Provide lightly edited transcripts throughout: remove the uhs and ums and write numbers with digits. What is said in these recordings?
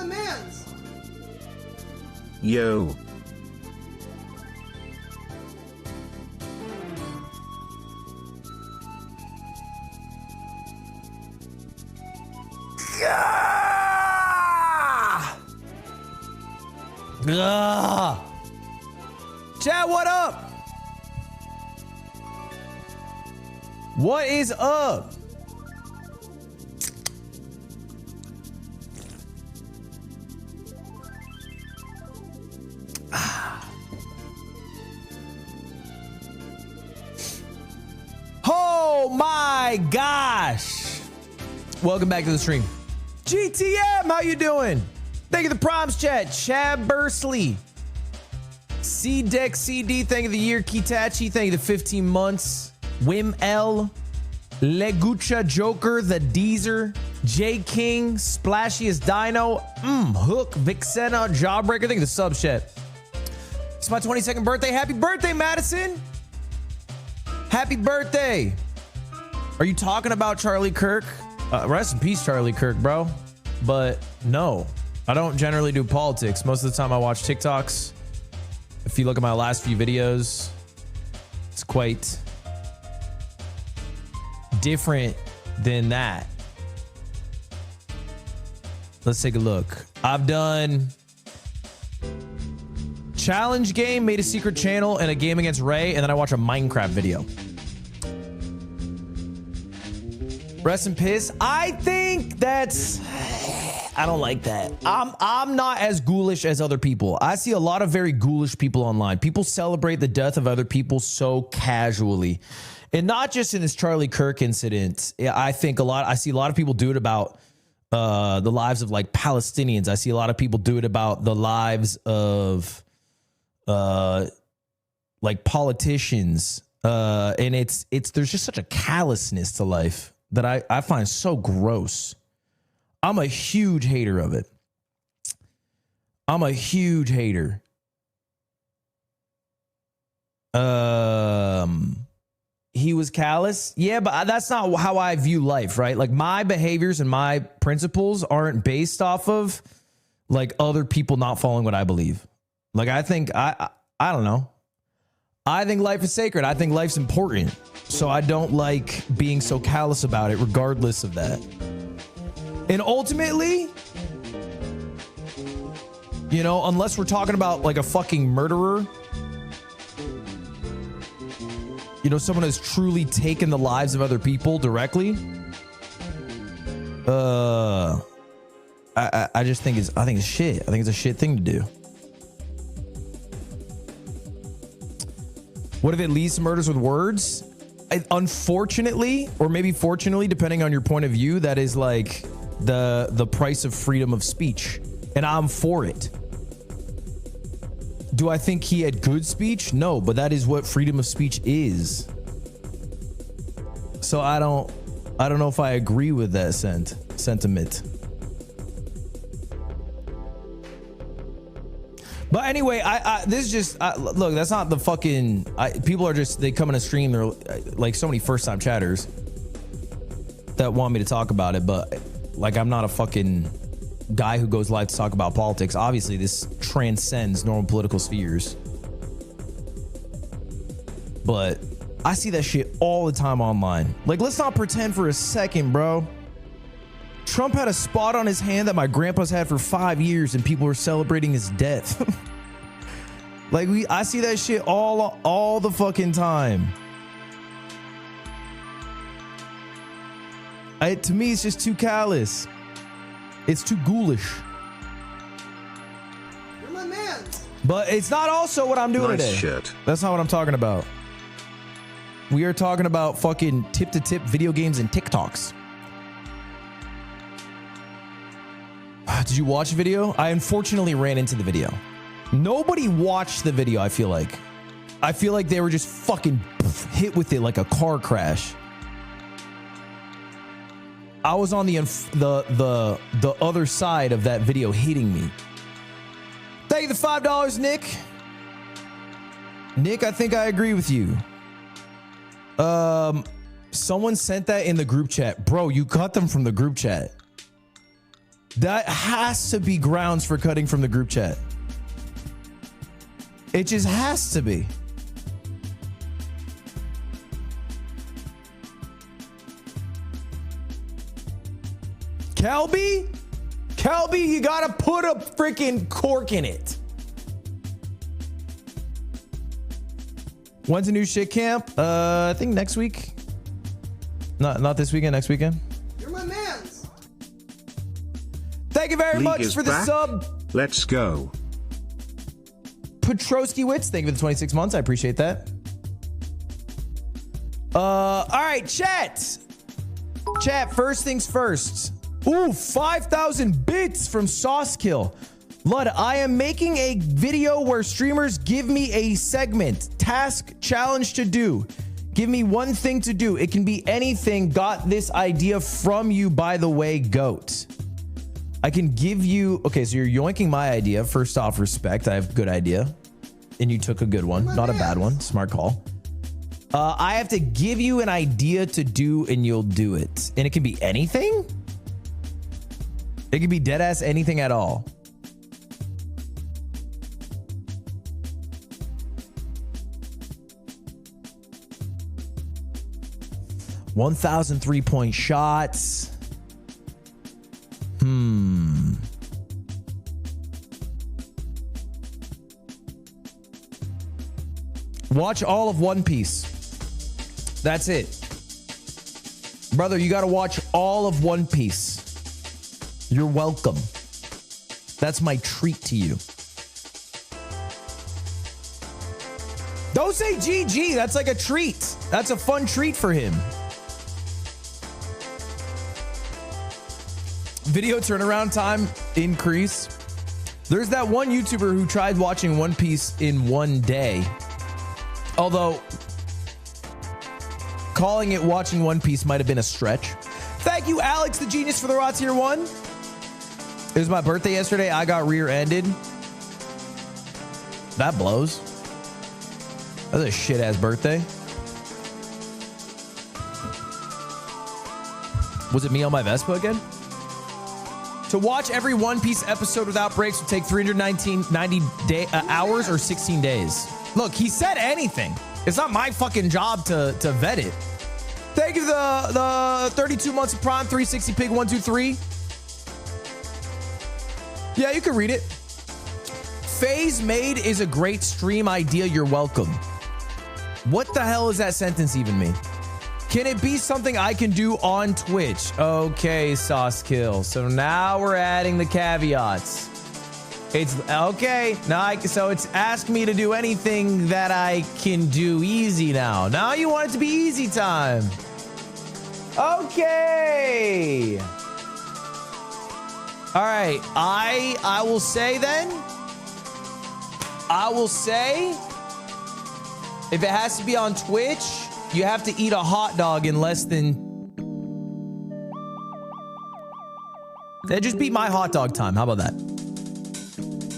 mans. Yo. Chat, what up? What is up? Oh my gosh. Welcome back to the stream. GTM, how you doing? Thank you for the proms, chat. Chad Bursley. C-Deck CD, thank you the year. Kitachi, thank you the 15 months. Wim L. Legucha Joker, the Deezer. J King, Splashiest Dino. Hook, Vixena, Jawbreaker, thank you the sub, chat. It's my 22nd birthday. Happy birthday, Madison. Happy birthday. Are you talking about Charlie Kirk? Rest in peace, Charlie Kirk, bro. But no, I don't generally do politics. Most of the time I watch TikToks. If you look at my last few videos, it's quite different than that. Let's take a look. I've done challenge game, made a secret channel, and a game against Ray, and then I watch a Minecraft video. Rest in piss. I think that's... I don't like that. I'm not as ghoulish as other people. I see a lot of very ghoulish people online. People celebrate the death of other people so casually. And not just in this Charlie Kirk incident. I think I see a lot of people do it about the lives of like Palestinians. I see a lot of people do it about the lives of like politicians. And there's just such a callousness to life that I find so gross. I'm a huge hater of it. I'm a huge hater. He was callous. Yeah, but that's not how I view life, right? Like my behaviors and my principles aren't based off of like other people not following what I believe. Like I think I don't know. I think life is sacred. I think life's important. So I don't like being so callous about it regardless of that. And ultimately, you know, unless we're talking about like a fucking murderer, you know, someone who's truly taken the lives of other people directly. I just think it's shit. I think it's a shit thing to do. What if it leads to murders with words? Unfortunately, or maybe fortunately, depending on your point of view, that is like the price of freedom of speech, and I'm for it. Do I think he had good speech? No, but that is what freedom of speech is. So I don't know if I agree with that sentiment. But anyway, this is just look. That's not the fucking. People are just, they come in a stream. They're like so many first time chatters that want me to talk about it, but like I'm not a fucking guy who goes live to talk about politics. Obviously, this transcends normal political spheres. But I see that shit all the time online. Like, let's not pretend for a second, bro. Trump had a spot on his hand that my grandpa's had for 5 years, and people were celebrating his death. Like, I see that shit all the fucking time. To me, it's just too callous. It's too ghoulish. You're my man. But it's not also what I'm doing today. Shit. That's not what I'm talking about. We are talking about fucking tip-to-tip video games and TikToks. Did you watch the video? I unfortunately ran into the video. Nobody watched the video, I feel like. I feel like they were just fucking hit with it like a car crash. I was on the other side of that video hitting me. Thank you the $5, Nick. Nick, I think I agree with you. Someone sent that in the group chat. Bro, you cut them from the group chat. That has to be grounds for cutting from the group chat. It just has to be. Kelby? Kelby, you gotta put a freaking cork in it. When's a new shit camp? I think next week. Not this weekend, next weekend. You're my mans. Thank you very much for the sub. Let's go. Petrosky Wits, thank you for the 26 months. I appreciate that. All right, chat. Chat, first things first. Ooh, 5,000 bits from Saucekill. Lud, I am making a video where streamers give me a segment, task, challenge to do. Give me one thing to do. It can be anything. Got this idea from you, by the way, GOAT. I can give you... Okay, so you're yoinking my idea. First off, respect. I have a good idea. And you took a good one. Not a bad one. Smart call. I have to give you an idea to do, and you'll do it. And it can be anything? It can be deadass anything at all. $1,000 3-point shots. Watch all of One Piece. That's it. Brother, you got to watch all of One Piece. You're welcome. That's my treat to you. Don't say GG. That's like a treat. That's a fun treat for him. Video turnaround time increase. There's that one YouTuber who tried watching One Piece in one day. Although calling it watching One Piece might have been a stretch. Thank you, Alex the Genius, for the raw tier 1. It was my birthday yesterday. I got rear-ended. That blows. That's a shit-ass birthday. Was it me on my Vespa again? To watch every One Piece episode without breaks would take 390 hours or 16 days. Look, he said anything. It's not my fucking job to vet it. Thank you for the 32 months of Prime, 360 Pig 123. Yeah, you can read it. Phase made is a great stream idea. You're welcome. What the hell does that sentence even mean? Can it be something I can do on Twitch? Okay, Saucekill. So now we're adding the caveats. It's okay. Now so it's asked me to do anything that I can do easy now. Now you want it to be easy time. Okay. All right. I will say then. I will say if it has to be on Twitch, you have to eat a hot dog in less than... Just beat my hot dog time. How about that?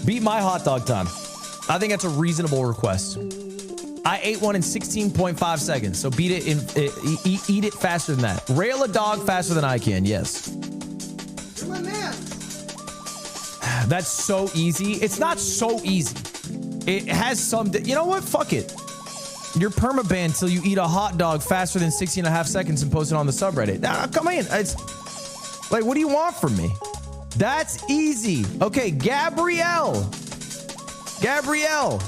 Beat my hot dog time. I think that's a reasonable request. I ate one in 16.5 seconds, so beat it eat it faster than that. Rail a dog faster than I can, yes. You're my man. That's so easy. It's not so easy. It has some... You know what? Fuck it. You're permabanned till you eat a hot dog faster than 16.5 seconds and post it on the subreddit. Now, come in. It's like, what do you want from me? That's easy. Okay, Gabrielle. Gabrielle,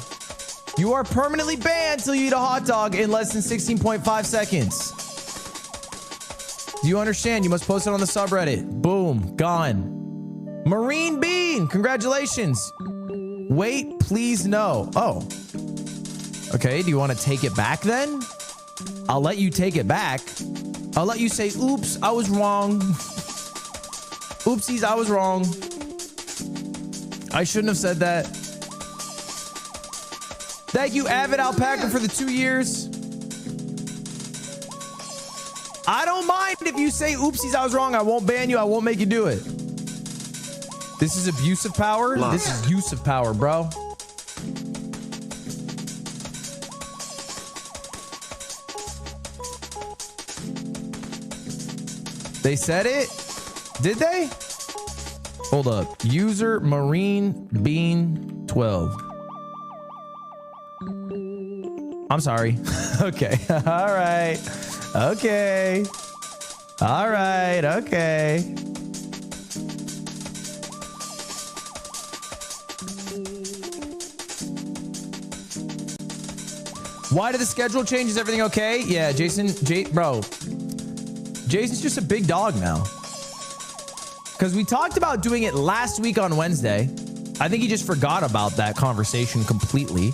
you are permanently banned till you eat a hot dog in less than 16.5 seconds. Do you understand? You must post it on the subreddit. Boom, gone. Marine Bean, congratulations. Wait, please, no. Oh. Okay, do you want to take it back then? I'll let you take it back. I'll let you say, oops, I was wrong. Oopsies, I was wrong. I shouldn't have said that. Thank you, Avid Alpaca, for the 2 years. I don't mind if you say, oopsies, I was wrong. I won't ban you. I won't make you do it. This is abuse of power. This is use of power, bro. They said it? Did they? Hold up. User Marine Bean 12. I'm sorry. Okay. All right. Okay. All right. Okay. Why did the schedule change? Is everything okay? Yeah, bro. Jason's just a big dog now. Because we talked about doing it last week on Wednesday. I think he just forgot about that conversation completely.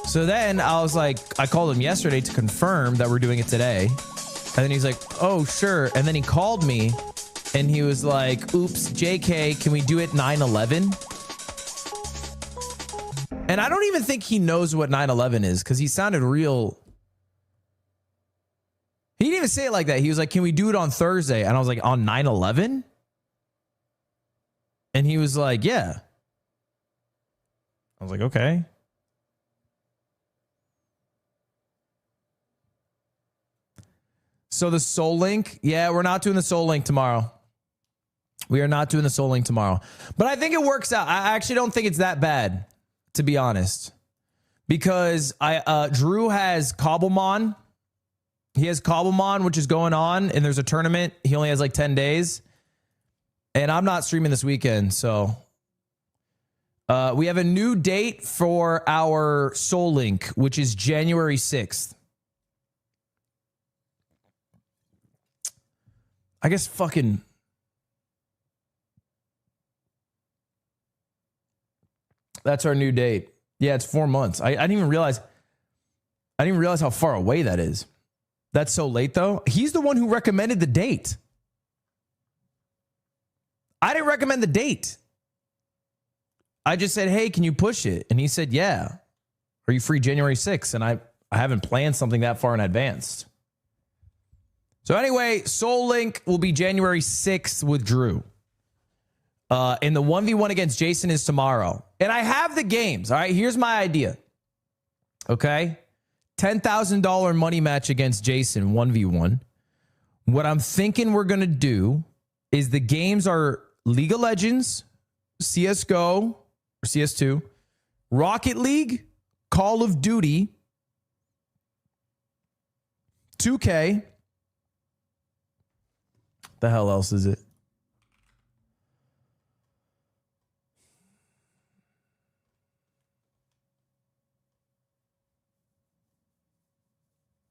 So then I was like, I called him yesterday to confirm that we're doing it today. And then he's like, oh, sure. And then he called me and he was like, oops, JK, can we do it 9/11? And I don't even think he knows what 9/11 is because he sounded real. He didn't even say it like that. He was like, can we do it on Thursday? And I was like, on 9/11? And he was like, yeah. I was like, okay. So the Soul Link, yeah, we're not doing the Soul Link tomorrow. We are not doing the Soul Link tomorrow. But I think it works out. I actually don't think it's that bad, to be honest. Because Drew has Cobblemon. He has Cobblemon, which is going on, and there's a tournament. He only has like 10 days. And I'm not streaming this weekend, so we have a new date for our Soul Link, which is January 6th. I guess fucking... That's our new date. Yeah, it's 4 months. I didn't even realize how far away that is. That's so late, though. He's the one who recommended the date. I didn't recommend the date. I just said, hey, can you push it? And he said, yeah. Are you free January 6th? And I haven't planned something that far in advance. So anyway, Soul Link will be January 6th with Drew. And the 1v1 against Jason is tomorrow. And I have the games. All right, here's my idea. Okay? $10,000 money match against Jason, 1v1. What I'm thinking we're going to do is the games are League of Legends, CSGO, or CS2, Rocket League, Call of Duty, 2K. The hell else is it?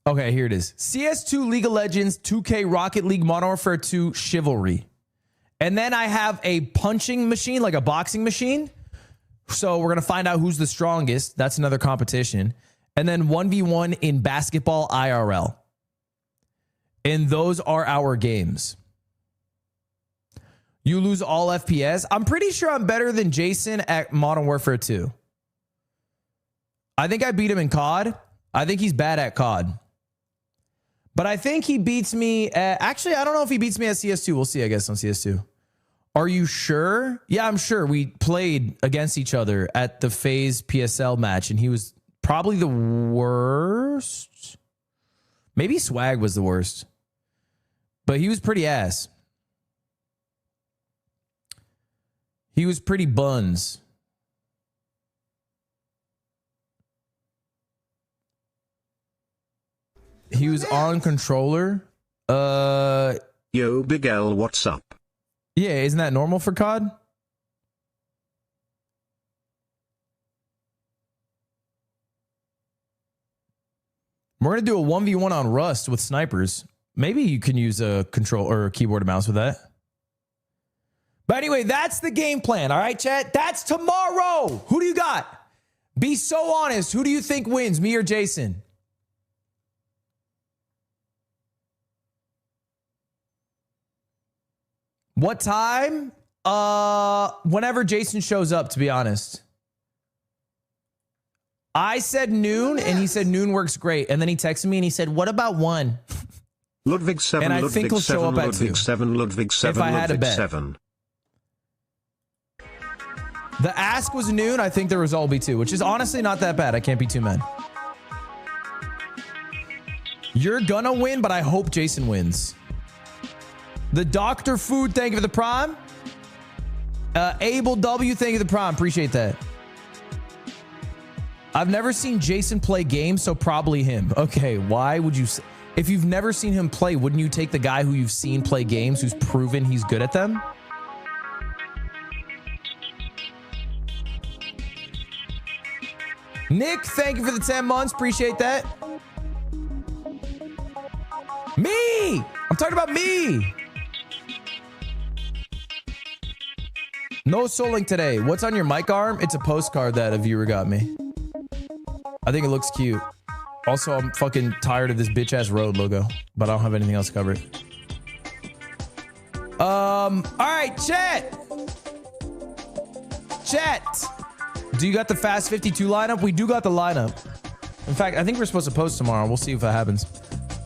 Okay, here it is. CS2, League of Legends, 2K, Rocket League, Modern Warfare 2, Chivalry. And then I have a punching machine, like a boxing machine. So we're going to find out who's the strongest. That's another competition. And then 1v1 in basketball IRL. And those are our games. You lose all FPS. I'm pretty sure I'm better than Jason at Modern Warfare 2. I think I beat him in COD. I think he's bad at COD. But I think he beats me at... Actually, I don't know if he beats me at CS2. We'll see, I guess, on CS2. Are you sure? Yeah, I'm sure. We played against each other at the FaZe PSL match, and he was probably the worst. Maybe Swag was the worst. But he was pretty ass. He was pretty buns. He was on controller. Yo, Big L, what's up? Yeah, isn't that normal for COD? We're going to do a 1v1 on Rust with snipers. Maybe you can use a control or a keyboard and mouse with that. But anyway, that's the game plan. All right, chat? That's tomorrow. Who do you got? Be so honest. Who do you think wins, me or Jason? What time? Whenever Jason shows up, to be honest. I said noon, and he said noon works great. And then he texted me and he said, what about 1? Ludwig 7, and I Ludwig think he'll 7, show up at Ludwig 2. 7, Ludwig 7, if I had to Ludwig bet. 7. The ask was noon. I think the result will be 2, which is honestly not that bad. I can't be too mad. You're gonna win, but I hope Jason wins. The Dr. Food, thank you for the prime. Abel W, thank you for the prime. Appreciate that. I've never seen Jason play games, so probably him. Okay, why would you... If you've never seen him play, wouldn't you take the guy who you've seen play games, who's proven he's good at them? Nick, thank you for the 10 months. Appreciate that. Me! I'm talking about me! No Soul Link today. What's on your mic arm? It's a postcard that a viewer got me. I think it looks cute. Also, I'm fucking tired of this bitch-ass road logo, but I don't have anything else to cover it. All right, chat. Chat. Do you got the Fast 52 lineup? We do got the lineup. In fact, I think we're supposed to post tomorrow. We'll see if that happens.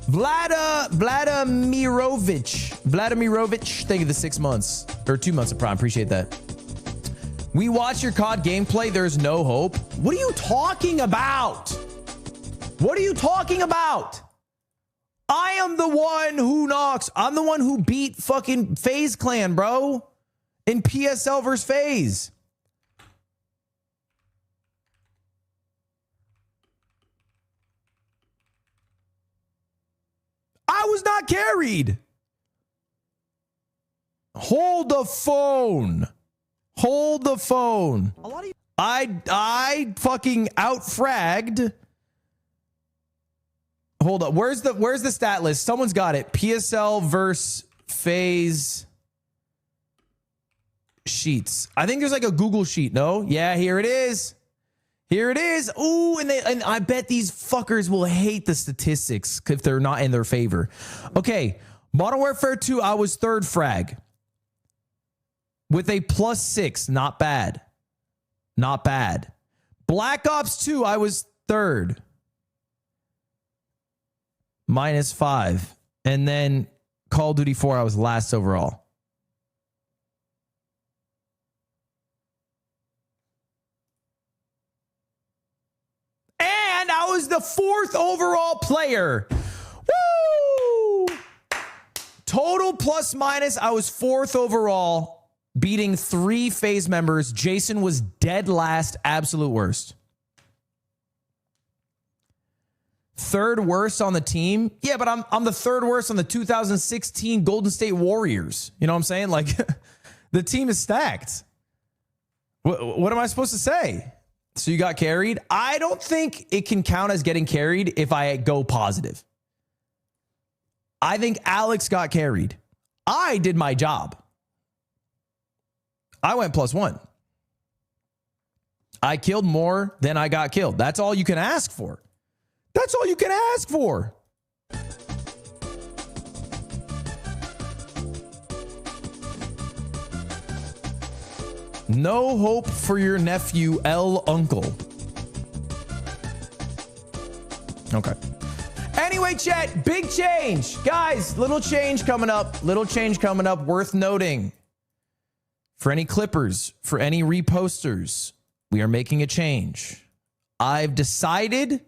Vladimirovich, thank you for the 6 months. Or 2 months of prime. Appreciate that. We watch your COD gameplay. There's no hope. What are you talking about? What are you talking about? I am the one who knocks. I'm the one who beat fucking FaZe Clan, bro. In PSL versus FaZe. I was not carried. Hold the phone. Hold the phone. A lot of you I fucking out-fragged. Hold up. Where's the stat list? Someone's got it. PSL versus FaZe sheets. I think there's like a Google sheet. No? Yeah, here it is. Here it is. Ooh, and I bet these fuckers will hate the statistics if they're not in their favor. Okay, Modern Warfare 2, I was 3rd frag. With a +6. Not bad. Not bad. Black Ops 2, I was 3rd. -5. And then Call of Duty 4, I was last overall. And I was the 4th overall player. Woo! Total plus minus, I was 4th overall, beating 3 FaZe members. Jason was dead last, absolute worst. 3rd worst on the team. Yeah, but I'm the 3rd worst on the 2016 Golden State Warriors. You know what I'm saying? Like, the team is stacked. What am I supposed to say? So you got carried? I don't think it can count as getting carried if I go positive. I think Alex got carried. I did my job. I went +1. I killed more than I got killed. That's all you can ask for. That's all you can ask for. No hope for your nephew, L. Uncle. Okay. Anyway, chat, big change. Guys, little change coming up. Little change coming up worth noting. For any clippers, for any reposters, we are making a change. I've decided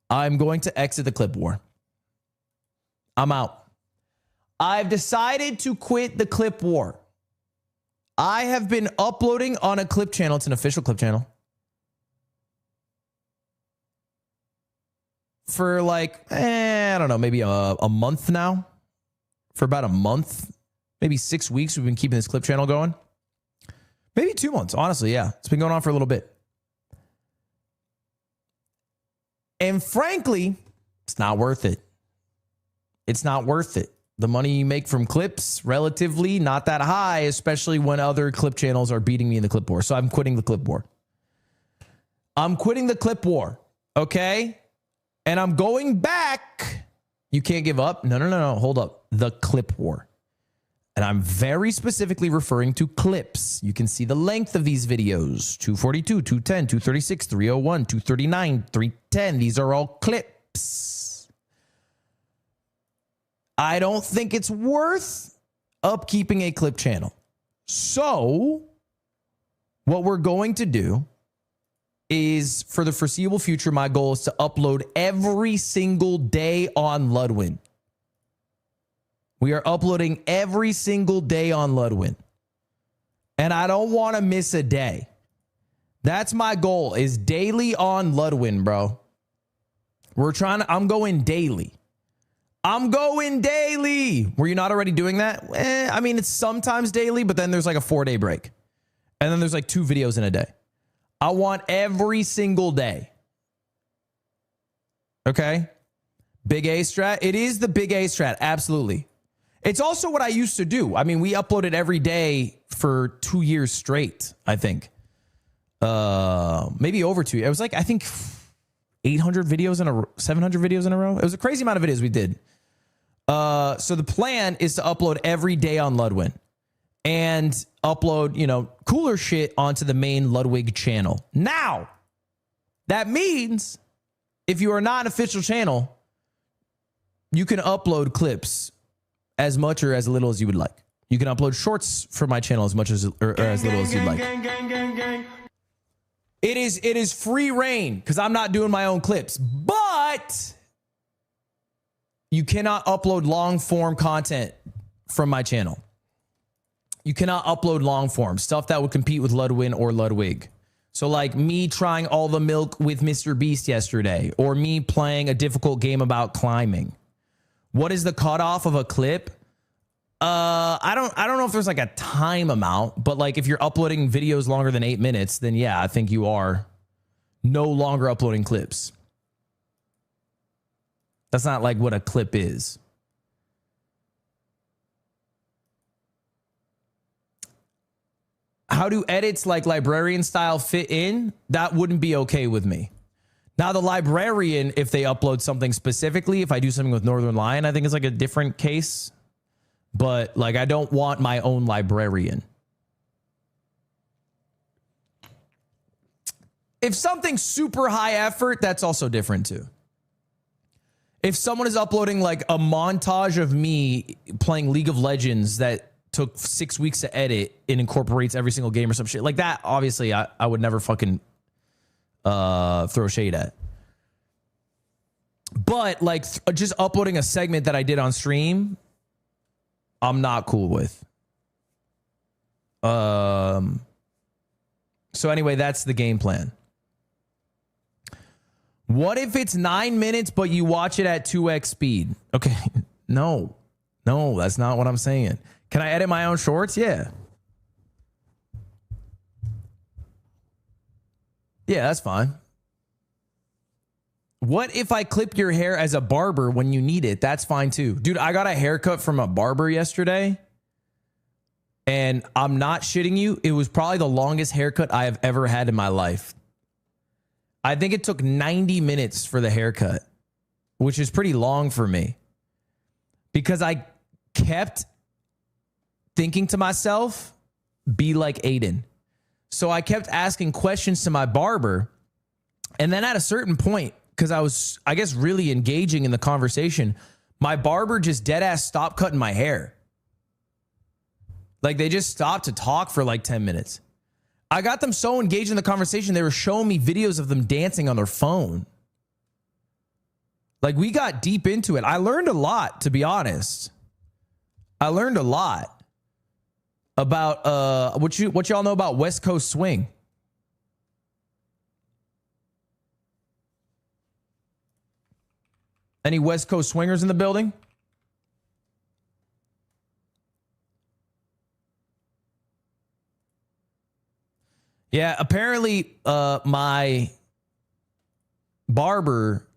I'm going to exit the clip war. I'm out. I've decided to quit the clip war. I have been uploading on a clip channel. It's an official clip channel. For like, I don't know, maybe a month now. For about a month, maybe 6 weeks, we've been keeping this clip channel going. Maybe 2 months, honestly, yeah. It's been going on for a little bit. And frankly, it's not worth it. It's not worth it. The money you make from clips, relatively not that high, especially when other clip channels are beating me in the clip war. So I'm quitting the clip war. I'm quitting the clip war, okay? And I'm going back. You can't give up. No. Hold up. The clip war. And I'm very specifically referring to clips. You can see the length of these videos. 242, 210, 236, 301, 239, 310. These are all clips. I don't think it's worth upkeeping a clip channel. So what we're going to do is, for the foreseeable future, my goal is to upload every single day on Ludwig. We are uploading every single day on Ludwig. And I don't want to miss a day. That's my goal, is daily on Ludwig, bro. I'm going daily. I'm going daily. Were you not already doing that? I mean, it's sometimes daily, but then there's like a 4-day break. And then there's like 2 videos in a day. I want every single day. Okay? Big A strat. It is the big A strat. Absolutely. It's also what I used to do. I mean, we uploaded every day for 2 years straight, I think. Maybe over 2 years. It was like, I think 800 videos in a row, 700 videos in a row. It was a crazy amount of videos we did. So the plan is to upload every day on Ludwig and upload, you know, cooler shit onto the main Ludwig channel. Now, that means if you are not an official channel, you can upload clips as much or as little as you would like. You can upload shorts for my channel as much as or as little as you'd like. It is free reign because I'm not doing my own clips, but you cannot upload long form content from my channel. You cannot upload long form stuff that would compete with Ludwig or Ludwig. So like me trying all the milk with Mr. Beast yesterday, or me playing a difficult game about climbing. What is the cutoff of a clip? I don't know if there's like a time amount, but like if you're uploading videos longer than 8 minutes, then yeah, I think you are no longer uploading clips. That's not like what a clip is. How do edits like librarian style fit in? That wouldn't be okay with me. Now, the librarian, if they upload something specifically, if I do something with Northern Lion, I think it's like a different case. But like, I don't want my own librarian. If something's super high effort, that's also different too. If someone is uploading like a montage of me playing League of Legends that took 6 weeks to edit and incorporates every single game or some shit like that, obviously I would never fucking throw shade at. But like just uploading a segment that I did on stream, I'm not cool with. So anyway, that's the game plan. What if it's 9 minutes, but you watch it at 2x speed? Okay, no, that's not what I'm saying. Can I edit my own shorts? Yeah. Yeah, that's fine. What if I clip your hair as a barber when you need it? That's fine too. Dude, I got a haircut from a barber yesterday. And I'm not shitting you. It was probably the longest haircut I have ever had in my life. I think it took 90 minutes for the haircut, which is pretty long for me. Because I kept thinking to myself, be like Aiden. So I kept asking questions to my barber. And then at a certain point, because I was, I guess, really engaging in the conversation, my barber just dead ass stopped cutting my hair. Like they just stopped to talk for like 10 minutes. I got them so engaged in the conversation, they were showing me videos of them dancing on their phone. Like we got deep into it. I learned a lot, to be honest. I learned a lot about what y'all know about West Coast swing. Any West Coast swingers in the building? Yeah, apparently my barber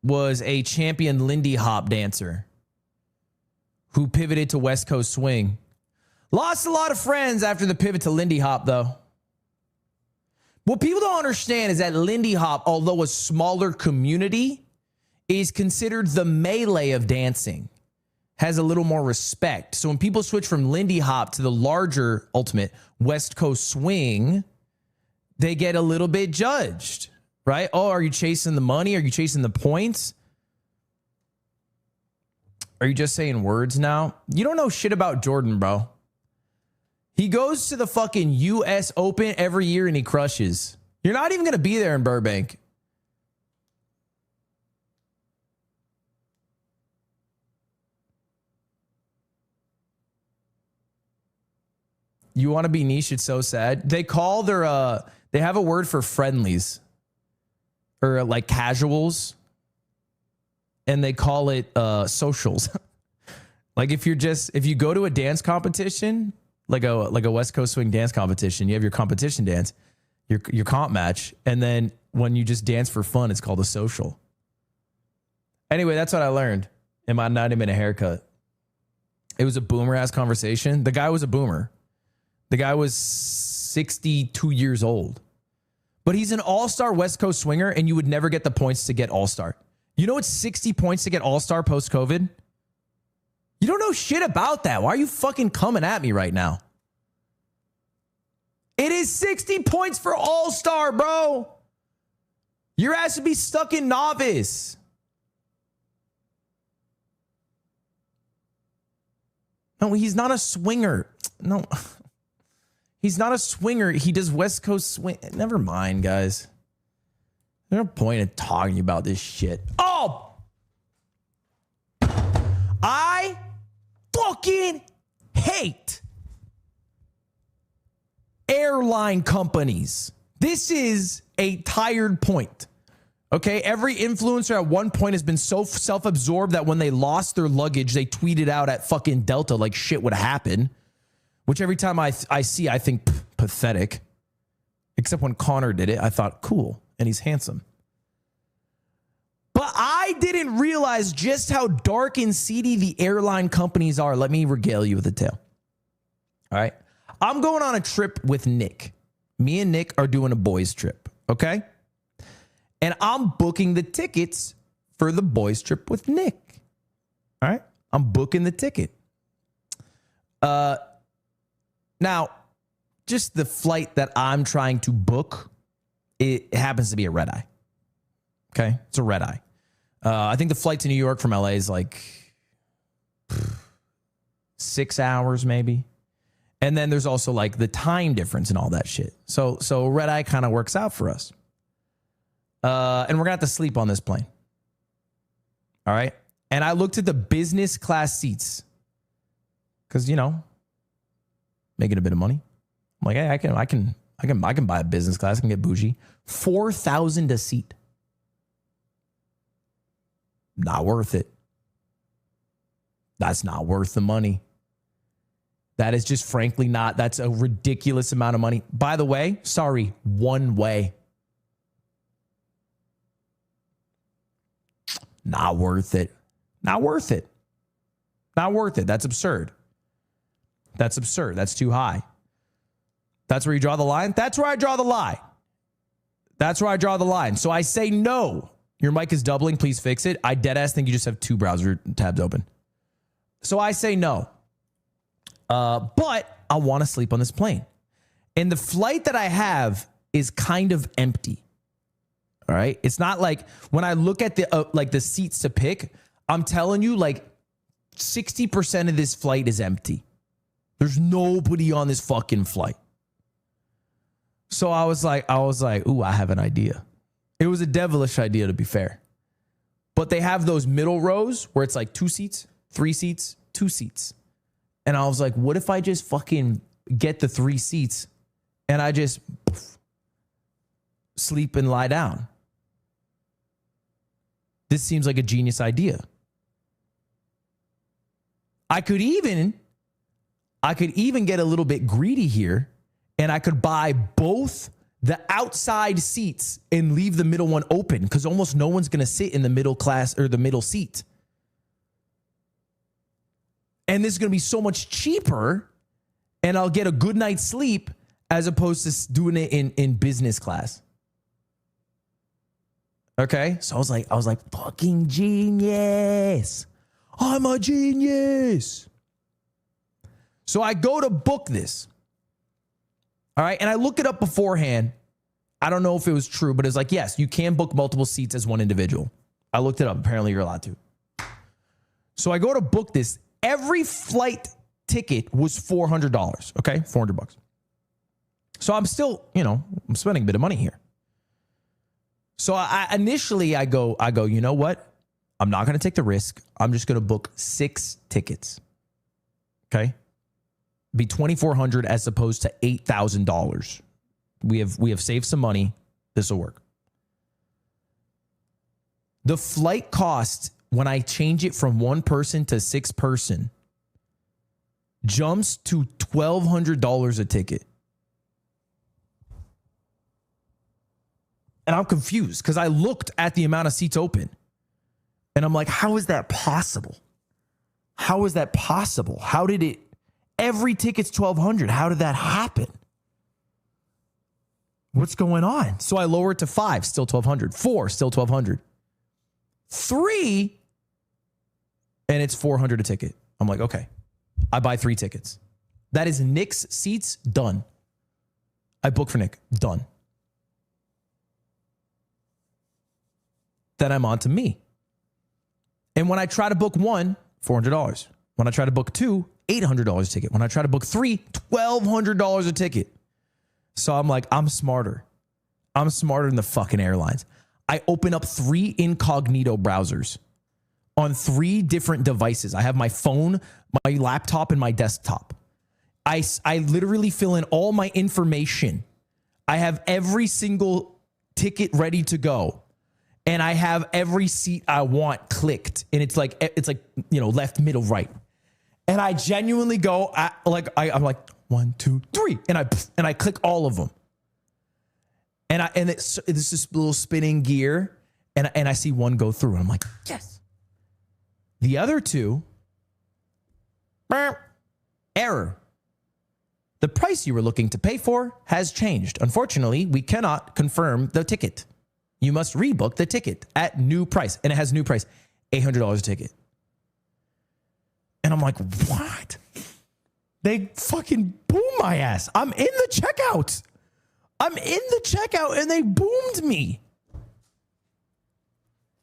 was a champion Lindy Hop dancer who pivoted to West Coast swing. Lost a lot of friends after the pivot to Lindy Hop, though. What people don't understand is that Lindy Hop, although a smaller community, is considered the melee of dancing, has a little more respect. So when people switch from Lindy Hop to the larger ultimate West Coast swing, they get a little bit judged, right? Oh, are you chasing the money? Are you chasing the points? Are you just saying words now? You don't know shit about Jordan, bro. He goes to the fucking US Open every year and he crushes. You're not even going to be there in Burbank. You want to be niche? It's so sad. They call their they have a word for friendlies or like casuals, and they call it socials. Like if you go to a dance competition, like a West Coast swing dance competition, you have your competition dance, your comp match, and then when you just dance for fun, it's called a social. Anyway, that's what I learned in my 90-minute haircut. It was a boomer ass conversation. The guy was a boomer. The guy was 62 years old. But he's an all-star West Coast swinger, and you would never get the points to get all-star. You know it's 60 points to get all-star post-COVID? You don't know shit about that. Why are you fucking coming at me right now? It is 60 points for all-star, bro. Your ass would be stuck in novice. No, he's not a swinger. No, he's not a swinger. He does West Coast swing. Never mind, guys. There's no point in talking about this shit. Oh! I fucking hate airline companies. This is a tired point. Okay, every influencer at one point has been so self-absorbed that when they lost their luggage, they tweeted out at fucking Delta like shit would happen, which every time I see, I think pathetic. Except when Connor did it, I thought cool, and he's handsome. But I didn't realize just how dark and seedy the airline companies are. Let me regale you with a tale. All right, I'm going on a trip with Nick. Me and Nick are doing a boys trip, okay? And I'm booking the tickets for the boys trip with Nick. All right. I'm booking the ticket. Now, just the flight that I'm trying to book, it happens to be a red eye. Okay. It's a red eye. I think the flight to New York from LA is like 6 hours maybe. And then there's also like the time difference and all that shit. So red eye kind of works out for us. And we're going to have to sleep on this plane. All right. And I looked at the business class seats because, you know, making a bit of money. I'm like, hey, I can buy a business class. I can get bougie. $4,000 a seat. Not worth it. That's not worth the money. That is just frankly not. That's a ridiculous amount of money. By the way, sorry, one way. Not worth it. Not worth it. Not worth it. That's absurd. That's absurd. That's too high. That's where you draw the line. That's where I draw the line. That's where I draw the line. So I say no. Your mic is doubling. Please fix it. I deadass think you just have two browser tabs open. So I say no. But I want to sleep on this plane. And the flight that I have is kind of empty. All right. It's not like when I look at the seats to pick, I'm telling you like 60% of this flight is empty. There's nobody on this fucking flight. So I was like, ooh, I have an idea. It was a devilish idea, to be fair. But they have those middle rows where it's like 2 seats, 3 seats, 2 seats. And I was like, what if I just fucking get the 3 seats and I just sleep and lie down? This seems like a genius idea. I could even get a little bit greedy here, and I could buy both the outside seats and leave the middle one open because almost no one's going to sit in the middle class or the middle seat. And this is going to be so much cheaper, and I'll get a good night's sleep as opposed to doing it in business class. Okay, so I was like, fucking genius. I'm a genius. So I go to book this. All right, and I look it up beforehand. I don't know if it was true, but it's like, yes, you can book multiple seats as one individual. I looked it up. Apparently, you're allowed to. So I go to book this. Every flight ticket was $400. Okay, $400. So I'm still, I'm spending a bit of money here. So I initially go, you know what? I'm not going to take the risk. I'm just going to book 6 tickets. Okay. Be $2,400 as opposed to $8,000. We have saved some money. This will work. The flight cost when I change it from 1 person to 6 person jumps to $1,200 a ticket. And I'm confused because I looked at the amount of seats open and I'm like, how is that possible? How is that possible? How did it? Every ticket's $1,200. How did that happen? What's going on? So I lower it to 5, still $1,200. 4, still $1,200. 3, and it's $400 a ticket. I'm like, okay, I buy 3 tickets. That is Nick's seats, done. I book for Nick, done. Then I'm on to me. And when I try to book 1, $400. When I try to book 2, $800 a ticket. When I try to book 3, $1,200 a ticket. So I'm like, I'm smarter. I'm smarter than the fucking airlines. I open up 3 incognito browsers on 3 different devices. I have my phone, my laptop, and my desktop. I literally fill in all my information. I have every single ticket ready to go. And I have every seat I want clicked. And it's like, left, middle, right. And I genuinely go, I'm like 1, 2, 3. And I click all of them. And it's this little spinning gear. And I see 1 go through. And I'm like, yes. The other 2, error. The price you were looking to pay for has changed. Unfortunately, we cannot confirm the ticket. You must rebook the ticket at new price. And it has new price, $800 a ticket. And I'm like, what? They fucking boom my ass. I'm in the checkout. And they boomed me.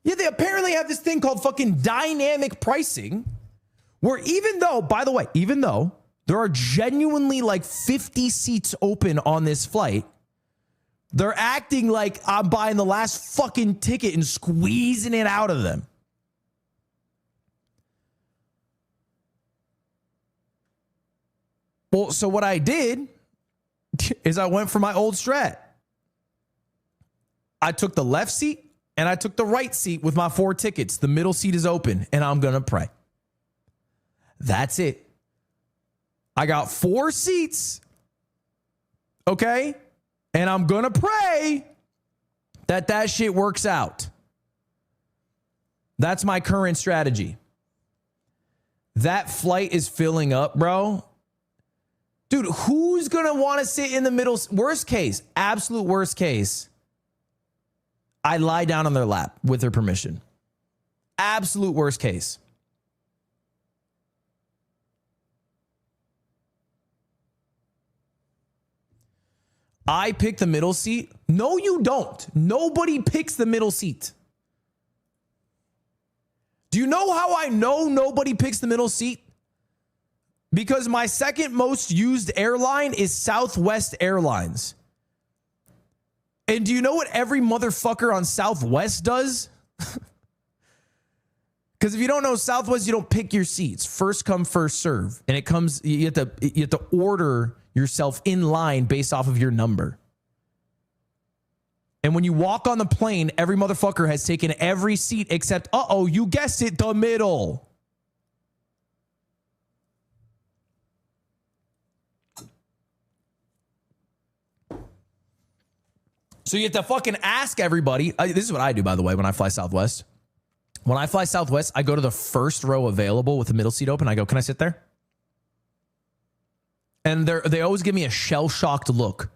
Yeah, they apparently have this thing called fucking dynamic pricing where even though there are genuinely like 50 seats open on this flight, they're acting like I'm buying the last fucking ticket and squeezing it out of them. Well, so what I did is I went for my old strat. I took the left seat and I took the right seat with my 4 tickets. The middle seat is open and I'm going to pray. That's it. I got 4 seats. Okay? And I'm going to pray that shit works out. That's my current strategy. That flight is filling up, bro. Dude, who's going to want to sit in the middle? Worst case, absolute worst case, I lie down on their lap with their permission. Absolute worst case. I pick the middle seat. No, you don't. Nobody picks the middle seat. Do you know how I know nobody picks the middle seat? Because my second most used airline is Southwest Airlines. And do you know what every motherfucker on Southwest does? Because if you don't know Southwest, you don't pick your seats. First come, first serve. And it comes, you have to order yourself in line based off of your number. And when you walk on the plane, every motherfucker has taken every seat except, you guessed it, the middle. So you have to fucking ask everybody. This is what I do, by the way, when I fly Southwest. When I fly Southwest, I go to the first row available with the middle seat open. I go, can I sit there? And they always give me a shell-shocked look,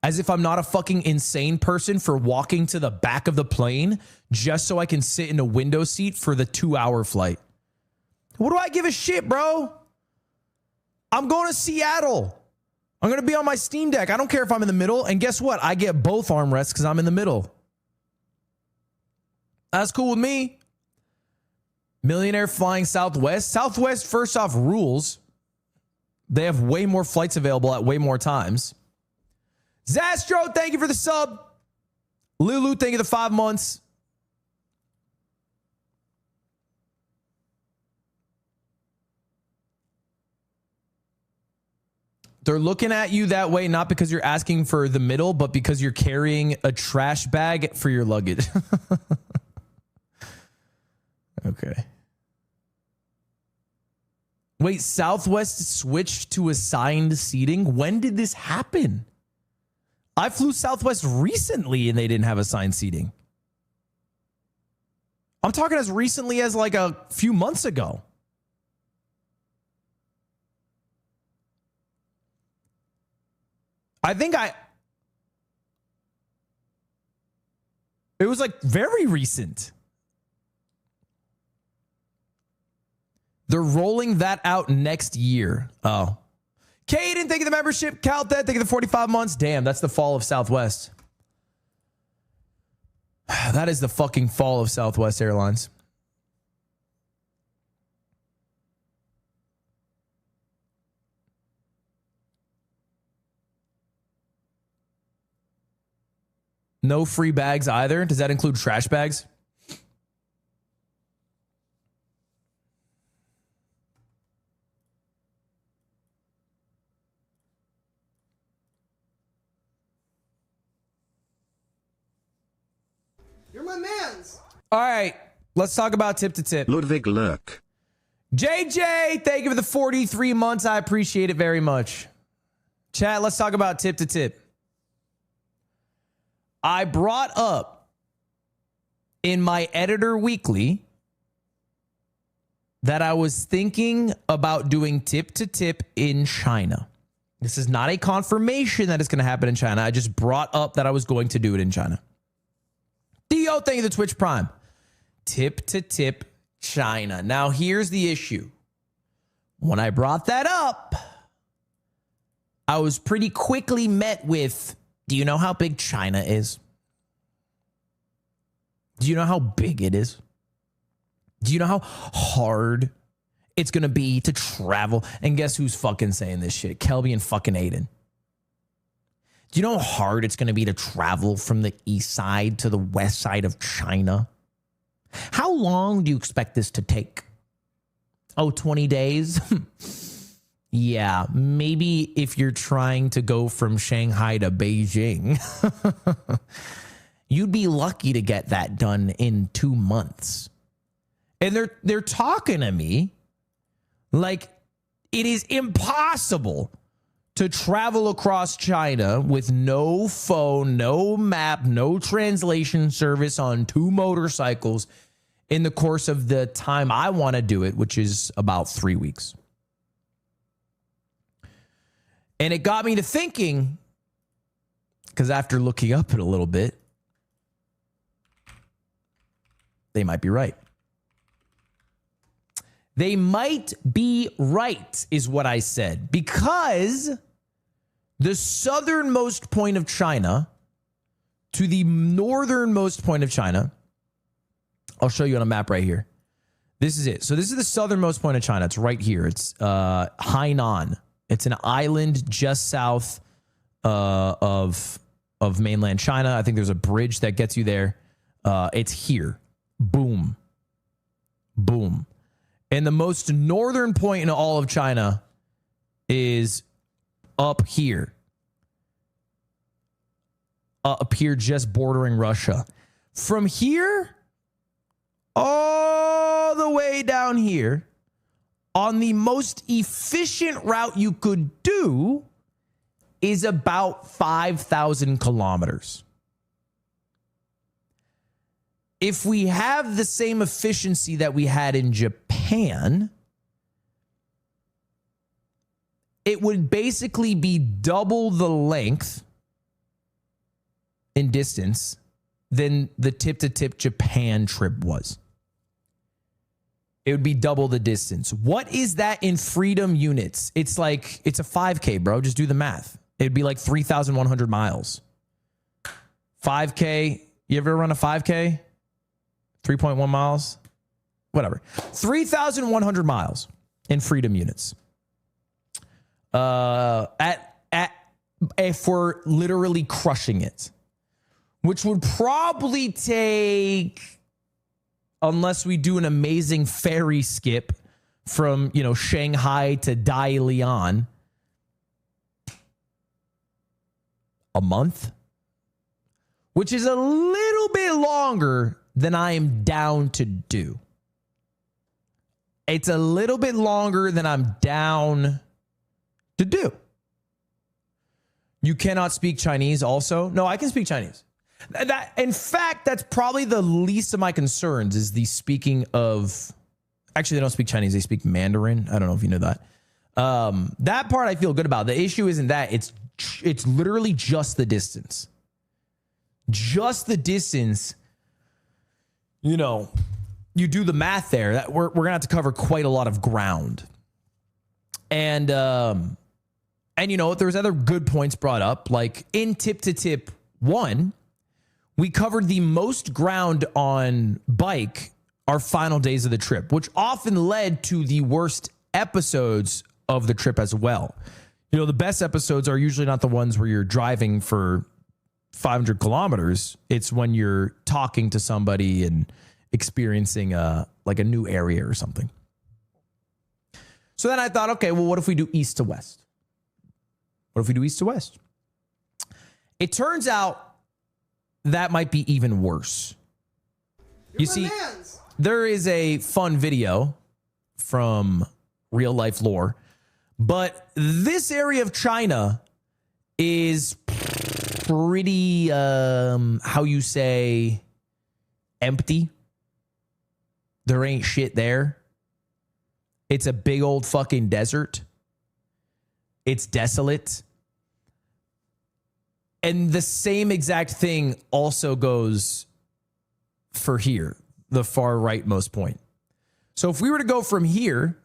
as if I'm not a fucking insane person for walking to the back of the plane just so I can sit in a window seat for the 2-hour flight. What do I give a shit, bro? I'm going to Seattle. I'm going to be on my Steam Deck. I don't care if I'm in the middle. And guess what? I get both armrests because I'm in the middle. That's cool with me. Millionaire flying Southwest. Southwest, first off, rules. They have way more flights available at way more times. Zastro, thank you for the sub. Lulu, thank you for the 5 months. They're looking at you that way, not because you're asking for the middle, but because you're carrying a trash bag for your luggage. Okay. Wait, Southwest switched to assigned seating? When did this happen? I flew Southwest recently and they didn't have assigned seating. I'm talking as recently as like a few months ago. It was like very recent. They're rolling that out next year. Oh. Caden, thank you the membership. Calthet, thank you the 45 months. Damn, that's the fall of Southwest. That is the fucking fall of Southwest Airlines. No free bags either. Does that include trash bags? You're my mans. All right, let's talk about tip to tip. Ludwig Lurk. JJ, thank you for the 43 months. I appreciate it very much. Chat, let's talk about tip to tip. I brought up in my editor weekly that I was thinking about doing tip to tip in China. This is not a confirmation that it's going to happen in China. I just brought up that I was going to do it in China. Theo, thank you the Twitch Prime. Tip to tip China. Now, here's the issue. When I brought that up, I was pretty quickly met with, do you know how big China is? Do you know how big it is? Do you know how hard it's going to be to travel? And guess who's fucking saying this shit? Kelby and fucking Aiden. Do you know how hard it's going to be to travel from the east side to the west side of China? How long do you expect this to take? Oh, 20 days? Yeah, maybe if you're trying to go from Shanghai to Beijing, you'd be lucky to get that done in 2 months. And they're talking to me like it is impossible to travel across China with no phone, no map, no translation service on 2 motorcycles in the course of the time I want to do it, which is about 3 weeks. And it got me to thinking, because after looking up it a little bit, they might be right. They might be right, is what I said, because the southernmost point of China to the northernmost point of China, I'll show you on a map right here. This is it. So this is the southernmost point of China. It's right here. It's Hainan. It's an island just south of mainland China. I think there's a bridge that gets you there. It's here. Boom. Boom. And the most northern point in all of China is up here. Up here, just bordering Russia. From here, all the way down here, on the most efficient route you could do is about 5,000 kilometers. If we have the same efficiency that we had in Japan, it would basically be double the length in distance than the tip-to-tip Japan trip was. It would be double the distance. What is that in freedom units? It's like, it's a 5K, bro. Just do the math. It'd be like 3,100 miles. 5K. You ever run a 5K? 3.1 miles? Whatever. 3,100 miles in freedom units. If we're literally crushing it, which would probably take, unless we do an amazing ferry skip from, Shanghai to Dalian, a month, which is a little bit longer than I am down to do. It's a little bit longer than I'm down to do. You cannot speak Chinese also? No, I can speak Chinese. In fact, that's probably the least of my concerns is the speaking of... Actually, they don't speak Chinese. They speak Mandarin. I don't know if you know that. That part I feel good about. The issue isn't that. It's literally just the distance. Just the distance. You know, you do the math there. That we're going to have to cover quite a lot of ground. And you know, there's other good points brought up. Like in Tip to Tip 1, we covered the most ground on bike our final days of the trip, which often led to the worst episodes of the trip as well. You know, the best episodes are usually not the ones where you're driving for 500 kilometers. It's when you're talking to somebody and experiencing like a new area or something. So then I thought, okay, well, what if we do east to west? What if we do east to west? It turns out that might be even worse. You see, there is a fun video from Real Life Lore, but this area of China is pretty, how you say, empty. There ain't shit there. It's a big old fucking desert. It's desolate. And the same exact thing also goes for here, the far rightmost point. So if we were to go from here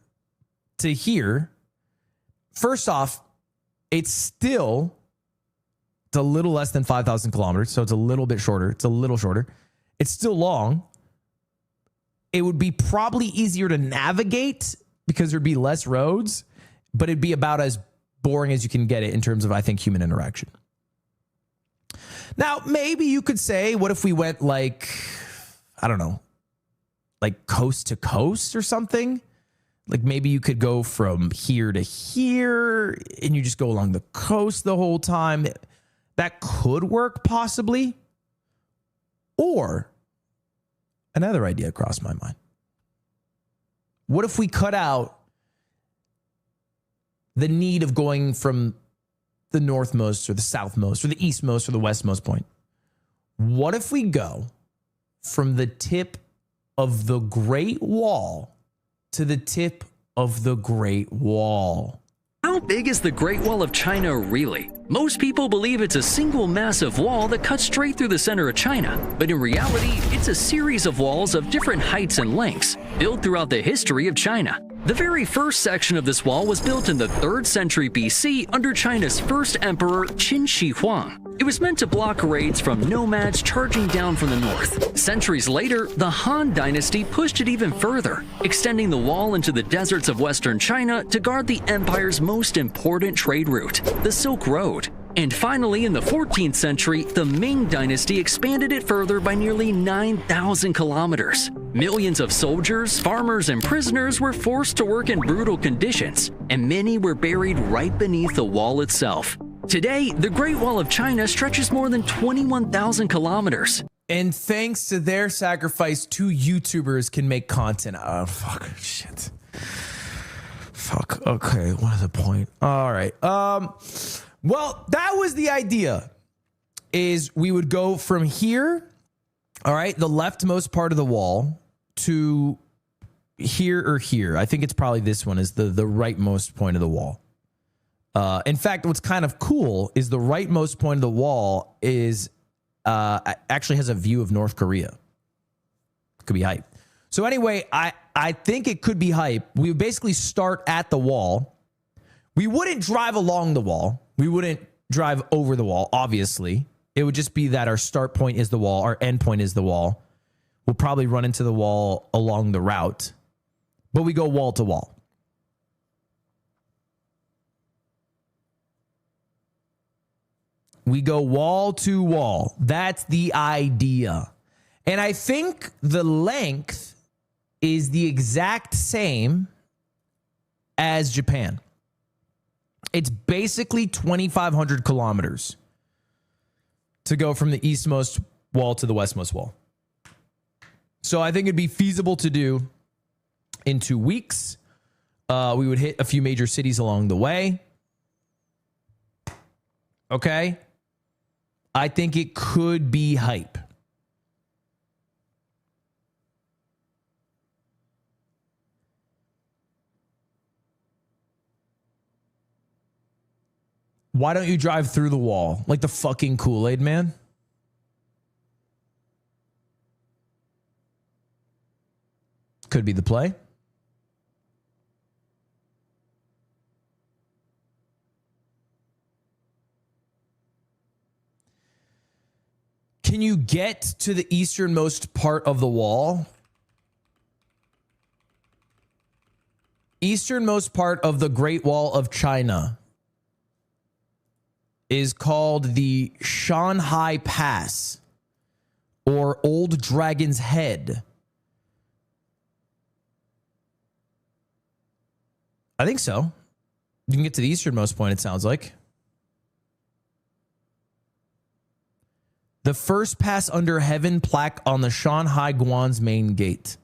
to here, first off, it's a little less than 5,000 kilometers. So it's a little bit shorter. It's a little shorter. It's still long. It would be probably easier to navigate because there'd be less roads, but it'd be about as boring as you can get it in terms of, I think, human interaction. Now, maybe you could say, what if we went like, I don't know, like coast to coast or something? Like maybe you could go from here to here and you just go along the coast the whole time. That could work possibly. Or another idea crossed my mind. What if we cut out the need of going from the northmost or the southmost or the eastmost or the westmost point? What if we go from the tip of the Great Wall to the tip of the Great Wall? How big is the Great Wall of China really? Most people believe it's a single massive wall that cuts straight through the center of China, but in reality, it's a series of walls of different heights and lengths, built throughout the history of China. The very first section of this wall was built in the 3rd century BC under China's first emperor Qin Shi Huang. It was meant to block raids from nomads charging down from the north. Centuries later, the Han Dynasty pushed it even further, extending the wall into the deserts of western China to guard the empire's most important trade route, the Silk Road. And finally, in the 14th century, the Ming Dynasty expanded it further by nearly 9,000 kilometers. Millions of soldiers, farmers, and prisoners were forced to work in brutal conditions, and many were buried right beneath the wall itself. Today, the Great Wall of China stretches more than 21,000 kilometers. And thanks to their sacrifice, 2 YouTubers can make content. Oh, fuck. Shit. Fuck. Okay, what is the point? All right. Well, that was the idea, is we would go from here, all right, the leftmost part of the wall, to here or here. I think it's probably this one is the rightmost point of the wall. In fact, what's kind of cool is the rightmost point of the wall is actually has a view of North Korea. It could be hype. So anyway, I think it could be hype. We would basically start at the wall. We wouldn't drive along the wall. We wouldn't drive over the wall, obviously. It would just be that our start point is the wall. Our end point is the wall. We'll probably run into the wall along the route. But we go wall to wall. We go wall to wall. That's the idea. And I think the length is the exact same as Japan. It's basically 2,500 kilometers. to go from the eastmost wall to the westmost wall. So I think it'd be feasible to do in 2 weeks. We would hit a few major cities along the way. Okay. I think it could be hype. Why don't you drive through the wall like the fucking Kool-Aid man? Could be the play. Can you get to the easternmost part of the wall? Easternmost part of the Great Wall of China is called the Shanghai Pass or Old Dragon's Head. I think so. You can get to the easternmost point, it sounds like. The first pass under heaven plaque on the Shanghai Guan's main gate.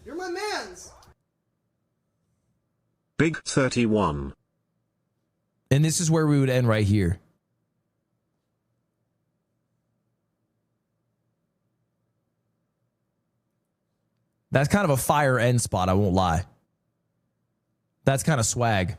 You're my mans. Big 31. And this is where we would end right here. That's kind of a fire end spot, I won't lie. That's kind of swag.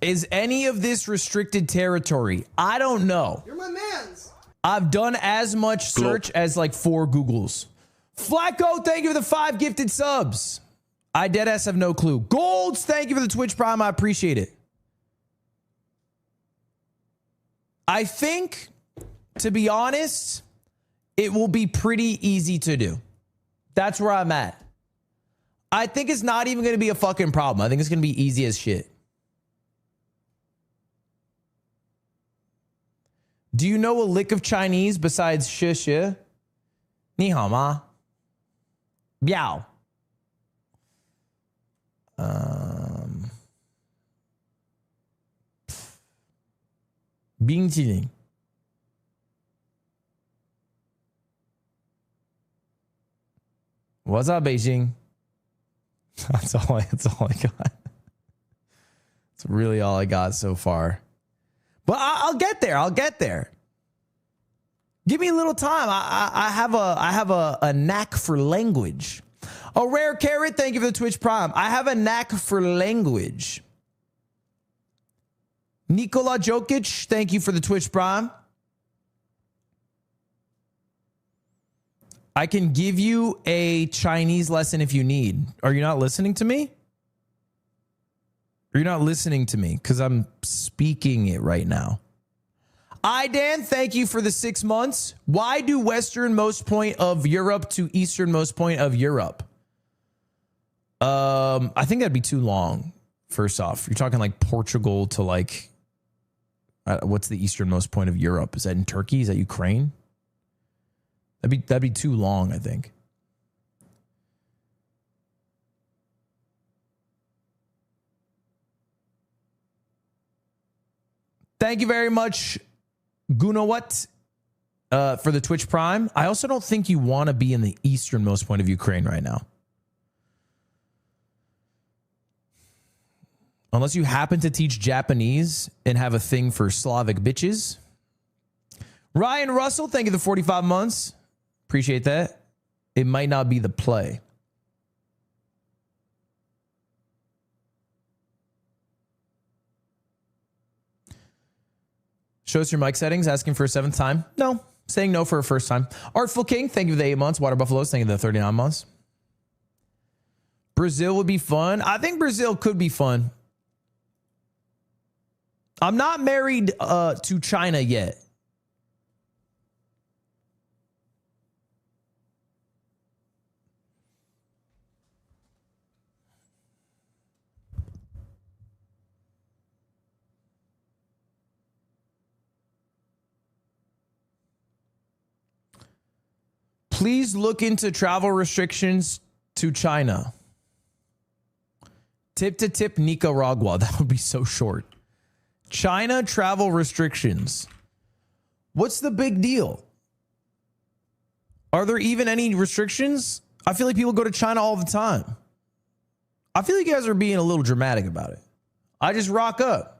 Is any of this restricted territory? I don't know. You're my mans. I've done as much search as like 4 Googles. Flacco, thank you for the 5 gifted subs. I deadass have no clue. Golds, thank you for the Twitch Prime. I appreciate it. I think, to be honest, it will be pretty easy to do. That's where I'm at. I think it's not even going to be a fucking problem. I think it's going to be easy as shit. Do you know a lick of Chinese besides shi shi? Ni hao ma? Biao. Bingjiling. What's up, Beijing? That's all I got. That's really all I got so far. But I'll get there. I'll get there. Give me a little time. I have a knack for language. A rare carrot. Thank you for the Twitch Prime. I have a knack for language. Nikola Jokic. Thank you for the Twitch Prime. I can give you a Chinese lesson if you need. Are you not listening to me? You're not listening to me because I'm speaking it right now. Dan, thank you for the 6 months. Why do westernmost point of Europe to easternmost point of Europe? I think that'd be too long. First off, you're talking like Portugal to like, what's the easternmost point of Europe? Is that in Turkey? Is that Ukraine? That'd be too long, I think. Thank you very much, Gunawat, for the Twitch Prime. I also don't think you want to be in the easternmost point of Ukraine right now. Unless you happen to teach Japanese and have a thing for Slavic bitches. Ryan Russell, thank you for the 45 months. Appreciate that. It might not be the play. Show us your mic settings, asking for a 7th time. No, saying no for a 1st time. Artful King, thank you for the 8 months. Water Buffaloes, thank you for the 39 months. Brazil would be fun. I think Brazil could be fun. I'm not married to China yet. Please look into travel restrictions to China. Tip to tip Nicaragua. That would be so short. China travel restrictions. What's the big deal? Are there even any restrictions? I feel like people go to China all the time. I feel like you guys are being a little dramatic about it. I just rock up.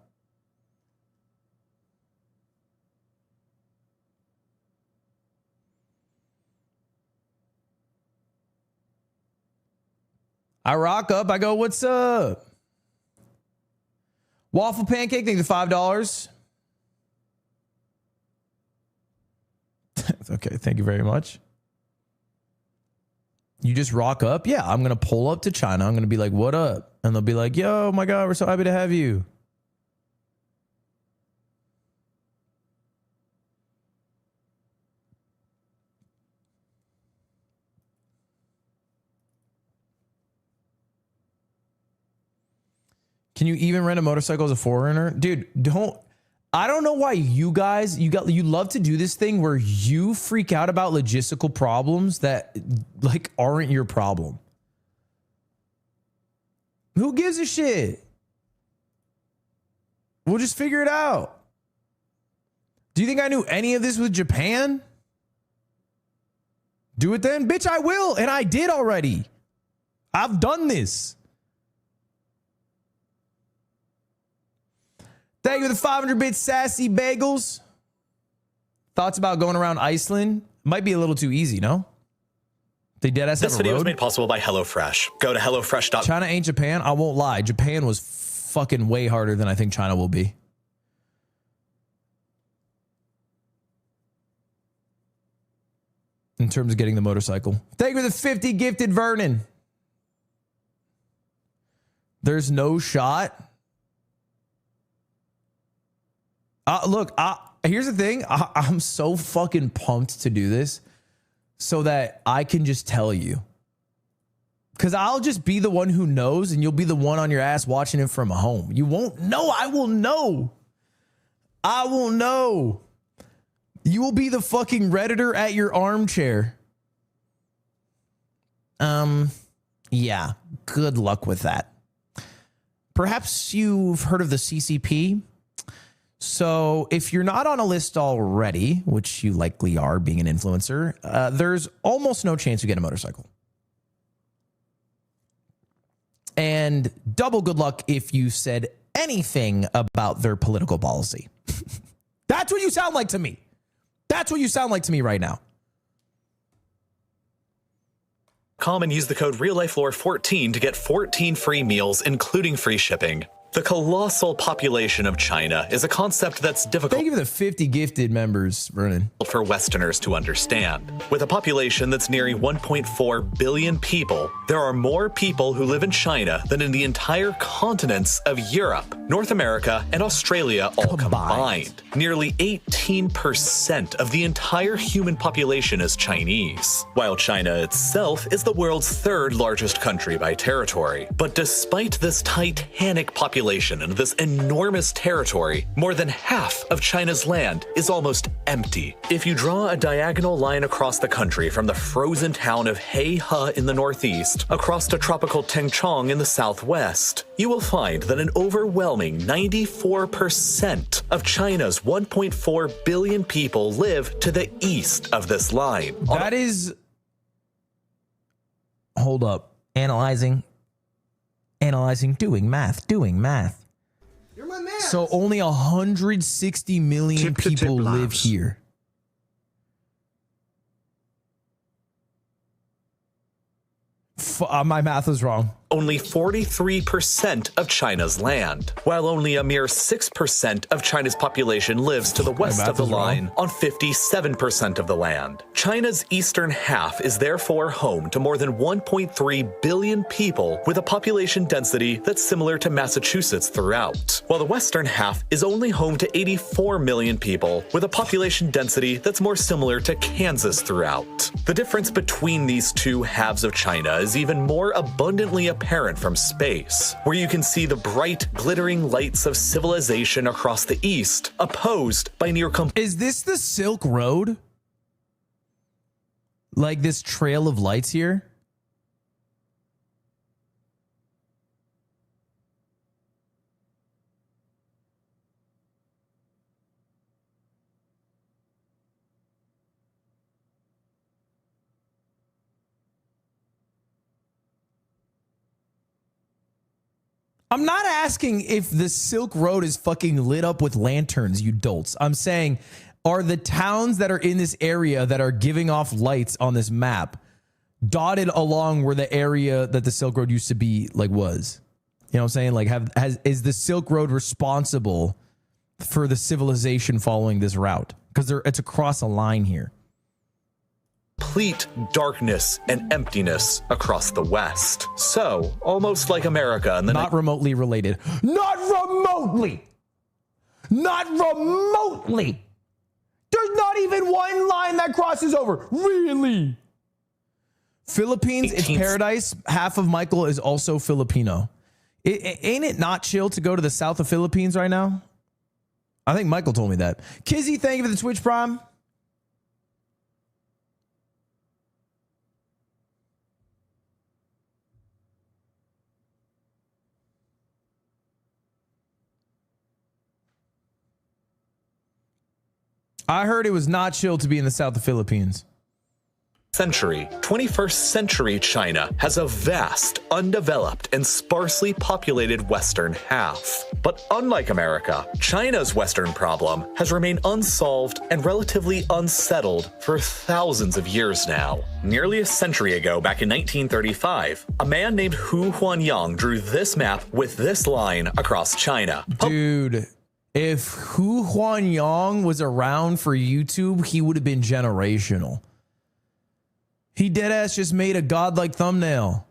I rock up. I go, what's up? Waffle pancake, thank you for $5. Okay, thank you very much. You just rock up? Yeah, I'm going to pull up to China. I'm going to be like, what up? And they'll be like, yo, my God, we're so happy to have you. Can you even rent a motorcycle as a foreigner? Dude, I don't know why you guys, you love to do this thing where you freak out about logistical problems that like aren't your problem. Who gives a shit? We'll just figure it out. Do you think I knew any of this with Japan? Do it then? Bitch, I will. And I did already. I've done this. Thank you for the 500-bit sassy bagels. Thoughts about going around Iceland? Might be a little too easy, no? They dead ass. This video was made possible by HelloFresh. Go to HelloFresh.com. China ain't Japan. I won't lie. Japan was fucking way harder than I think China will be. In terms of getting the motorcycle. Thank you for the 50 gifted Vernon. There's no shot. Look, here's the thing. I'm so fucking pumped to do this so that I can just tell you. Because I'll just be the one who knows and you'll be the one on your ass watching it from home. You won't know. I will know. I will know. You will be the fucking Redditor at your armchair. Yeah. Good luck with that. Perhaps you've heard of the CCP. So if you're not on a list already, which you likely are being an influencer, there's almost no chance you get a motorcycle. And double good luck if you said anything about their political policy. That's what you sound like to me. That's what you sound like to me right now. And use the code RealLifeLore14 to get 14 free meals, including free shipping. The colossal population of China is a concept that's difficult. Thank you for the 50 gifted members, Vernon. For Westerners to understand. With a population that's nearing 1.4 billion people, there are more people who live in China than in the entire continents of Europe, North America, and Australia all combined. Nearly 18% of the entire human population is Chinese, while China itself is the world's third largest country by territory. But despite this titanic population and this enormous territory, more than half of China's land is almost empty. If you draw a diagonal line across the country from the frozen town of Heihe in the northeast across to tropical Tengchong in the southwest, you will find that an overwhelming 94% of China's 1.4 billion people live to the east of this line. That is... Hold up. Analyzing, doing math. You're my man. So only 160 million people live here. My math was wrong. Only 43% of China's land, while only a mere 6% of China's population lives to the west of the line on 57% of the land. China's eastern half is therefore home to more than 1.3 billion people with a population density that's similar to Massachusetts throughout, while the western half is only home to 84 million people with a population density that's more similar to Kansas throughout. The difference between these two halves of China is even more abundantly apparent from space, where you can see the bright, glittering lights of civilization across the east, opposed by near Is this the Silk Road? Like this trail of lights here? I'm not asking if the Silk Road is fucking lit up with lanterns, you dolts. I'm saying, are the towns that are in this area that are giving off lights on this map dotted along where the area that the Silk Road used to be like was? You know what I'm saying? Like, is the Silk Road responsible for the civilization following this route? Because it's across a line here. Complete darkness and emptiness across the West. So, almost like America and the not remotely related. Not remotely. Not remotely. There's not even one line that crosses over. Really? Philippines, it's paradise. Half of Michael is also Filipino. Ain't it not chill to go to the south of Philippines right now? I think Michael told me that. Kizzy, thank you for the Twitch Prime. I heard it was not chill to be in the south of Philippines. Century, 21st century China has a vast, undeveloped, and sparsely populated western half. But unlike America, China's western problem has remained unsolved and relatively unsettled for thousands of years now. Nearly a century ago, back in 1935, a man named Hu Huanyang drew this map with this line across China. Dude, if Hu Huanyang was around for YouTube, he would have been generational. He deadass just made a godlike thumbnail.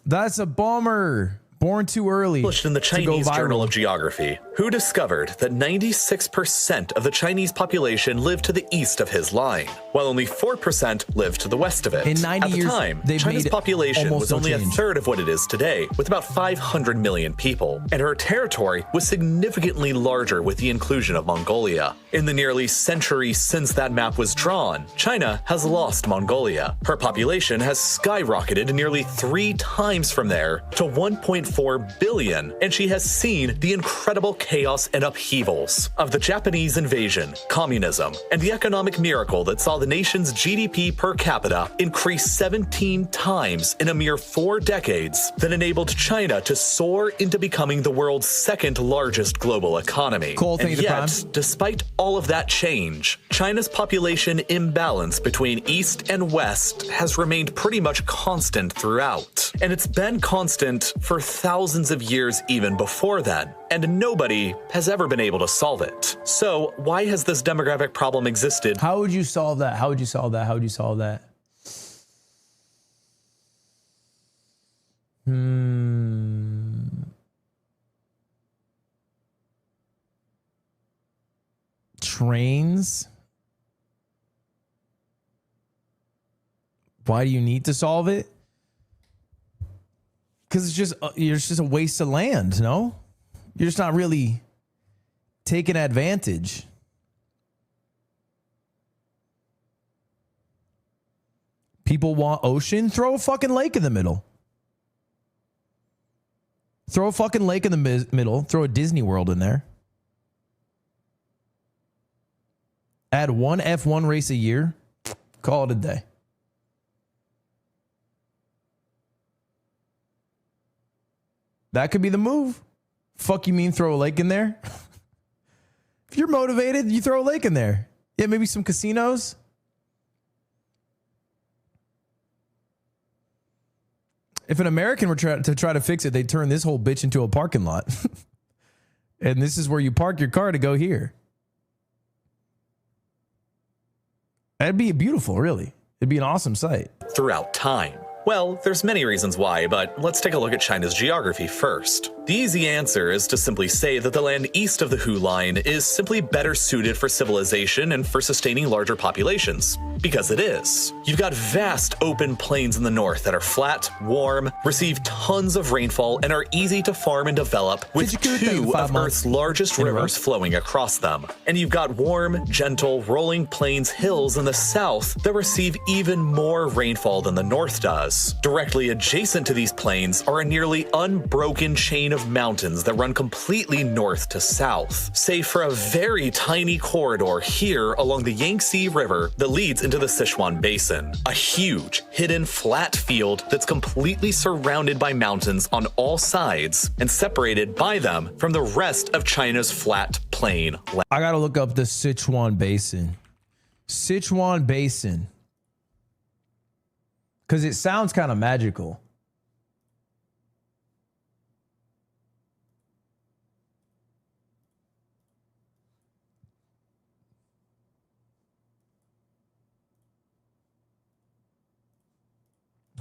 That's a bummer. Born too early. Published in the Chinese Journal of Geography, who discovered that 96% of the Chinese population lived to the east of his line, while only 4% lived to the west of it. In 90 years, at the time, China's population was only a third of what it is today, with about 500 million people, and her territory was significantly larger with the inclusion of Mongolia. In the nearly century since that map was drawn, China has lost Mongolia. Her population has skyrocketed nearly 3 times from there to 1.4 billion, and she has seen the incredible chaos and upheavals of the Japanese invasion, communism, and the economic miracle that saw the nation's GDP per capita increase 17 times in a mere 4 decades that enabled China to soar into becoming the world's second largest global economy. And yet, despite all of that change, China's population imbalance between East and West has remained pretty much constant throughout. And it's been constant for thousands of years even before then, and nobody has ever been able to solve it. So why has this demographic problem existed? How would you solve that? How would you solve that? How would you solve that? Trains? Why do you need to solve it? Because it's just a waste of land, no? You're just not really taking advantage. People want ocean? Throw a fucking lake in the middle. Throw a fucking lake in the middle. Throw a Disney World in there. Add one F1 race a year. Call it a day. That could be the move. Fuck you mean throw a lake in there? If you're motivated, you throw a lake in there. Yeah, maybe some casinos. If an American were to try to fix it, they'd turn this whole bitch into a parking lot. And this is where you park your car to go here. That'd be beautiful, really. It'd be an awesome sight. Throughout time. Well, there's many reasons why, but let's take a look at China's geography first. The easy answer is to simply say that the land east of the Hu Line is simply better suited for civilization and for sustaining larger populations. Because it is. You've got vast open plains in the north that are flat, warm, receive tons of rainfall, and are easy to farm and develop, with 2 of Earth's largest rivers flowing across them. And you've got warm, gentle, rolling plains hills in the south that receive even more rainfall than the north does. Directly adjacent to these plains are a nearly unbroken chain of mountains that run completely north to south, save for a very tiny corridor here along the Yangtze River that leads into the Sichuan Basin. A huge, hidden, flat field that's completely surrounded by mountains on all sides and separated by them from the rest of China's flat plain land. I gotta look up the Sichuan Basin. Sichuan Basin. Because it sounds kind of magical.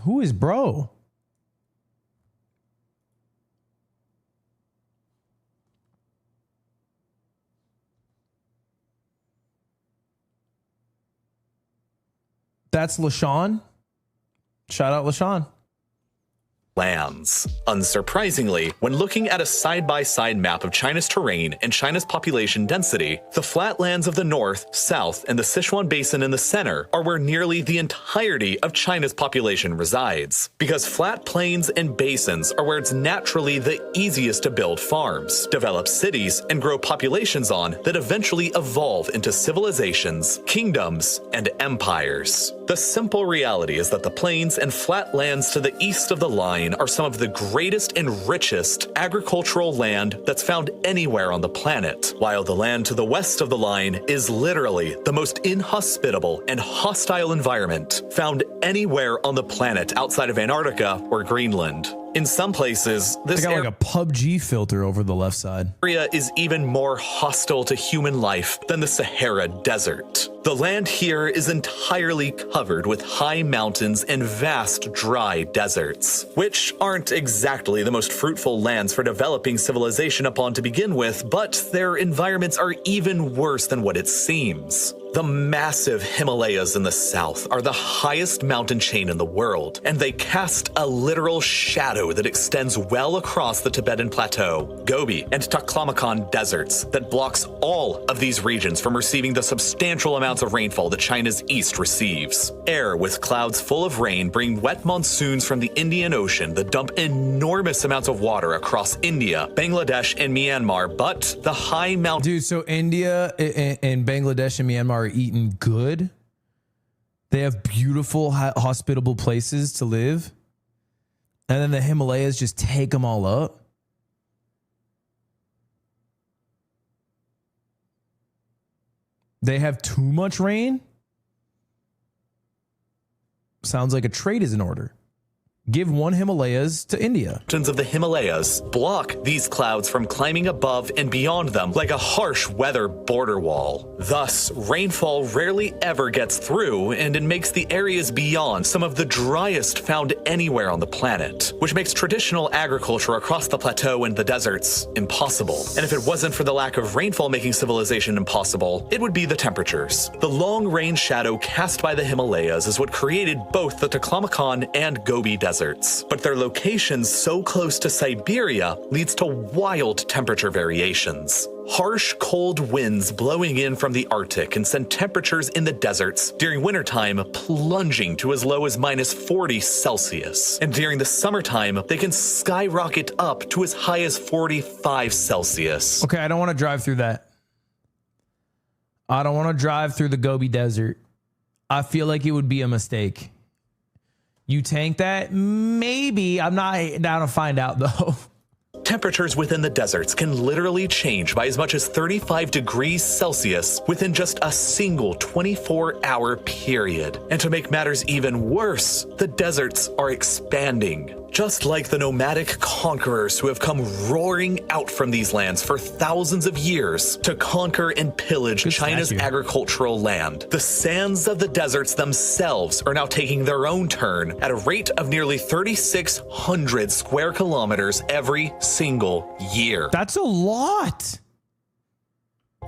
Who is bro? That's LaShawn. Shout out LaShawn. Lands. Unsurprisingly, when looking at a side-by-side map of China's terrain and China's population density, the flatlands of the north, south, and the Sichuan Basin in the center are where nearly the entirety of China's population resides. Because flat plains and basins are where it's naturally the easiest to build farms, develop cities, and grow populations on that eventually evolve into civilizations, kingdoms, and empires. The simple reality is that the plains and flatlands to the east of the line are some of the greatest and richest agricultural land that's found anywhere on the planet, while the land to the west of the line is literally the most inhospitable and hostile environment found anywhere on the planet outside of Antarctica or Greenland. In some places, this got like a PUBG filter over the left side. Area is even more hostile to human life than the Sahara Desert. The land here is entirely covered with high mountains and vast dry deserts, which aren't exactly the most fruitful lands for developing civilization upon to begin with, but their environments are even worse than what it seems. The massive Himalayas in the south are the highest mountain chain in the world, and they cast a literal shadow that extends well across the Tibetan Plateau, Gobi, and Taklamakan deserts that blocks all of these regions from receiving the substantial amounts of rainfall that China's east receives. Air with clouds full of rain bring wet monsoons from the Indian Ocean that dump enormous amounts of water across India, Bangladesh, and Myanmar, but the high mountain... Dude, so India and Bangladesh and Myanmar are eating good. They have beautiful, hospitable places to live. And then the Himalayas just take them all up. They have too much rain. Sounds like a trade is in order. Give one Himalayas to India. Mountains of the Himalayas block these clouds from climbing above and beyond them like a harsh weather border wall. Thus, rainfall rarely ever gets through, and it makes the areas beyond some of the driest found anywhere on the planet, which makes traditional agriculture across the plateau and the deserts impossible. And if it wasn't for the lack of rainfall making civilization impossible, it would be the temperatures. The long rain shadow cast by the Himalayas is what created both the Taklamakan and Gobi deserts. But their locations so close to Siberia leads to wild temperature variations. Harsh, cold winds blowing in from the Arctic can send temperatures in the deserts during wintertime plunging to as low as -40 Celsius. And during the summertime, they can skyrocket up to as high as 45 Celsius. Okay, I don't want to drive through that. I don't want to drive through the Gobi Desert. I feel like it would be a mistake. You tank that? Maybe. I'm not down to find out, though. Temperatures within the deserts can literally change by as much as 35 degrees Celsius within just a single 24-hour period. And to make matters even worse, the deserts are expanding. Just like the nomadic conquerors who have come roaring out from these lands for thousands of years to conquer and pillage China's agricultural land, the sands of the deserts themselves are now taking their own turn at a rate of nearly 3,600 square kilometers every single year. That's a lot.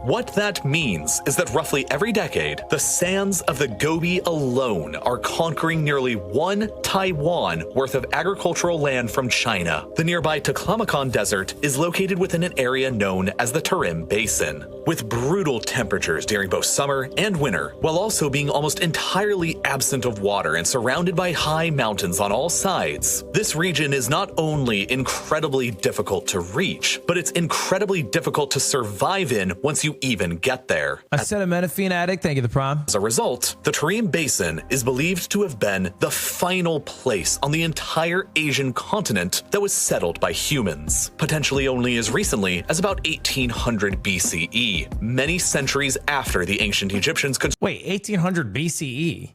What that means is that roughly every decade, the sands of the Gobi alone are conquering nearly 1 Taiwan worth of agricultural land from China. The nearby Taklamakan Desert is located within an area known as the Tarim Basin, with brutal temperatures during both summer and winter, while also being almost entirely absent of water and surrounded by high mountains on all sides. This region is not only incredibly difficult to reach, but it's incredibly difficult to survive in once you even get there. Acetaminophen addict, thank you, the prom. As a result, the Tarim Basin is believed to have been the final place on the entire Asian continent that was settled by humans, potentially only as recently as about 1800 BCE, many centuries after the ancient Egyptians could— Wait, 1800 BCE?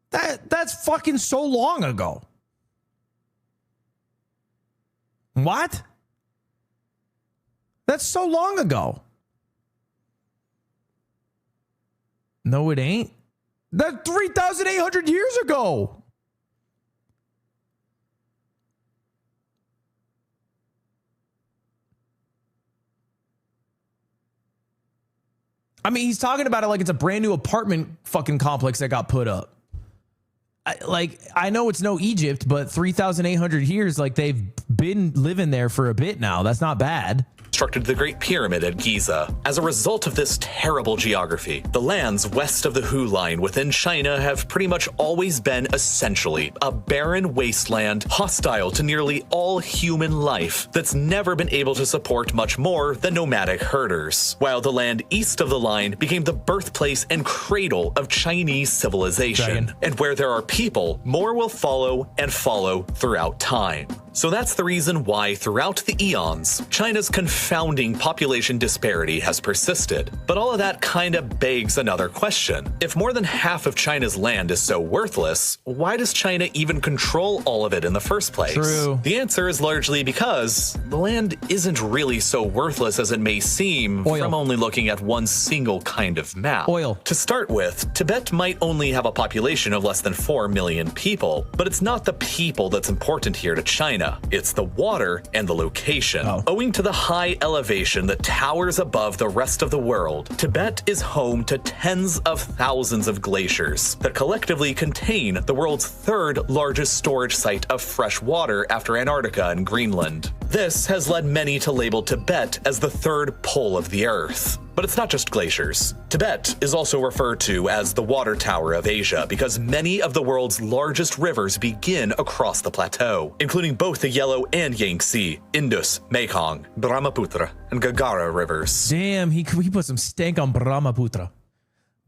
That's fucking so long ago. What? That's so long ago. No, it ain't. That's 3,800 years ago. I mean, he's talking about it like it's a brand new apartment fucking complex that got put up. I know it's no Egypt, but 3,800 years, like they've been living there for a bit now. That's not bad. Constructed the Great Pyramid at Giza. As a result of this terrible geography, the lands west of the Hu Line within China have pretty much always been essentially a barren wasteland hostile to nearly all human life that's never been able to support much more than nomadic herders, while the land east of the line became the birthplace and cradle of Chinese civilization. And where there are people, more will follow and follow throughout time. So that's the reason why throughout the eons, China's confounding population disparity has persisted. But all of that kind of begs another question. If more than half of China's land is so worthless, why does China even control all of it in the first place? True. The answer is largely because the land isn't really so worthless as it may seem from only looking at one single kind of map. Oil. To start with, Tibet might only have a population of less than 4 million people, but it's not the people that's important here to China. It's the water and the location. Owing to the high elevation that towers above the rest of the world, Tibet is home to tens of thousands of glaciers that collectively contain the world's third largest storage site of fresh water after Antarctica and Greenland. This has led many to label Tibet as the third pole of the Earth. But it's not just glaciers. Tibet is also referred to as the water tower of Asia because many of the world's largest rivers begin across the plateau, including both the Yellow and Yangtze, Indus, Mekong, Brahmaputra, and Gagara rivers. Damn, he put some stank on Brahmaputra.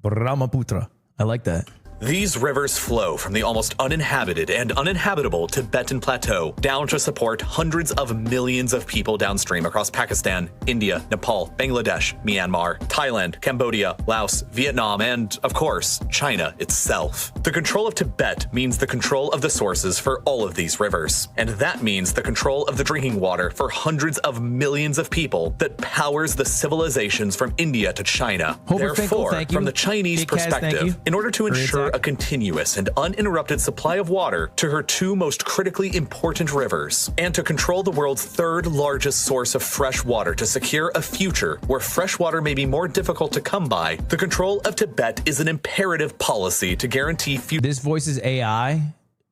Brahmaputra. I like that. These rivers flow from the almost uninhabited and uninhabitable Tibetan plateau down to support hundreds of millions of people downstream across Pakistan, India, Nepal, Bangladesh, Myanmar, Thailand, Cambodia, Laos, Vietnam, and, of course, China itself. The control of Tibet means the control of the sources for all of these rivers, and that means the control of the drinking water for hundreds of millions of people that powers the civilizations from India to China. Therefore, from the Chinese perspective, in order to ensure a continuous and uninterrupted supply of water to her two most critically important rivers, and to control the world's third largest source of fresh water to secure a future where fresh water may be more difficult to come by, the control of Tibet is an imperative policy to guarantee This voice is AI?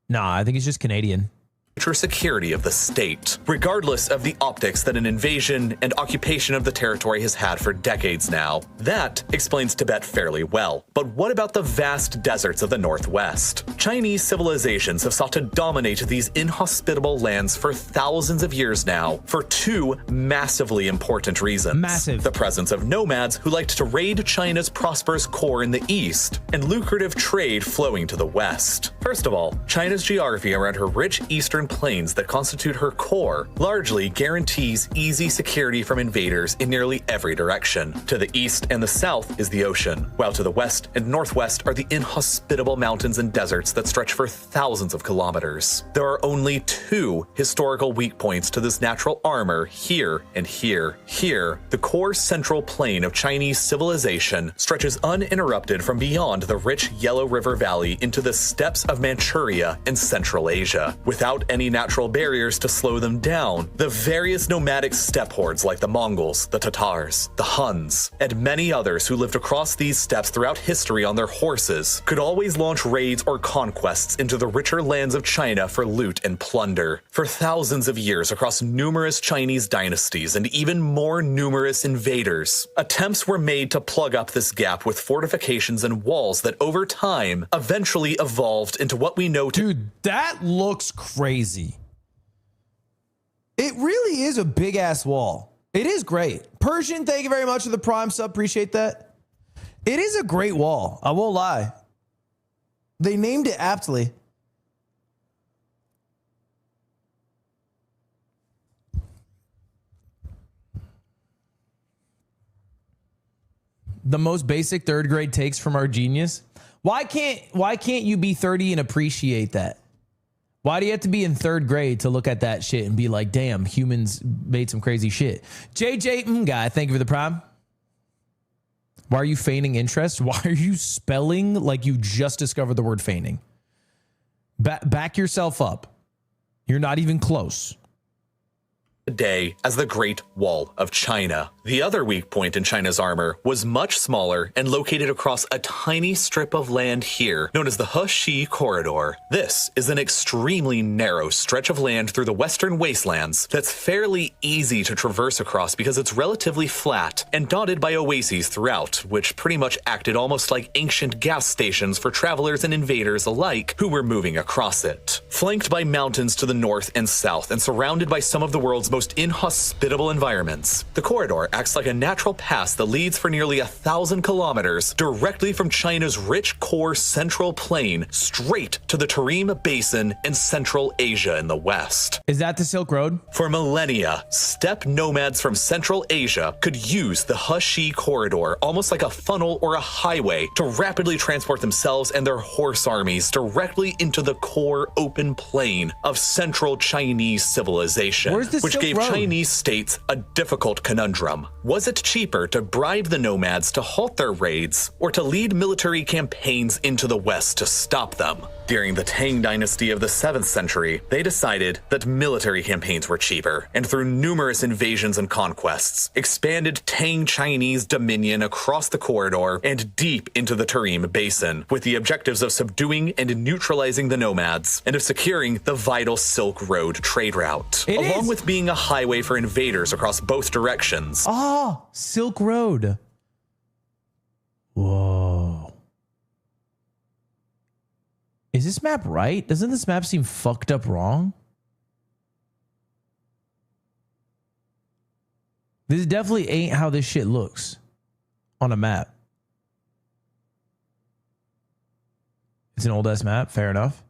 Nah, I think it's just Canadian. future security of the state, regardless of the optics that an invasion and occupation of the territory has had for decades now. That explains Tibet fairly well. But what about the vast deserts of the Northwest? Chinese civilizations have sought to dominate these inhospitable lands for thousands of years now for two massively important reasons. The presence of nomads who liked to raid China's prosperous core in the east, and lucrative trade flowing to the west. First of all, China's geography around her rich eastern plains that constitute her core largely guarantees easy security from invaders in nearly every direction. To the east and the south is the ocean, while to the west and northwest are the inhospitable mountains and deserts that stretch for thousands of kilometers. There are only two historical weak points to this natural armor here and here. Here, the core central plain of Chinese civilization stretches uninterrupted from beyond the rich Yellow River Valley into the steppes of Manchuria and Central Asia, without any natural barriers to slow them down, the various nomadic steppe hordes like the Mongols, the Tatars, the Huns, and many others who lived across these steppes throughout history on their horses could always launch raids or conquests into the richer lands of China for loot and plunder. For thousands of years across numerous Chinese dynasties and even more numerous invaders, attempts were made to plug up this gap with fortifications and walls that over time eventually evolved into what we know today. Dude, that looks crazy. It really is a big ass wall. It is great. Persian, thank you very much for the Prime sub. Appreciate that. It is a great wall. I won't lie. They named it aptly. The most basic third grade takes from our genius. Why can't you be 30 and appreciate that? Why do you have to be in third grade to look at that shit and be like, damn, humans made some crazy shit? JJ guy, thank you for the Prime. Why are you feigning interest? Why are you spelling like you just discovered the word feigning? Back yourself up. You're not even close. Today as the Great Wall of China. The other weak point in China's armor was much smaller and located across a tiny strip of land here known as the He Corridor. This is an extremely narrow stretch of land through the western wastelands that's fairly easy to traverse across because it's relatively flat and dotted by oases throughout, which pretty much acted almost like ancient gas stations for travelers and invaders alike who were moving across it. Flanked by mountains to the north and south and surrounded by some of the world's most inhospitable environments, the corridor acts like a natural pass that leads for nearly 1,000 kilometers directly from China's rich core central plain straight to the Tarim Basin and Central Asia in the west. Is that the Silk Road? For millennia, steppe nomads from Central Asia could use the He Corridor almost like a funnel or a highway to rapidly transport themselves and their horse armies directly into the core open plain of central Chinese civilization, Where's the which Silk gave Road? Chinese states a difficult conundrum. Was it cheaper to bribe the nomads to halt their raids or to lead military campaigns into the west to stop them? During the Tang dynasty of the 7th century, they decided that military campaigns were cheaper, and through numerous invasions and conquests, expanded Tang Chinese dominion across the corridor and deep into the Tarim Basin, with the objectives of subduing and neutralizing the nomads, and of securing the vital Silk Road trade route, along with being a highway for invaders across both directions. Ah, Silk Road. Whoa. Is this map right? Doesn't this map seem fucked up wrong? This definitely ain't how this shit looks on a map. It's an old ass map. Fair enough.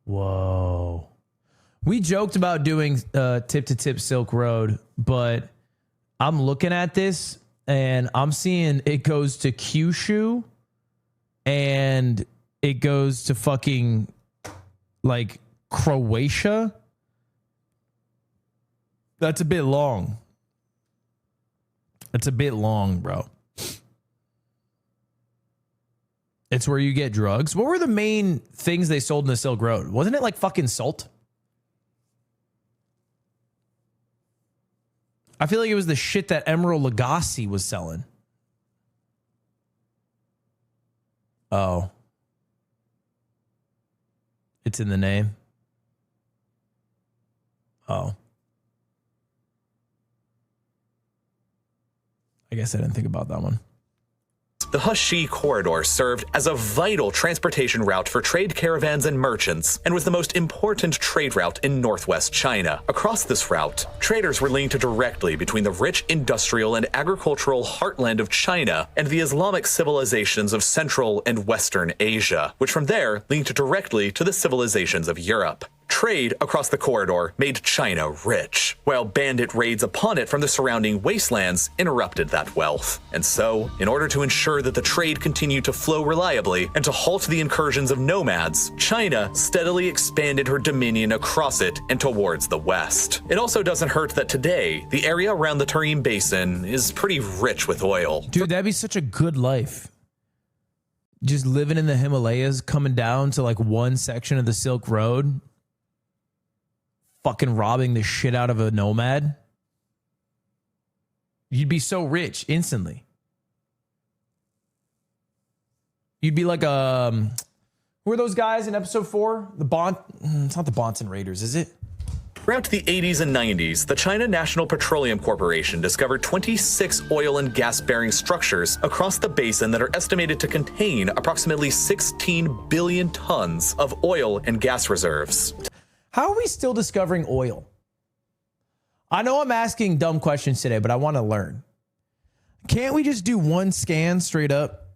Whoa. We joked about doing tip to tip Silk Road, but I'm looking at this and I'm seeing it goes to Kyushu and it goes to fucking like Croatia. That's a bit long. It's a bit long, bro. It's where you get drugs. What were the main things they sold in the Silk Road? Wasn't it like fucking salt? I feel like it was the shit that Emerald Lagasse was selling. Oh. It's in the name. Oh. I guess I didn't think about that one. The He Corridor served as a vital transportation route for trade caravans and merchants, and was the most important trade route in northwest China. Across this route, traders were linked directly between the rich industrial and agricultural heartland of China and the Islamic civilizations of Central and Western Asia, which from there linked directly to the civilizations of Europe. Trade across the corridor made China rich, while bandit raids upon it from the surrounding wastelands interrupted that wealth. And so, in order to ensure that the trade continued to flow reliably and to halt the incursions of nomads, China steadily expanded her dominion across it and towards the west. It also doesn't hurt that today, the area around the Tarim Basin is pretty rich with oil. Dude, that'd be such a good life. Just living in the Himalayas, coming down to like one section of the Silk Road. fucking robbing the shit out of a nomad. You'd be so rich instantly. You'd be like, who are those guys in episode 4? It's not the Bonton Raiders, is it? Throughout the 80s and 90s, the China National Petroleum Corporation discovered 26 oil and gas-bearing structures across the basin that are estimated to contain approximately 16 billion tons of oil and gas reserves. How are we still discovering oil? I know I'm asking dumb questions today, but I want to learn. Can't we just do one scan straight up?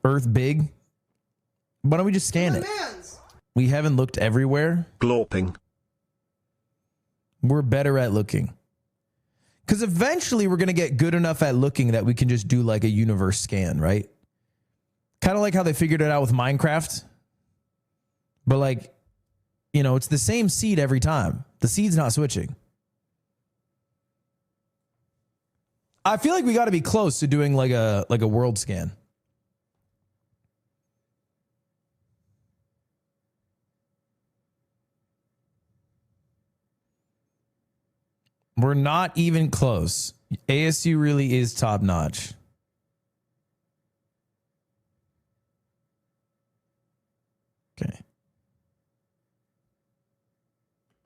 Earth big? Why don't we just scan it? We haven't looked everywhere. Glorping. We're better at looking. Because eventually we're going to get good enough at looking that we can just do like a universe scan, right? Kind of like how they figured it out with Minecraft. But like, you know, it's the same seed every time. The seed's not switching. I feel like we got to be close to doing like a world scan. We're not even close. ASU really is top notch. Okay.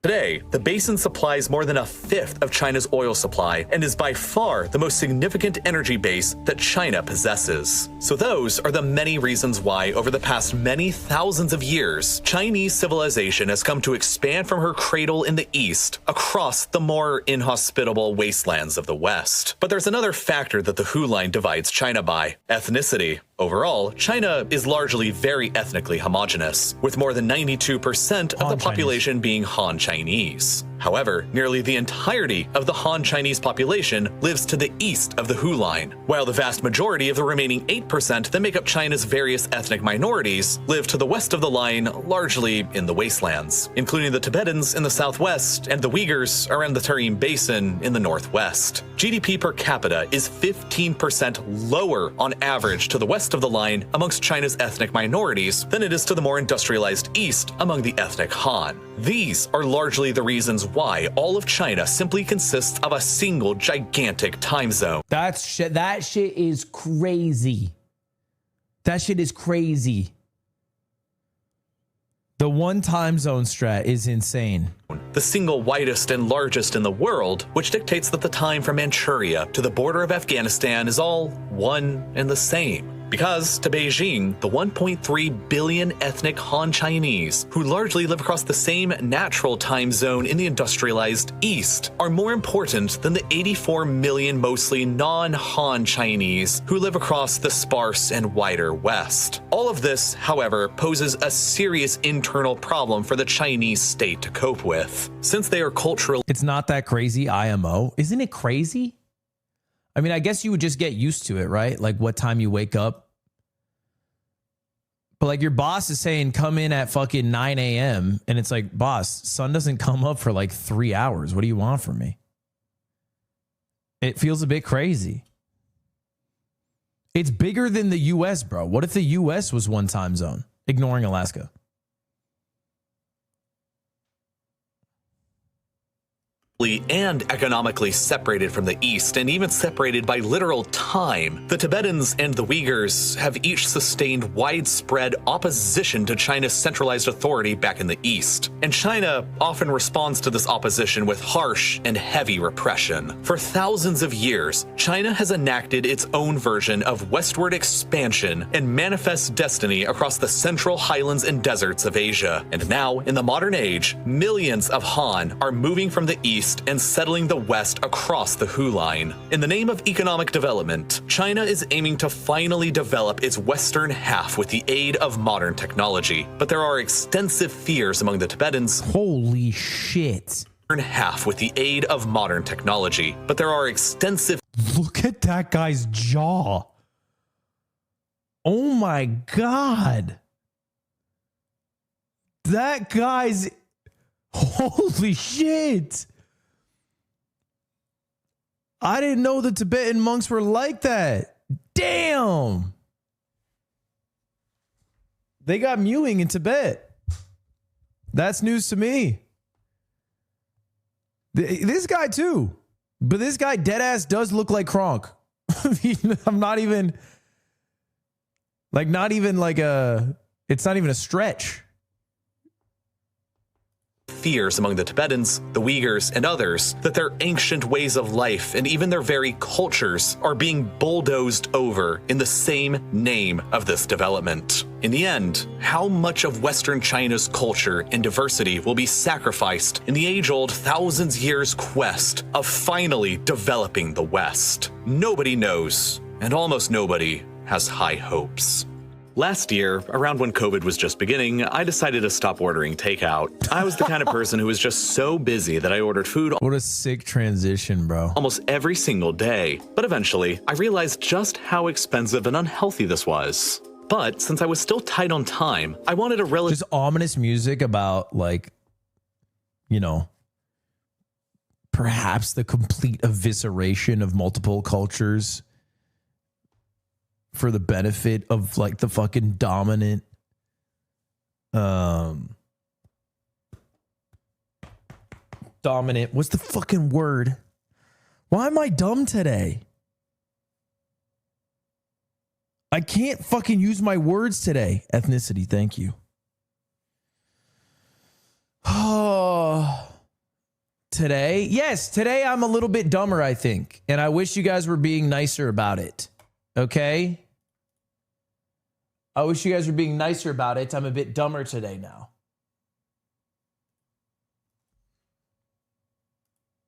Today, the basin supplies more than a fifth of China's oil supply and is by far the most significant energy base that China possesses. So those are the many reasons why, over the past many thousands of years, Chinese civilization has come to expand from her cradle in the east across the more inhospitable wastelands of the west. But there's another factor that the Hu Line divides China by: ethnicity. Overall, China is largely very ethnically homogenous, with more than 92% of the population being Han Chinese. However, nearly the entirety of the Han Chinese population lives to the east of the Hu Line, while the vast majority of the remaining 8% that make up China's various ethnic minorities live to the west of the line, largely in the wastelands, including the Tibetans in the southwest and the Uyghurs around the Tarim Basin in the northwest. GDP per capita is 15% lower on average to the west of the line amongst China's ethnic minorities than it is to the more industrialized east among the ethnic Han. These are largely the reasons why all of China simply consists of a single gigantic time zone. That shit is crazy. That shit is crazy. The one time zone strat is insane. The single widest and largest in the world, which dictates that the time from Manchuria to the border of Afghanistan is all one and the same. Because, to Beijing, the 1.3 billion ethnic Han Chinese, who largely live across the same natural time zone in the industrialized East, are more important than the 84 million mostly non-Han Chinese who live across the sparse and wider West. All of this, however, poses a serious internal problem for the Chinese state to cope with, since they are culturally— It's not that crazy, IMO. Isn't it crazy? I mean, I guess you would just get used to it, right? Like what time you wake up. But like your boss is saying, come in at fucking 9 a.m. And it's like, boss, sun doesn't come up for like 3 hours. What do you want from me? It feels a bit crazy. It's bigger than the US, bro. What if the US was one time zone, ignoring Alaska? and economically separated from the East, and even separated by literal time. The Tibetans and the Uyghurs have each sustained widespread opposition to China's centralized authority back in the East, and China often responds to this opposition with harsh and heavy repression. For thousands of years, China has enacted its own version of westward expansion and manifest destiny across the central highlands and deserts of Asia. And now, in the modern age, millions of Han are moving from the East and settling the West across the Hu Line. In the name of economic development, China is aiming to finally develop its western half with the aid of modern technology. But there are extensive fears among the Tibetans. Holy shit. Half with the aid of modern technology. But there are extensive— Look at that guy's jaw. Oh my God. That guy's— holy shit. I didn't know the Tibetan monks were like that. Damn. They got mewing in Tibet. That's news to me. This guy too. But this guy deadass does look like Kronk. I'm not even like, it's not even a stretch. Fears among the Tibetans, the Uyghurs, and others that their ancient ways of life and even their very cultures are being bulldozed over in the same name of this development. In the end, how much of Western China's culture and diversity will be sacrificed in the age-old thousands years quest of finally developing the West? Nobody knows, and almost nobody has high hopes. Last year, around when COVID was just beginning, I decided to stop ordering takeout. I was the kind of person who was just so busy that I ordered food What a sick transition, bro. almost every single day. But eventually, I realized just how expensive and unhealthy this was. But since I was still tight on time, I wanted a relative. Just ominous music about, like, you know, perhaps the complete evisceration of multiple cultures for the benefit of, like, the fucking dominant what's the fucking word? Why am I dumb today? I can't fucking use my words today. Ethnicity, thank you. Oh, today? Yes, today I'm a little bit dumber, I think. And I wish you guys were being nicer about it. Okay? I wish you guys were being nicer about it. I'm a bit dumber today now.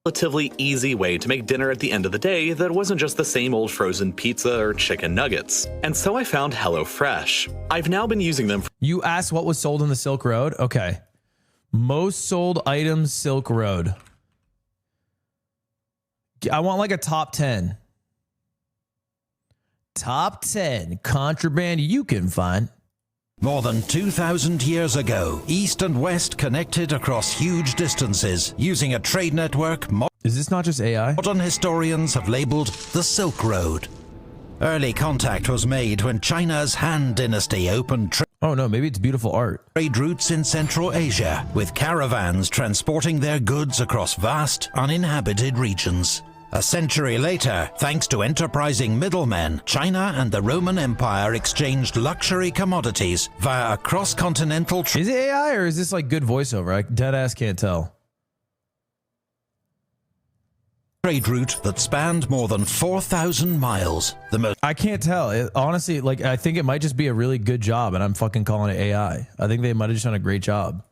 Relatively easy way to make dinner at the end of the day that wasn't just the same old frozen pizza or chicken nuggets. And so I found HelloFresh. I've now been using them. You asked what was sold on the Silk Road? Okay. Most sold items Silk Road. I want like a top 10. Top 10 contraband you can find. More than 2,000 years ago, East and West connected across huge distances using a trade network Is this not just AI? modern historians have labeled the Silk Road. Early contact was made when China's Han Dynasty opened Oh no, maybe it's beautiful art. trade routes in Central Asia, with caravans transporting their goods across vast, uninhabited regions. A century later, thanks to enterprising middlemen, China and the Roman Empire exchanged luxury commodities via a cross-continental Is it AI or is this like good voiceover? I deadass can't tell. trade route that spanned more than 4,000 miles. The most I can't tell. Honestly, like, I think it might just be a really good job and I'm fucking calling it AI. I think they might have just done a great job.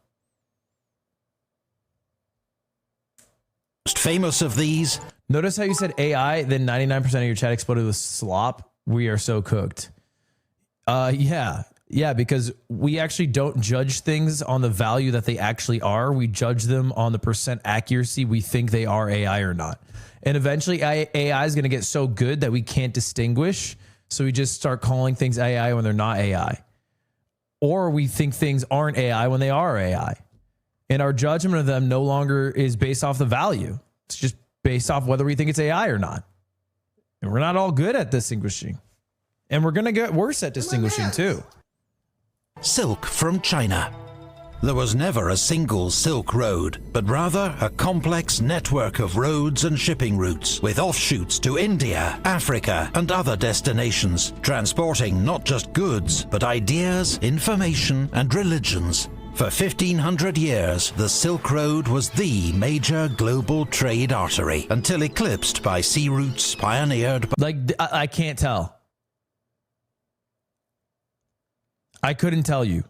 famous of these. Notice how you said AI, then 99% of your chat exploded with slop. We are so cooked. Yeah, because we actually don't judge things on the value that they actually are. We judge them on the percent accuracy we think they are AI or not. And eventually AI is going to get so good that we can't distinguish. So we just start calling things AI when they're not AI. Or we think things aren't AI when they are AI. And our judgment of them no longer is based off the value. It's just based off whether we think it's AI or not. And we're not all good at distinguishing. And we're going to get worse at distinguishing too. Silk from China. There was never a single Silk Road, but rather a complex network of roads and shipping routes with offshoots to India, Africa, and other destinations, transporting not just goods, but ideas, information, and religions. For 1,500 years, the Silk Road was the major global trade artery, until eclipsed by sea routes pioneered by... Like, I can't tell. I couldn't tell you.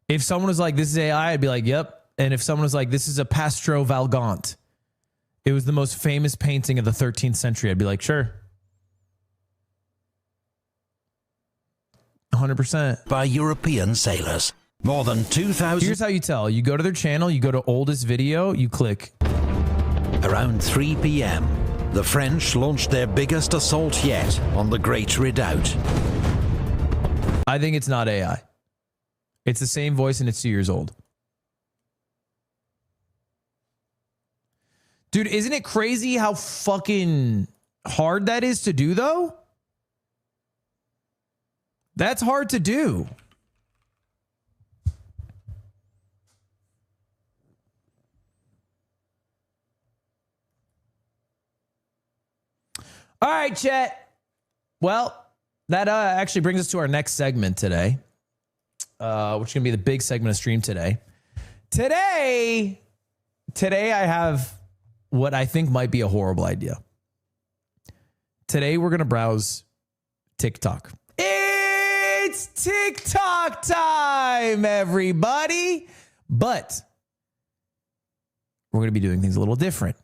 If someone was like, this is AI, I'd be like, yep. And if someone was like, this is a Pastro Valgant, it was the most famous painting of the 13th century, I'd be like, sure. 100%. by European sailors. More than 2,000... Here's how you tell. You go to their channel, you go to oldest video, you click. Around 3 p.m., the French launched their biggest assault yet on the Great Redoubt. I think it's not AI. It's the same voice and it's 2 years old. Dude, isn't it crazy how fucking hard that is to do, though? That's hard to do. All right, chat. Well, that actually brings us to our next segment today, which is going to be the big segment of stream today. Today I have what I think might be a horrible idea. Today we're going to browse TikTok. It's TikTok time, everybody. But we're going to be doing things a little different.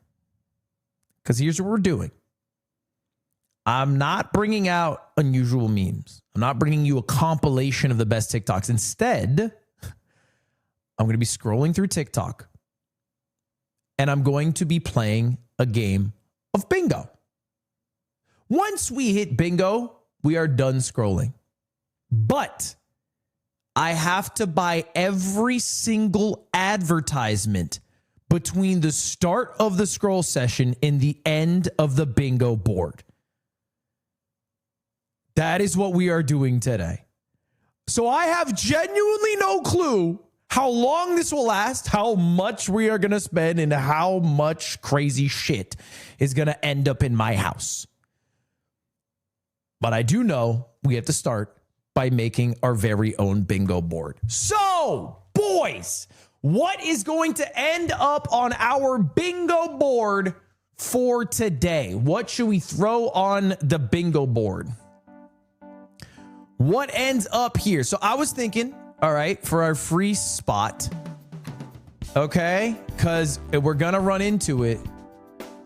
Because here's what we're doing. I'm not bringing out unusual memes. I'm not bringing you a compilation of the best TikToks. Instead, I'm going to be scrolling through TikTok and I'm going to be playing a game of bingo. Once we hit bingo, we are done scrolling. But I have to buy every single advertisement between the start of the scroll session and the end of the bingo board. That is what we are doing today. So I have genuinely no clue how long this will last, how much we are going to spend, and how much crazy shit is going to end up in my house. But I do know we have to start by making our very own bingo board. So, boys, what is going to end up on our bingo board for today? What should we throw on the bingo board? What ends up here? So I was thinking, all right, for our free spot, okay, because we're going to run into it.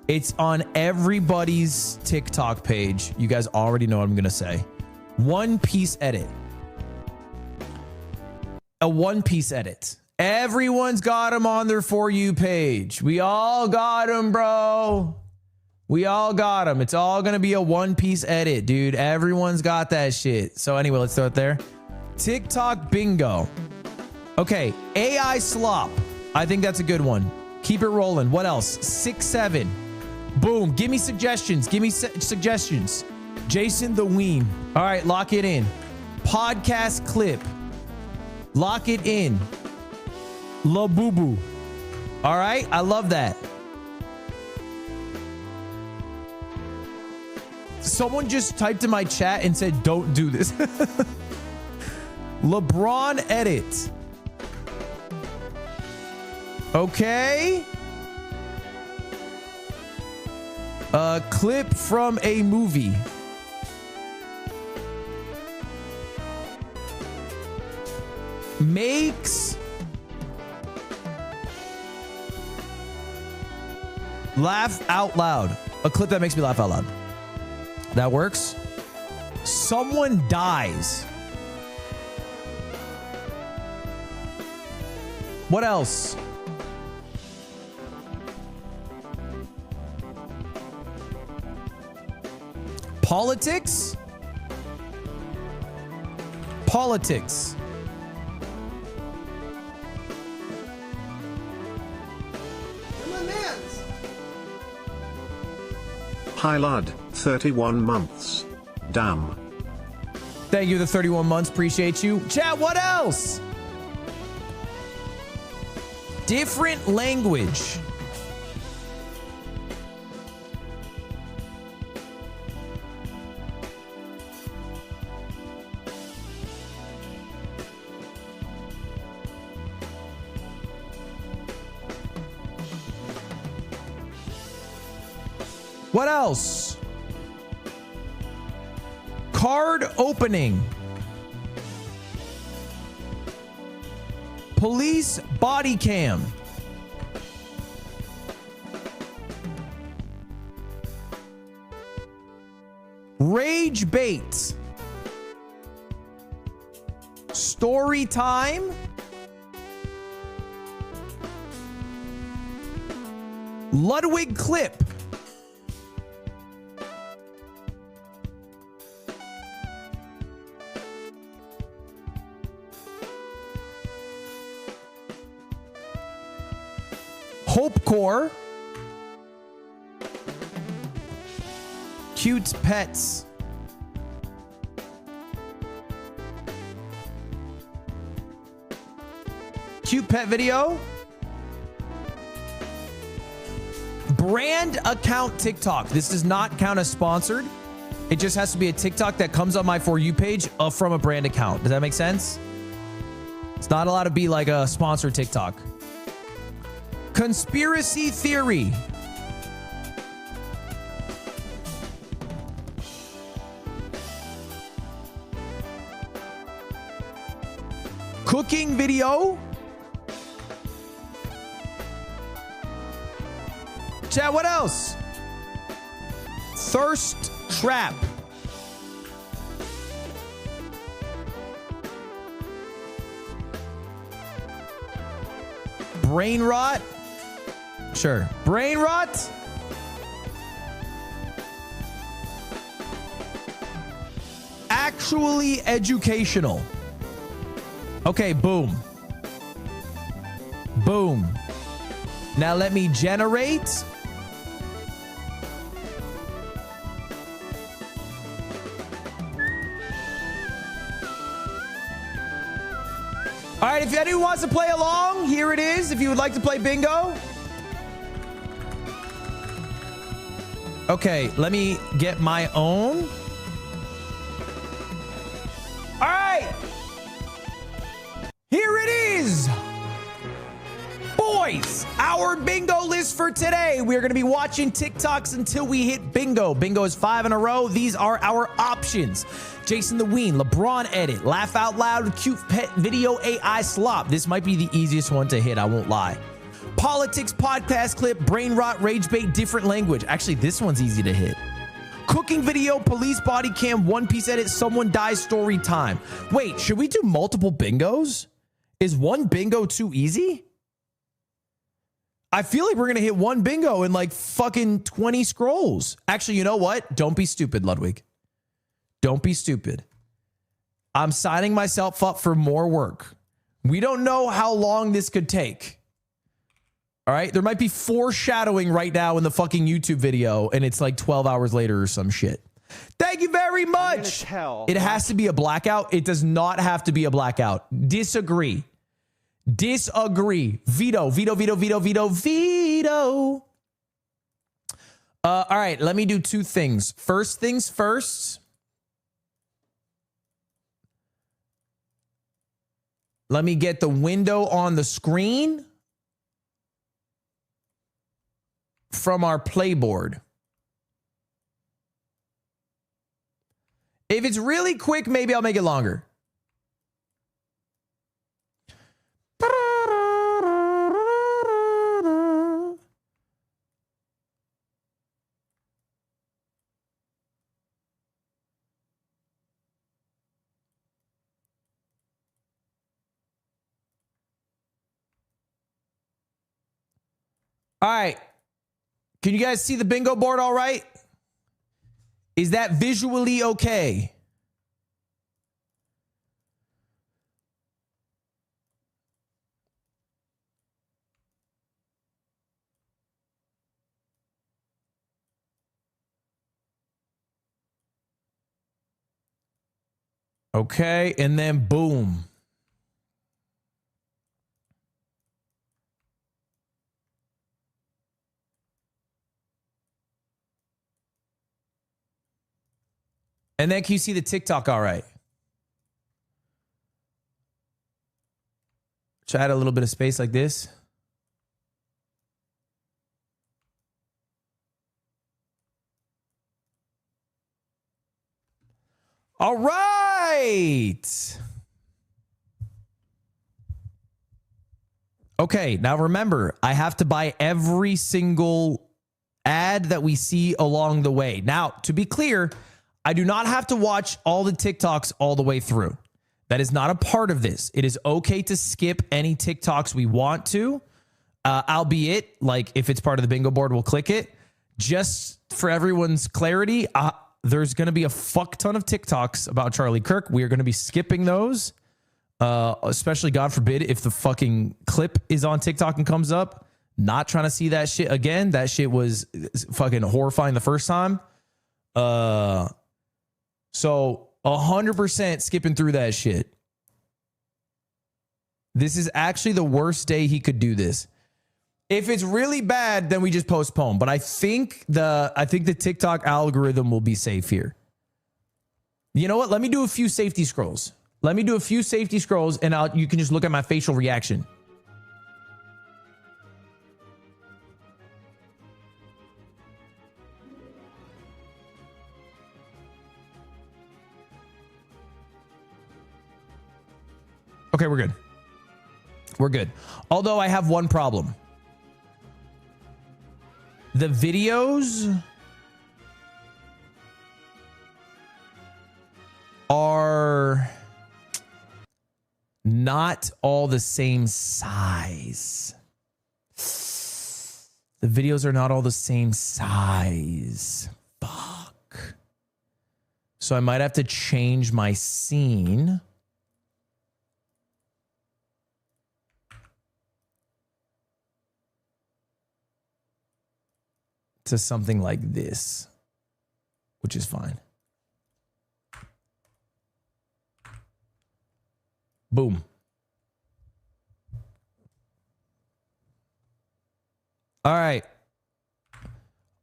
It's on everybody's TikTok page. You guys already know what I'm going to say. One piece edit. A one piece edit. Everyone's got them on their For You page. We all got them, bro. We all got them. It's all going to be a one piece edit, dude. Everyone's got that shit. So anyway, let's throw it there. TikTok bingo. Okay. AI slop. I think that's a good one. Keep it rolling. What else? 6-7. Boom. Give me suggestions. Give me suggestions. Jason the Ween. All right. Lock it in. Podcast clip. Lock it in. La Boo Boo. All right. I love that. Someone just typed in my chat and said, don't do this. LeBron edit. Okay. A clip from a movie. Makes laugh out loud. A clip that makes me laugh out loud. That works. Someone dies. What else? Politics? Politics. You're my mans. Hi Lud, 31 months. Damn. Thank you, the 31 months. Appreciate you. Chat, what else? Different language. What else? Card opening. Police body cam. Rage bait. Story time. Ludwig clip. Hope Core. Cute pets. Cute pet video. brand account TikTok. This does not count as sponsored. It just has to be a TikTok that comes on my For You page from a brand account. Does that make sense? It's not allowed to be like a sponsored TikTok. Conspiracy theory. Cooking video. Chat, what else? Thirst trap. Brain rot. Sure. Brain rot. Actually educational. Okay, boom. Boom. Now let me generate. All right, if anyone wants to play along, here it is. If you would like to play bingo. Okay, let me get my own. All right. Here it is. Boys, our bingo list for today. We're going to be watching TikToks until we hit bingo. Bingo is 5 in a row. These are our options. Jason the Ween, LeBron edit, laugh out loud, cute pet video AI slop. This might be the easiest one to hit, I won't lie. Politics podcast clip, brain rot, rage bait, different language. Actually, this one's easy to hit. Cooking video, police body cam, One Piece edit, someone dies story time. Wait, should we do multiple bingos? Is one bingo too easy? I feel like we're going to hit one bingo in like fucking 20 scrolls. Actually, you know what? Don't be stupid, Ludwig. Don't be stupid. I'm signing myself up for more work. We don't know how long this could take. All right? There might be foreshadowing right now in the fucking YouTube video, and it's like 12 hours later or some shit. Thank you very much. It has to be a blackout. It does not have to be a blackout. Disagree. Disagree. Veto, veto, veto, veto, veto, veto. All right, let me do two things. First things first. Let me get the window on the screen from our playboard. If it's really quick, maybe I'll make it longer. All right. Can you guys see the bingo board all right? Is that visually okay? Okay, and then boom. And then can you see the TikTok all right? Should I add a little bit of space like this? All right. Okay, now remember, I have to buy every single ad that we see along the way. Now, to be clear, I do not have to watch all the TikToks all the way through. That is not a part of this. It is okay to skip any TikToks we want to, albeit, like, if it's part of the bingo board, we'll click it. Just for everyone's clarity, there's going to be a fuck ton of TikToks about Charlie Kirk. We are going to be skipping those, especially, God forbid, if the fucking clip is on TikTok and comes up. Not trying to see that shit again. That shit was fucking horrifying the first time. So 100% skipping through that shit. This is actually the worst day he could do this. If it's really bad, then we just postpone. But I think the TikTok algorithm will be safe here. You know what? Let me do a few safety scrolls. Let me do a few safety scrolls, and you can just look at my facial reaction. Okay, we're good. We're good. Although I have one problem. The videos are not all the same size. The videos are not all the same size. Fuck. So I might have to change my scene. To something like this, which is fine. Boom. All right.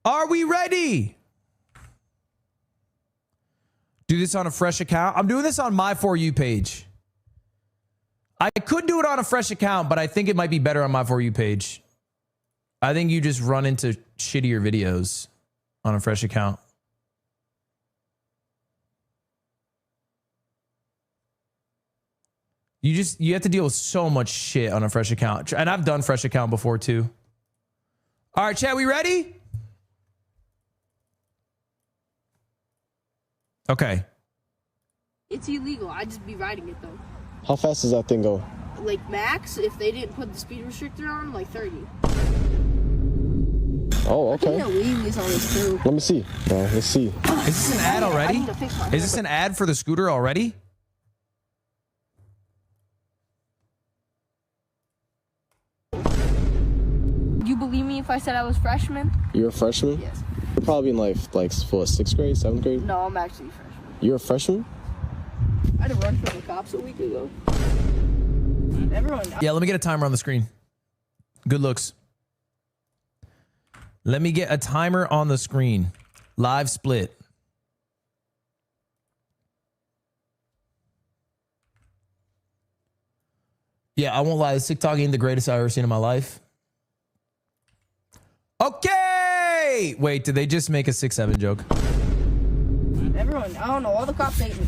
Are we ready? Do this on a fresh account. I'm doing this on my For You page. I could do it on a fresh account, but I think it might be better on my For You page. I think you just run into shittier videos on a fresh account. You have to deal with so much shit on a fresh account. And I've done fresh account before too. All right, chat, we ready? Okay. It's illegal. I'd just be riding it though. How fast does that thing go? Like max, if they didn't put the speed restrictor on, like 30. Oh, okay. I think the wheelies on this too. Let me see. Let's see. Is this an ad already? Is this an ad for the scooter already? You believe me if I said I was freshman? You're a freshman? Yes. You're probably in like for 6th grade, 7th grade? No, I'm actually a freshman. You're a freshman? I had to run from the cops a week ago. Everyone. Yeah, let me get a timer on the screen. Good looks. Let me get a timer on the screen. Live split. Yeah, I won't lie. This TikTok ain't the greatest I've ever seen in my life. Okay. Wait, did they just make a 6-7 joke? Everyone, I don't know. All the cops hate me.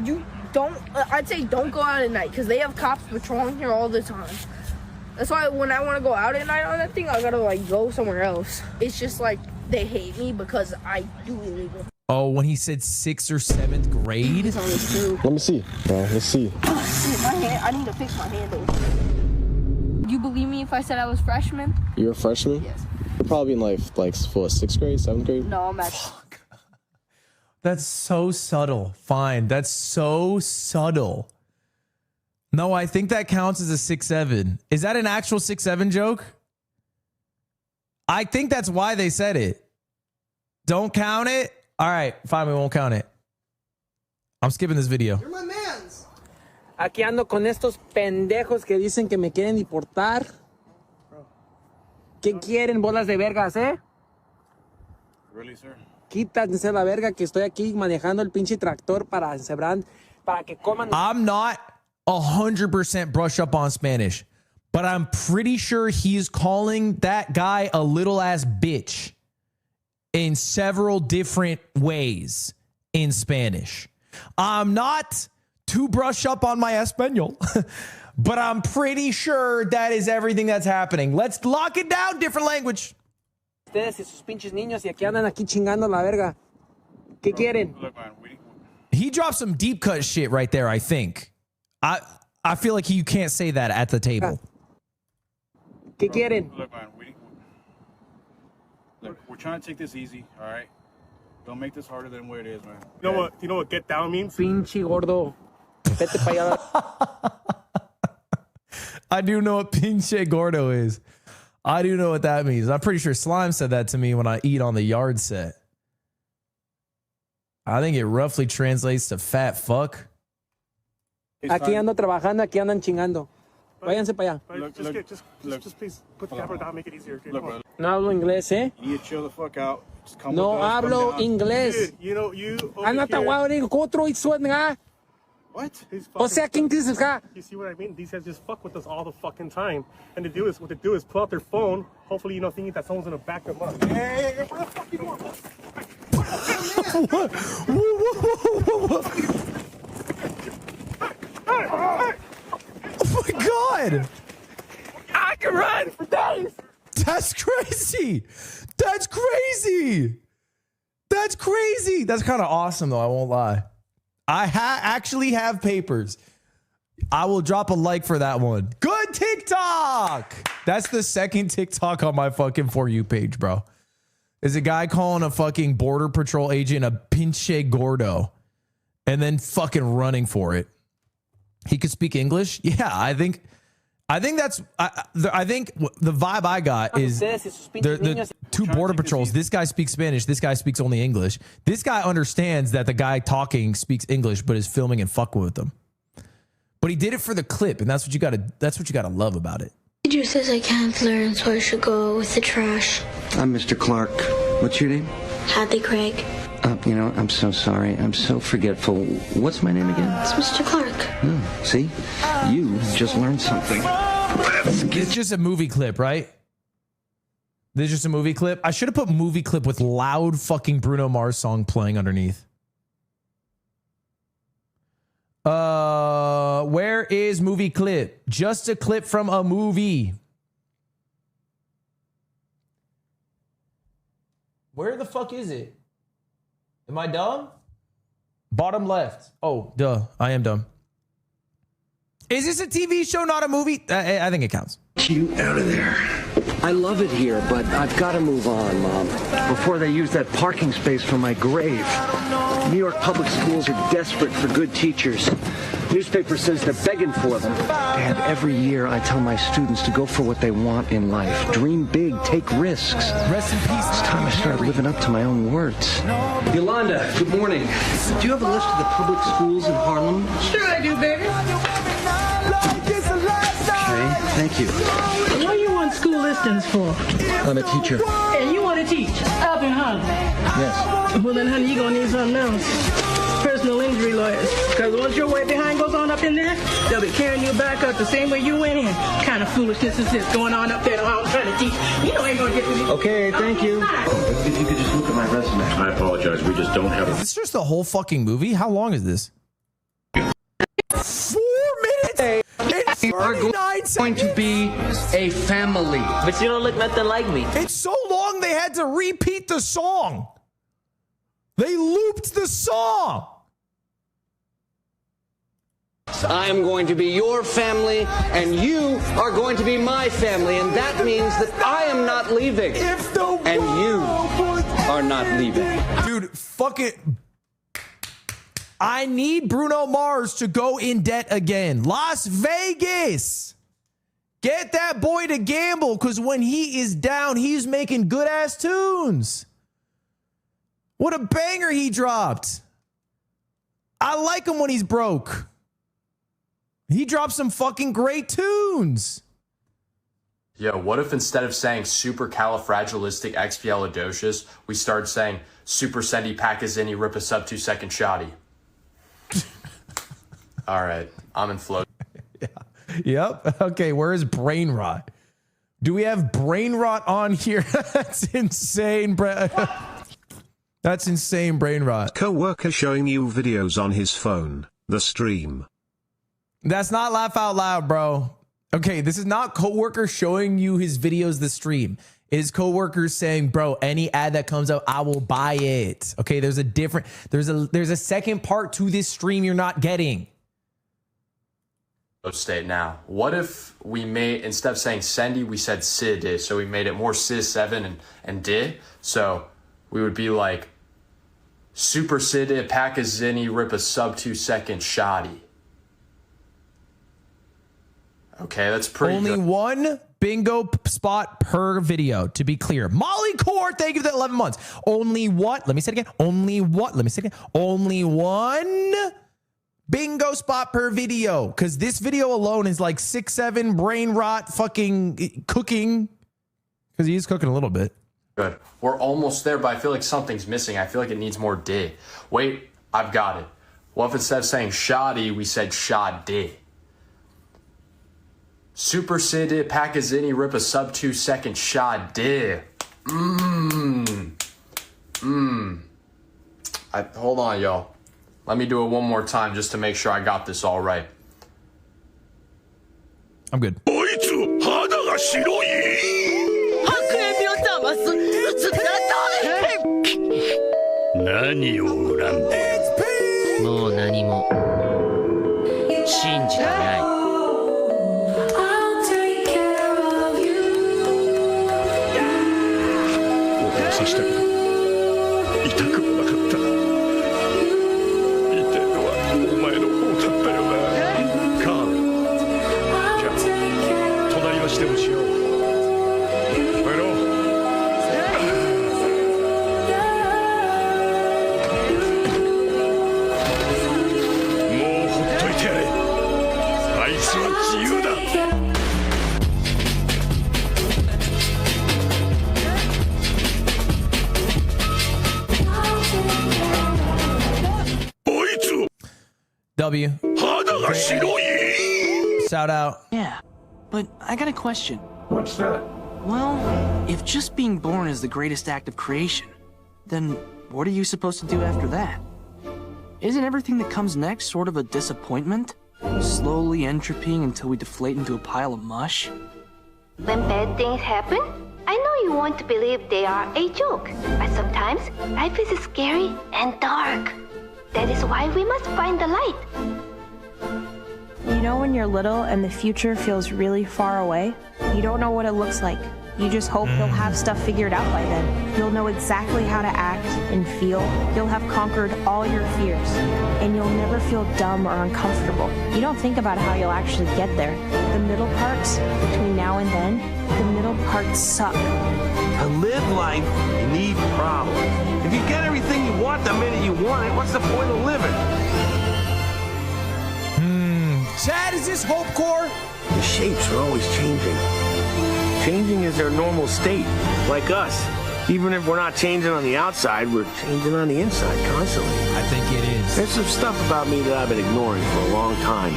You don't. I'd say don't go out at night because they have cops patrolling here all the time. That's why when I want to go out at night on that thing, I gotta like go somewhere else. It's just like they hate me because I do illegal. Oh, when he said 6th or 7th grade? It's on this too. Let me see. Let's see. Shit, my hand. I need to fix my handle. You believe me if I said I was freshman? You're a freshman? Yes. You're probably in like for 6th grade, 7th grade? No, I'm actually. That's so subtle. Fine. That's so subtle. No, I think that counts as a 6-7. Is that an actual 6-7 joke? I think that's why they said it. Don't count it? All right, fine, we won't count it. I'm skipping this video. You're my mans. Aquí ando con estos pendejos que dicen que me quieren deportar. ¿Qué quieren, bolas de vergas, Really, sir? Quítense la verga que estoy aquí manejando el pinche tractor para encebrar, para que coman. I'm not 100% brush up on Spanish, but I'm pretty sure he's calling that guy a little ass bitch in several different ways in Spanish. I'm not too brush up on my Espanol, but I'm pretty sure that is everything that's happening. Let's lock it down, different language. Ustedes y sus pinches niños y aquí andan aquí chingando la verga. ¿Qué quieren? Look, man, He dropped some deep cut shit right there, I think. I feel like you can't say that at the table. ¿Qué quieren? Look, man, look, we're trying to take this easy, all right? Don't make this harder than what it is, man. You know what get down means? Pinche gordo. Vete pa allá. I do know what pinche gordo is. I do know what that means. I'm pretty sure Slime said that to me when I eat on the yard set. I think it roughly translates to fat fuck. Aquí ando trabajando, aquí andan chingando. Váyanse para allá. Look, just please put the camera down, make it easier. Okay? Look, Come on. bro. No hablo inglés, ¿eh? You need to chill the fuck out. Just come No with us, come hablo down. inglés. Dude, you know, you over Anda here- taguado, otro y suena. What? He's O sea, fucking- ¿quién dices acá? You see what I mean? These guys just fuck with us all the fucking time. And what they do is pull out their phone, hopefully, you know, thinking that someone's gonna back them up. Hey, where the fuck you going? Oh my God. I can run for days! That's crazy. That's crazy. That's crazy. That's kind of awesome, though. I won't lie. I actually have papers. I will drop a like for that one. Good TikTok. That's the second TikTok on my fucking For You page, bro. Is a guy calling a fucking border patrol agent a pinche gordo and then fucking running for it. He could speak English. Yeah, I think that's I think the vibe I got is the two border patrols. This guy speaks Spanish. This guy speaks only English. This guy understands that the guy talking speaks English, but is filming and fucking with them. But he did it for the clip, and that's what you gotta love about it. Teacher says I can't learn, so I should go with the trash. I'm Mr. Clark. What's your name? Hadley Craig. You know, I'm so sorry. I'm so forgetful. What's my name again? It's Mr. Clark. Oh, see? You just learned something. It's just a movie clip, right? This is just a movie clip. I should have put movie clip with loud fucking Bruno Mars song playing underneath. Where is movie clip? Just a clip from a movie. Where the fuck is it? Am I dumb? Bottom left. Oh, duh. I am dumb. Is this a TV show, not a movie? I think it counts. You out of there. I love it here, but I've got to move on, Mom. Before they use that parking space for my grave. New York public schools are desperate for good teachers. Newspaper says they're begging for them. Dad, every year I tell my students to go for what they want in life. Dream big, take risks. Rest in peace. It's time I started living up to my own words. Yolanda, good morning. Do you have a list of the public schools in Harlem? Sure I do, baby. Okay, thank you. What do you want school listings for? I'm a teacher. And you want to teach up in Harlem? Yes. Well, then, honey, you're going to need something else. Personal injury lawyers. Because once your way behind goes on up in there, they'll be carrying you back up the same way you went in. Kind of foolishness is this going on up there while I'm trying to teach? You know I ain't going to get with you. Okay, thank you. If you could just look at my resume. I apologize. We just don't have Is this just the whole fucking movie? How long is this? 4 minutes. It's are going to be a family. But you don't look nothing like me. It's so long they had to repeat the song. They looped the song. I am going to be your family, and you are going to be my family, and that means that I am not leaving. And you are not leaving. Dude, fuck it. I need Bruno Mars to go in debt again. Las Vegas. Get that boy to gamble, because when he is down, he's making good-ass tunes. What a banger he dropped. I like him when he's broke. He dropped some fucking great tunes. Yo, what if instead of saying supercalifragilisticexpialidocious, we start saying supersendipacazini rip a sub 2 second shoddy? All right, I'm in flow. Yeah. Yep. Okay, where is brain rot? Do we have brain rot on here? That's insane, That's insane brain rot. Coworker showing you videos on his phone, the stream. That's not laugh out loud, bro. Okay, this is not coworker showing you his videos, the stream. It is coworkers saying, bro, any ad that comes out, I will buy it. Okay, there's a second part to this stream you're not getting. State now. What if we made, instead of saying Sendy, we said Sid, so we made it more Sis7 and Di. So we would be like Super Sid Pacazini rip a sub 2 second shoddy. Okay, that's pretty Only good. one bingo spot per video, to be clear. Molly Court, thank you for that 11 months. Only what? Let me say it again. Only what? Let me say it again. Only one Bingo spot per video. Because this video alone is like 6, 7 brain rot fucking cooking. Because he is cooking a little bit. Good. We're almost there, but I feel like something's missing. I feel like it needs more D. Wait, I've got it. What if instead of saying shoddy, we said shoddy? Super Sid Pakazini rip a sub 2 second shoddy. Hold on, y'all. Let me do it one more time just to make sure I got this all right. I'm good. W. Shout out. Yeah, but I got a question. What's that? Well, if just being born is the greatest act of creation, then what are you supposed to do after that? Isn't everything that comes next sort of a disappointment? Slowly entropying until we deflate into a pile of mush? When bad things happen, I know you want to believe they are a joke, but sometimes life is scary and dark. That is why we must find the light. You know when you're little and the future feels really far away? You don't know what it looks like. You just hope you'll have stuff figured out by then. You'll know exactly how to act and feel. You'll have conquered all your fears. And you'll never feel dumb or uncomfortable. You don't think about how you'll actually get there. The middle parts, between now and then, the middle parts suck. To live life, you need problems. If you get everything you want the minute you want it, what's the point of living? Chad, is this Hope Core? The shapes are always changing. Changing is their normal state, like us. Even if we're not changing on the outside, we're changing on the inside constantly. I think it is. There's some stuff about me that I've been ignoring for a long time.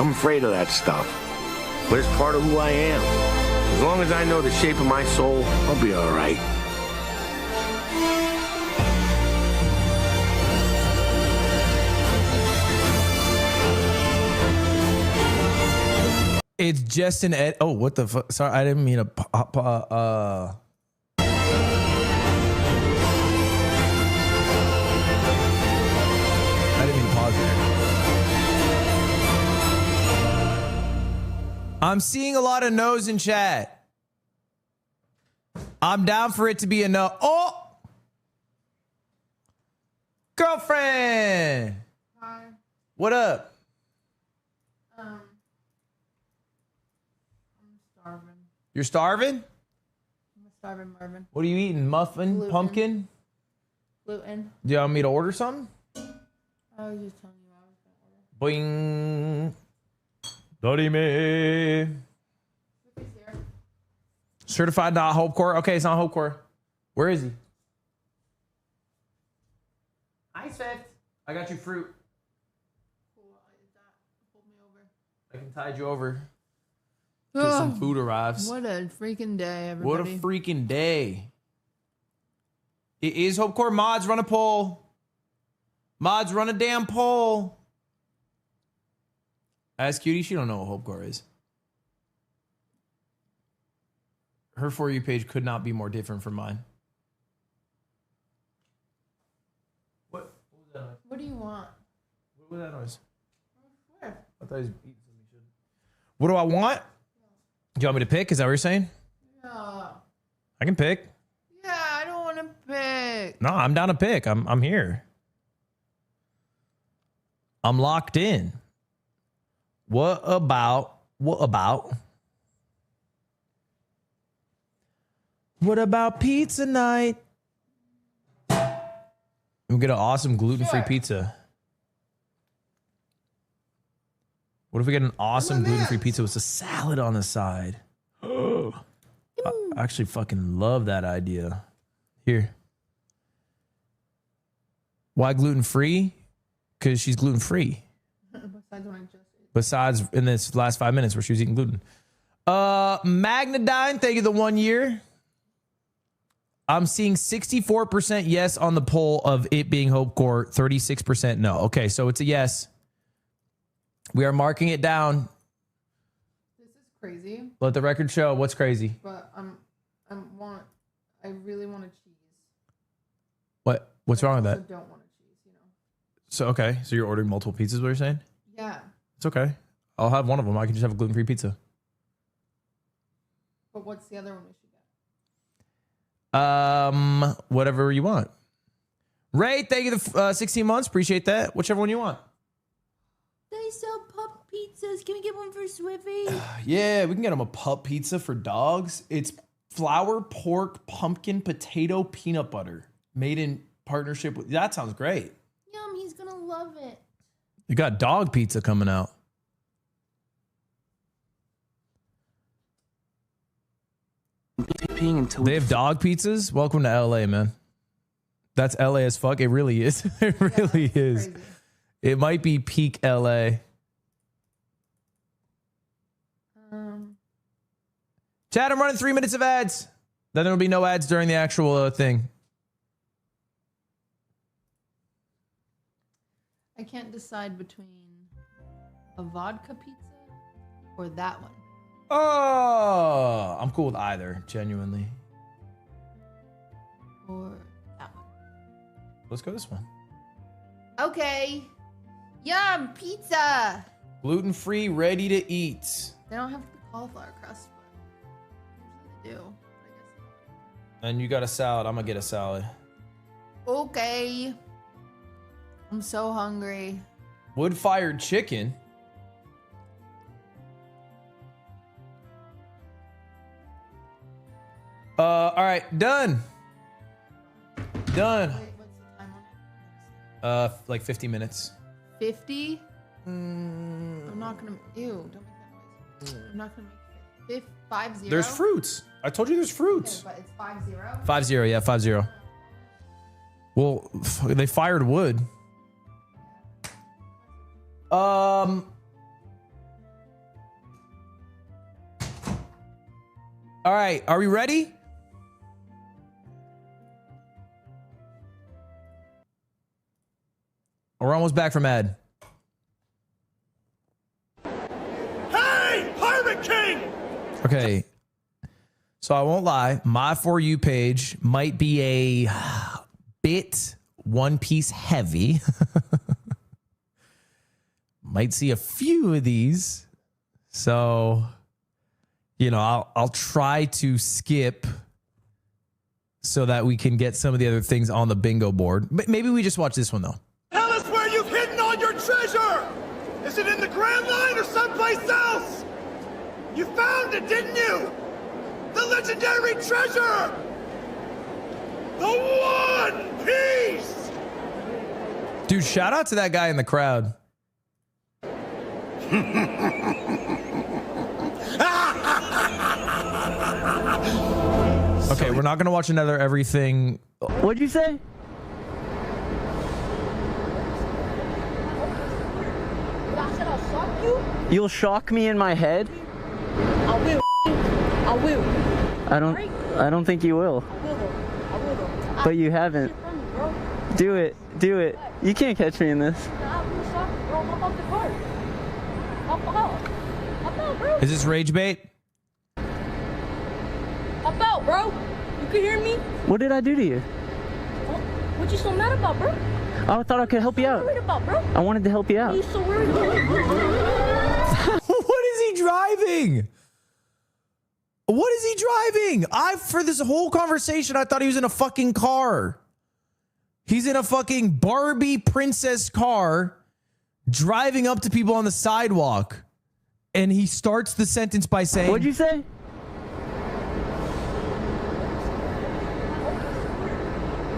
I'm afraid of that stuff. But it's part of who I am. As long as I know the shape of my soul, I'll be all right. It's just an ed. Oh, what the fuck? Sorry, I didn't mean to pop. I didn't mean to pause there. I'm seeing a lot of no's in chat. I'm down for it to be a no. Oh, girlfriend. Hi. What up? Starving. You're starving? I'm starving, Marvin. What are you eating? Muffin? Gluten. Pumpkin? Gluten. Do you want me to order something? I was just telling you I was gonna order. Boing. Dirty me. Certified not Hope Core. Okay, it's not Hope Core. Where is he? Hi, Seth. I got you fruit. Cool. Hold me over. I can tide you over. Till some food arrives. What a freaking day, everybody. What a freaking day. It is Hope Core. Mods, run a poll. Mods, run a damn poll. Ask Cutie. She don't know what Hope Core is. Her For You page could not be more different from mine. What was that noise? What do you want? What was that noise? Where? I thought he was eating something. What do I want? Do you want me to pick? Is that what you're saying? Yeah. I can pick. Yeah, I don't want to pick. No, I'm down to pick. I'm here. I'm locked in. What about pizza night? We'll get an awesome gluten-free pizza. What if we get an awesome gluten-free pizza with a salad on the side? I actually fucking love that idea. Here. Why gluten-free? Because she's gluten-free. Besides in this last 5 minutes where she was eating gluten. Magnadine, thank you the 1 year. I'm seeing 64% yes on the poll of it being Hope Core, 36% no. Okay, so it's a yes. We are marking it down. This is crazy. Let the record show what's crazy. But I really want a cheese. What's wrong with I that? also don't want a cheese, you know. So okay, so you're ordering multiple pizzas, what you're saying? Yeah. It's okay. I'll have one of them. I can just have a gluten-free pizza. But what's the other one we should get? Whatever you want. Ray, thank you the 16 months. Appreciate that. Whichever one you want. They sell pup pizzas. Can we get one for Swiffy? Yeah, we can get them a pup pizza for dogs. It's flour, pork, pumpkin, potato, peanut butter. Made in partnership with... That sounds great. Yum, he's gonna love it. You got dog pizza coming out. They have dog pizzas? Welcome to LA, man. That's LA as fuck. It really is. It really is. Crazy. It might be peak LA. Chad, I'm running 3 minutes of ads. Then there'll be no ads during the actual thing. I can't decide between a vodka pizza or that one. Oh, I'm cool with either, genuinely. Or that one. Let's go this one. Okay. Yum, pizza. Gluten-free, ready to eat. They don't have the cauliflower crust, but usually they do. And you got a salad. I'm gonna get a salad. Okay. I'm so hungry. Wood-fired chicken. All right, done. Done. Wait, what's the time on it? Like 50 minutes. 50? I'm not gonna. Ew! Don't make that noise. I'm not gonna make it. 50. There's fruits. I told you there's fruits. Okay, but it's 50. 50, yeah, 50. Well, they fired wood. All right, are we ready? We're almost back from ad. Hey, Pirate King! Okay. So I won't lie, my For You page might be a bit One Piece heavy. Might see a few of these. So, you know, I'll try to skip so that we can get some of the other things on the bingo board. But maybe we just watch this one though. Tell us where you've hidden all your treasure! Is it in the Grand Line or someplace else? You found it, didn't you? The legendary treasure! The One Piece! Dude, shout out to that guy in the crowd. Okay, we're not gonna watch another everything. What'd you say? You'll shock me in my head? I will. I will. I don't think you will. I will. But you haven't. Do it. Do it. You can't catch me in this. Is this rage bait? Hop out, bro. You can hear me? What did I do to you? What you so mad about, bro? I thought I could help you out. What are you worried about, bro? I wanted to help you What out. are you so worried about? What is he driving? What is he driving? For this whole conversation, I thought he was in a fucking car. He's in a fucking Barbie princess car driving up to people on the sidewalk. And he starts the sentence by saying, What'd you say?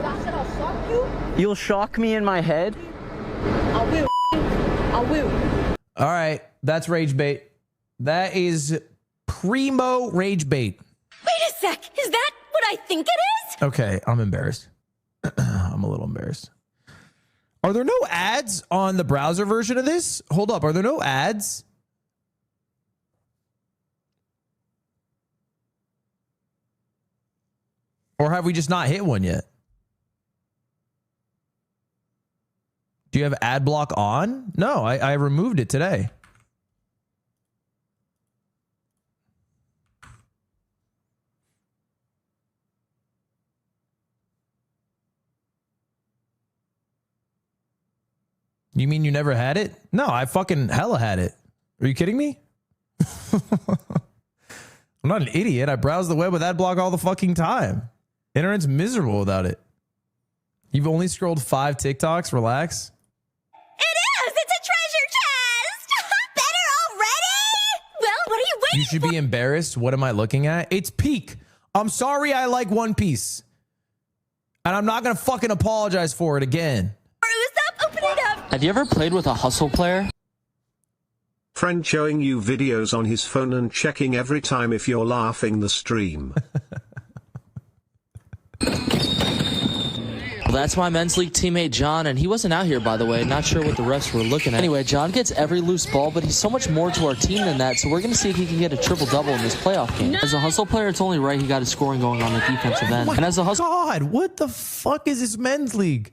I said I'll shock you. You'll shock me in my head? I will. I will. all right, That's rage bait. That is primo rage bait. Wait a sec. Is that what I think it is? Okay, I'm embarrassed. I'm a little embarrassed. Are there no ads on the browser version of this? Hold up. Are there no ads? Or have we just not hit one yet? Do you have ad block on? No, I removed it today. You mean you never had it? No, I fucking hella had it. Are you kidding me? I'm not an idiot. I browse the web with ad block all the fucking time. Internet's miserable without it. You've only scrolled 5 TikToks. Relax. It is! It's a treasure chest! Better already? Well, what are you waiting You should be embarrassed. What am I looking at? It's peak. I'm sorry I like One Piece. And I'm not going to fucking apologize for it again. Open it up! Have you ever played with a hustle player? Friend showing you videos on his phone and checking every time if you're laughing the stream. Well, that's my men's league teammate John, and he wasn't out here, by the way. Not sure what the refs were looking at. Anyway, John gets every loose ball, but he's so much more to our team than that, so we're going to see if he can get a triple-double in this playoff game. As a hustle player, it's only right he got his scoring going on the defensive end. And as a hustle... God, what the fuck is this men's league?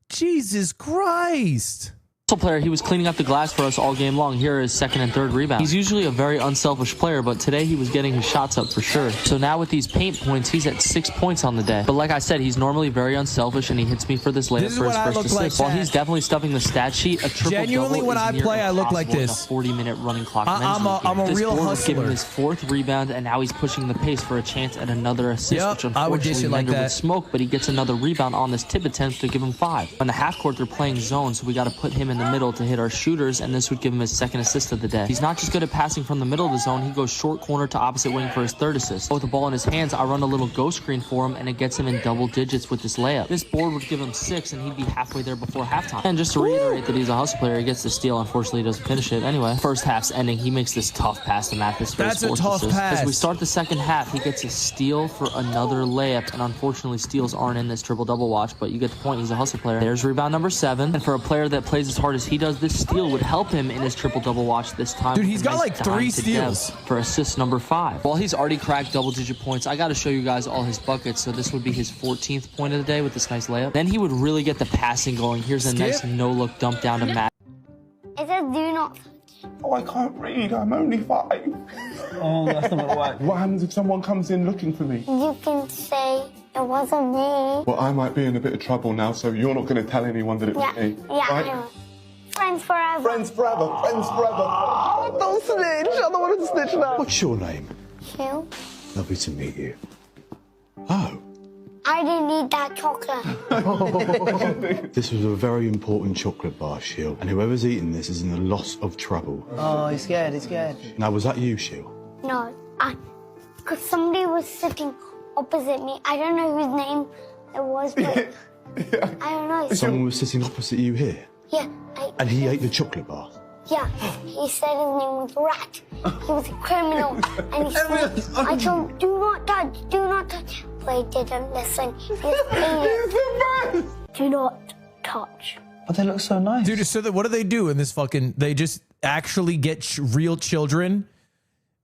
Jesus Christ. Player, he was cleaning up the glass for us all game long. Here are his second and third rebounds. He's usually a very unselfish player, but today he was getting his shots up for sure. So now with these paint points, he's at 6 points on the day. But like I said, he's normally very unselfish, and he hits me for this layup for his first assist. While he's definitely stuffing the stat sheet, a triple Genuinely, when I play, I look like this. A 40-minute running clock. I'm a real hustler. Giving his 4th rebound, and now he's pushing the pace for a chance at another assist, which unfortunately would smoke, but he gets another rebound on this tip attempt to give him 5. On the half court, they're playing zone, so we got to put him in the middle to hit our shooters, and this would give him his second assist of the day. He's not just good at passing from the middle of the zone, he goes short corner to opposite wing for his third assist. With the ball in his hands, I run a little ghost screen for him, and it gets him in double digits with this layup. This board would give him 6, and he'd be halfway there before halftime. And just to reiterate that he's a hustle player, he gets the steal. Unfortunately, he doesn't finish it. Anyway, first half's ending, he makes this tough pass to Mathis for his fourth assist. As we start the second half, he gets a steal for another layup, and unfortunately, steals aren't in this triple-double watch, but you get the point. He's a hustle player. There's rebound number 7, and for a player that plays as hard as he does, this steal would help him in his triple-double watch this time. Dude, he's got like 3 steals for assist number 5. While he's already cracked double-digit points, I got to show you guys all his buckets. So this would be his 14th point of the day with this nice layup. Then he would really get the passing going. Here's a nice no-look dump down to Matt. It says do not. Oh, I can't read. I'm only 5. Oh, that's not right. What happens if someone comes in looking for me? You can say it wasn't me. Well, I might be in a bit of trouble now, so you're not going to tell anyone that it was me. Yeah, right? I know. Friends forever. Friends forever. Friends forever. Oh, don't snitch. I don't want to snitch now. What's your name? Hugh. Lovely to meet you. Oh. I didn't need that chocolate. This was a very important chocolate bar, Shiel, and whoever's eating this is in a lot of trouble. Oh, he's scared, he's scared. Now, was that you, Shiel? No, because somebody was sitting opposite me. I don't know whose name it was, but I don't know. Someone was sitting opposite you here? Yeah. And he ate the chocolate bar? Yeah, he said his name was Rat. He was a criminal. And he said, I told him, do not touch. But he didn't listen. He just ate it. Do not touch. But they look so nice. Dude, so what do they do in this fucking... They just actually get real children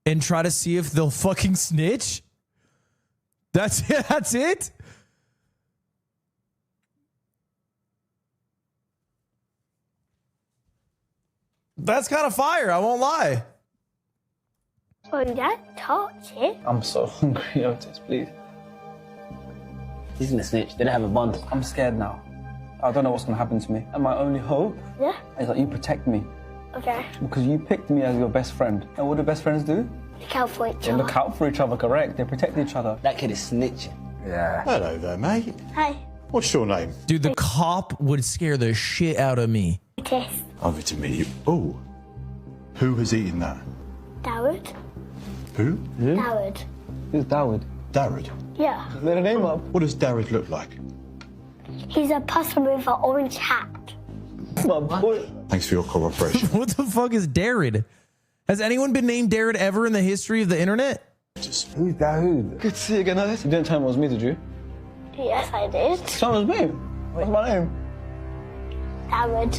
and try to see if they'll fucking snitch? That's it? That's it? That's kind of fire, I won't lie. Oh, don't touch it. I'm so hungry, Otis, please. He's gonna snitch. They don't have a bond. I'm scared now. I don't know what's gonna happen to me. And my only hope is that you protect me. Okay. Because you picked me as your best friend. And what do best friends do? Look out for each They other. look out for each other, correct. They protect each other. That kid is snitching. Yeah. Hello there, mate. Hi. What's your name? Dude, the cop would scare the shit out of me. Okay. Lovely to meet you. Oh, who has eaten that? Dawud. Who? Dawud. Who's Dawud? Darrod. Yeah. Let a name up. What does Darrod look like? He's a person with an orange hat. My boy. Thanks for your cooperation. What the fuck is Darrod? Has anyone been named Darren ever in the history of the internet? Who's Dahoud? Good to see you again, Alice. You didn't tell me it was me, did you? Yes, I did. Tell me it was me. What's my name? David.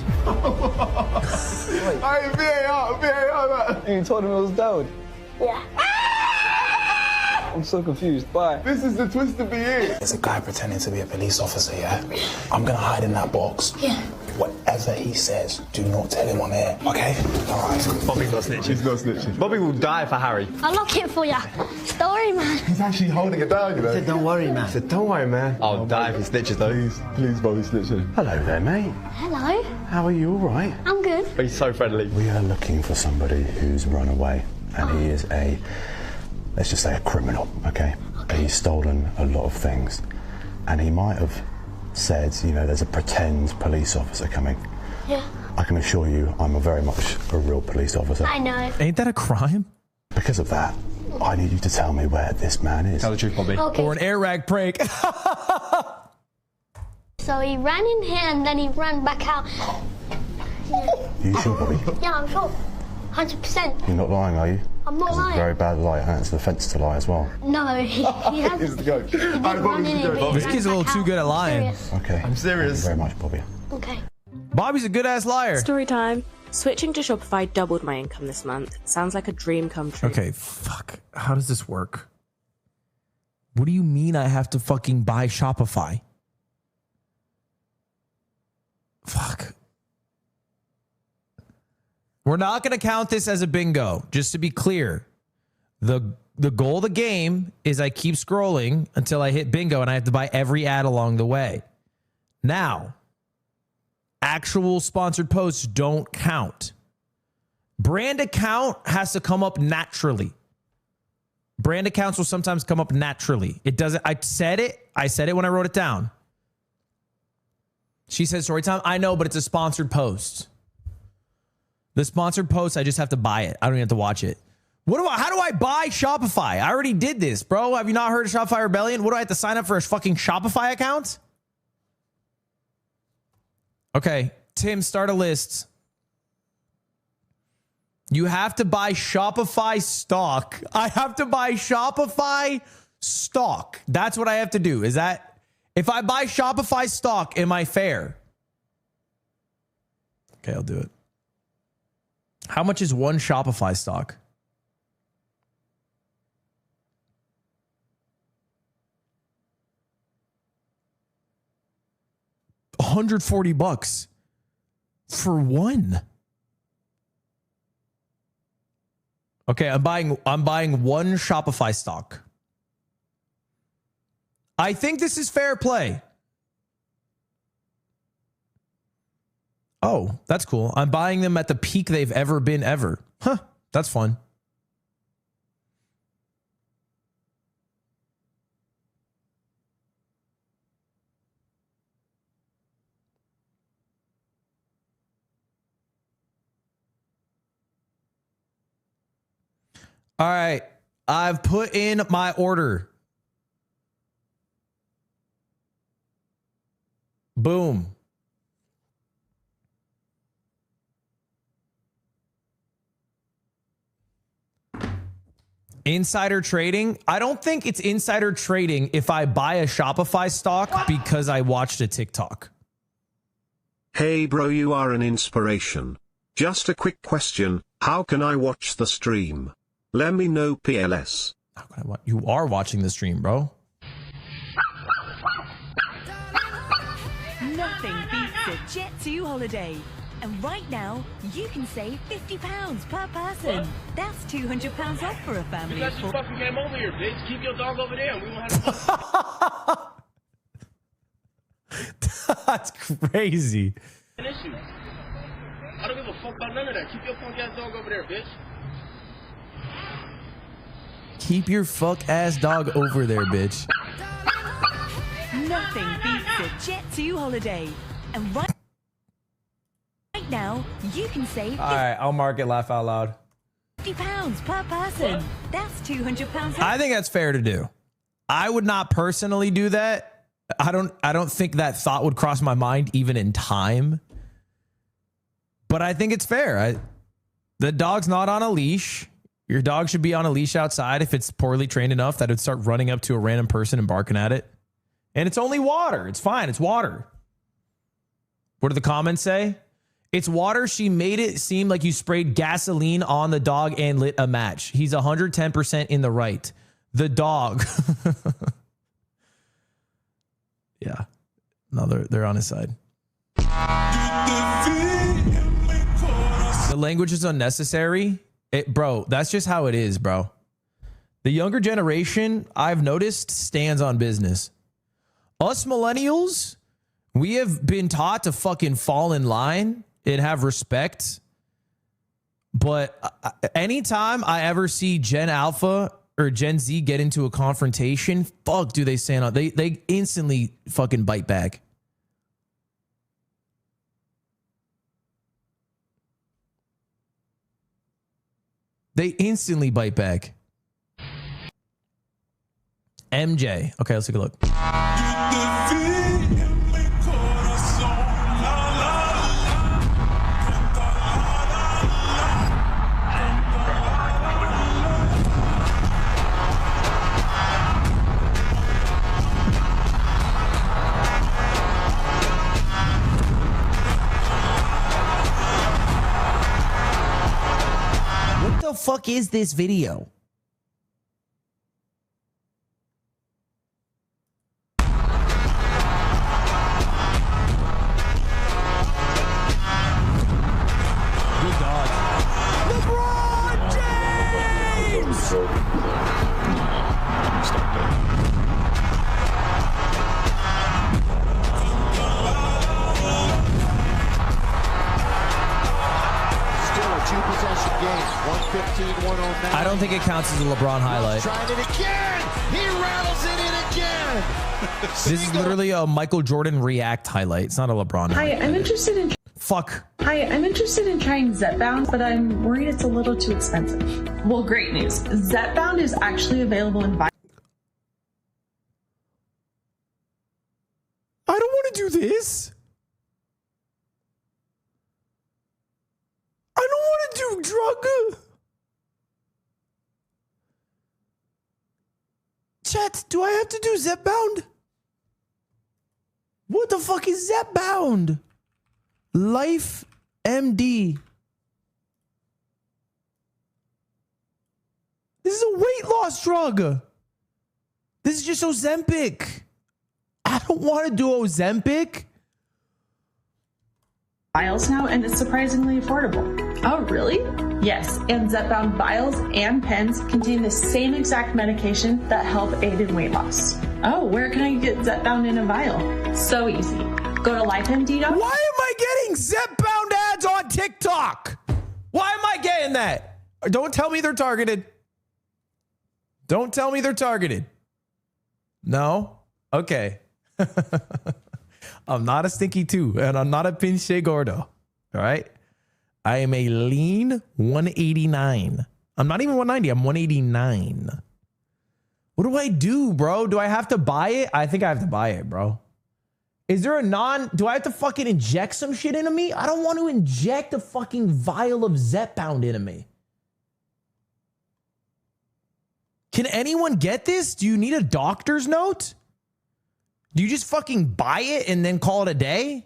Hey, VAR, man. You told him it was Dahoud. Yeah. I'm so confused. Bye. This is the twist of the year. There's a guy pretending to be a police officer, yeah? I'm gonna hide in that box. Yeah. Whatever he says, do not tell him on air, okay? All right. Bobby's not snitching. He's not snitching. Bobby will die for Harry. I'll lock it for ya. Don't worry, man. He's actually holding it down, you know. He said, don't worry, man. He said, don't worry, man. I'll die if he snitches, though. Please, Bobby, snitch him. Hello there, mate. Hello. How are you, all right? I'm good. He's so friendly. We are looking for somebody who's run away, and he is let's just say a criminal, okay? He's stolen a lot of things, and he might have said, you know, there's a pretend police officer coming. Yeah. I can assure you I'm very much a real police officer. I know. Ain't that a crime? Because of that, I need you to tell me where this man is. Tell the truth, Bobby. Okay. Or an air rag prank. So he ran in here and then he ran back out. Yeah, You sure, Bobby? yeah, I'm sure. 100%. You're not lying, are you? I'm not It's a lying. very bad lie, and it's an offence to lie as well. No, he has. He's the goat. He did run in here, but he This ran kid's a little back too out. good at lying. Serious. Okay. I'm serious. Thank you very much, Bobby. Okay. Bobby's a good ass liar. Story time. Switching to Shopify doubled my income this month. Sounds like a dream come true. Okay, fuck. How does this work? What do you mean I have to fucking buy Shopify? Fuck. We're not going to count this as a bingo. Just to be clear, the goal of the game is I keep scrolling until I hit bingo and I have to buy every ad along the way. Now, actual sponsored posts don't count. Brand account has to come up naturally. Brand accounts will sometimes come up naturally. It doesn't. I said it when I wrote it down. She said story time. I know, but it's a sponsored post. The sponsored post, I just have to buy it. I don't even have to watch it. How do I buy Shopify? I already did this, bro. Have you not heard of Shopify Rebellion? What do I have to sign up for a fucking Shopify account? Okay, Tim, start a list. You have to buy Shopify stock. I have to buy Shopify stock. That's what I have to do. Is that, if I buy Shopify stock, am I fair? Okay, I'll do it. How much is one Shopify stock? $140 for one. Okay, I'm buying one Shopify stock. I think this is fair play. Oh, that's cool. I'm buying them at the peak they've ever been ever. Huh, that's fun. All right, I've put in my order. Boom. Insider trading? I don't think it's insider trading if I buy a Shopify stock because I watched a TikTok. Hey bro, you are an inspiration. Just a quick question, how can I watch the stream? Let me know PLS. How can I watch? You are watching the stream, bro. Nothing beats a Jet2 holiday. And right now, you can save £50 per person. That's £200 off for a family. You guys just fucking came over here, bitch. Keep your dog over there and we won't have to That's crazy. an issue. I don't give a fuck about none of that. Keep your punk ass dog over there, bitch. Keep your fuck ass dog over there, bitch. Nothing beats a Jet2 holiday. And right now, you can save All right, I'll mark it laugh out loud. £50 per person. That's £200 off. I think that's fair to do. I would not personally do that. I don't think that thought would cross my mind even in time. But I think it's fair. The dog's not on a leash. Your dog should be on a leash outside if it's poorly trained enough that it'd start running up to a random person and barking at it. And it's only water. It's fine. It's water. What do the comments say? It's water. She made it seem like you sprayed gasoline on the dog and lit a match. He's 110% in the right. The dog. Yeah. No, they're on his side. The language is unnecessary. Bro, that's just how it is, bro. The younger generation, I've noticed, stands on business. Us millennials, we have been taught to fucking fall in line and have respect. But anytime I ever see Gen Alpha or Gen Z get into a confrontation, fuck, do they stand on? They instantly fucking bite back. They instantly bite back. MJ. Okay, let's take a look. What the fuck is this video? I don't think it counts as a LeBron highlight. Trying it again. He rattles it in again. This is literally a Michael Jordan react highlight. It's not a LeBron. Hi, I'm interested in. Fuck. Hi, I'm interested in trying Zepbound, but I'm worried it's a little too expensive. Well, great news. Zepbound is actually available in. I don't want to do this. I don't want to do drug. Chat, do I have to do Zepbound? What the fuck is Zepbound? Life MD. This is a weight loss drug. This is just Ozempic. I don't want to do Ozempic. Vials now, and it's surprisingly affordable. Oh, really? Yes, and Zepbound vials and pens contain the same exact medication that help aid in weight loss. Oh, where can I get Zepbound in a vial? So easy. Go to lifemd.com. Why am I getting Zepbound ads on TikTok? Why am I getting that? Don't tell me they're targeted. Don't tell me they're targeted. No? Okay. I'm not a stinky two, and I'm not a pinche gordo. All right? I am a lean 189. I'm not even 190. I'm 189. What do I do, bro? Do I have to buy it? I think I have to buy it, bro. Is there a do I have to fucking inject some shit into me? I don't want to inject a fucking vial of Zepbound into me. Can anyone get this? Do you need a doctor's note? Do you just fucking buy it and then call it a day?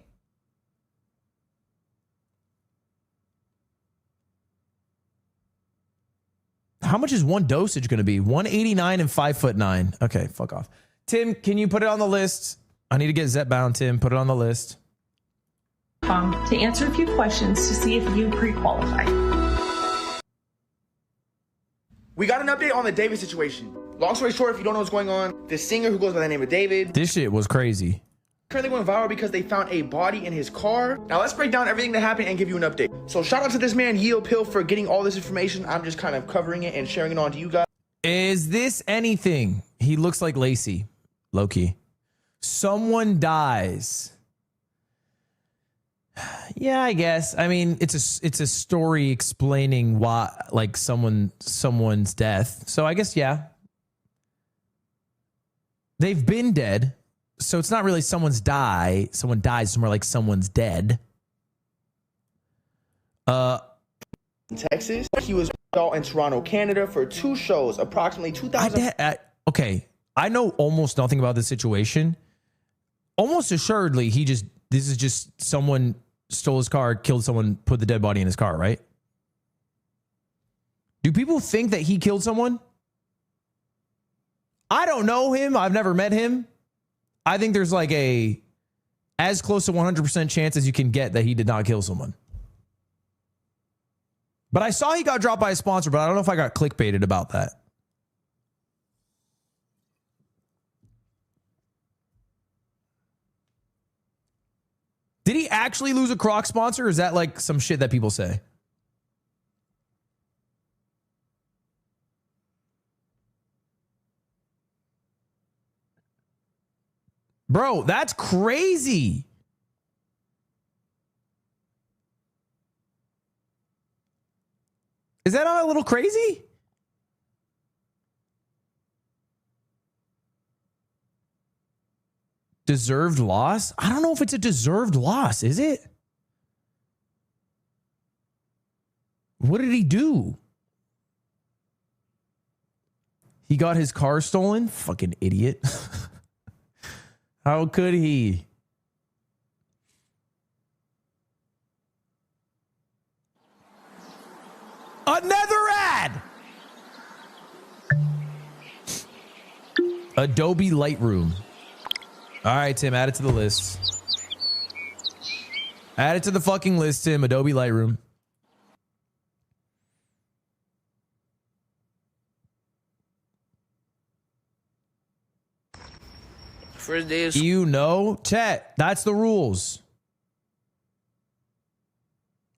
How much is one dosage going to be? 189 and 5'9". Okay, fuck off. Tim, can you put it on the list? I need to get Zepbound, Tim. Put it on the list. To answer a few questions to see if you pre-qualify. We got an update on the David situation. Long story short, if you don't know what's going on, this singer who goes by the name of David. This shit was crazy. Currently going viral because they found a body in his car. Now let's break down everything that happened and give you an update. So shout out to this man, Yield Pill, for getting all this information. I'm just kind of covering it and sharing it on to you guys. Is this anything? He looks like Lacey, low-key. Someone dies. Yeah, I guess. I mean, it's a story explaining why, like, someone's death. So I guess, yeah. They've been dead. So it's not really someone dies. It's more like someone's dead. Texas. He was out in Toronto, Canada for 2 shows, approximately 2,000. Okay, I know almost nothing about this situation. Almost assuredly, this is just someone stole his car, killed someone, put the dead body in his car, right? Do people think that he killed someone? I don't know him. I've never met him. I think there's like a as close to 100% chance as you can get that he did not kill someone. But I saw he got dropped by a sponsor, but I don't know if I got clickbaited about that. Did he actually lose a Croc sponsor, or is that like some shit that people say? Bro, that's crazy. Is that not a little crazy? Deserved loss? I don't know if it's a deserved loss, is it? What did he do? He got his car stolen? Fucking idiot. How could he? Another ad! Adobe Lightroom. All right, Tim, add it to the list. Add it to the fucking list, Tim. Adobe Lightroom. First day is You know, chat, that's the rules.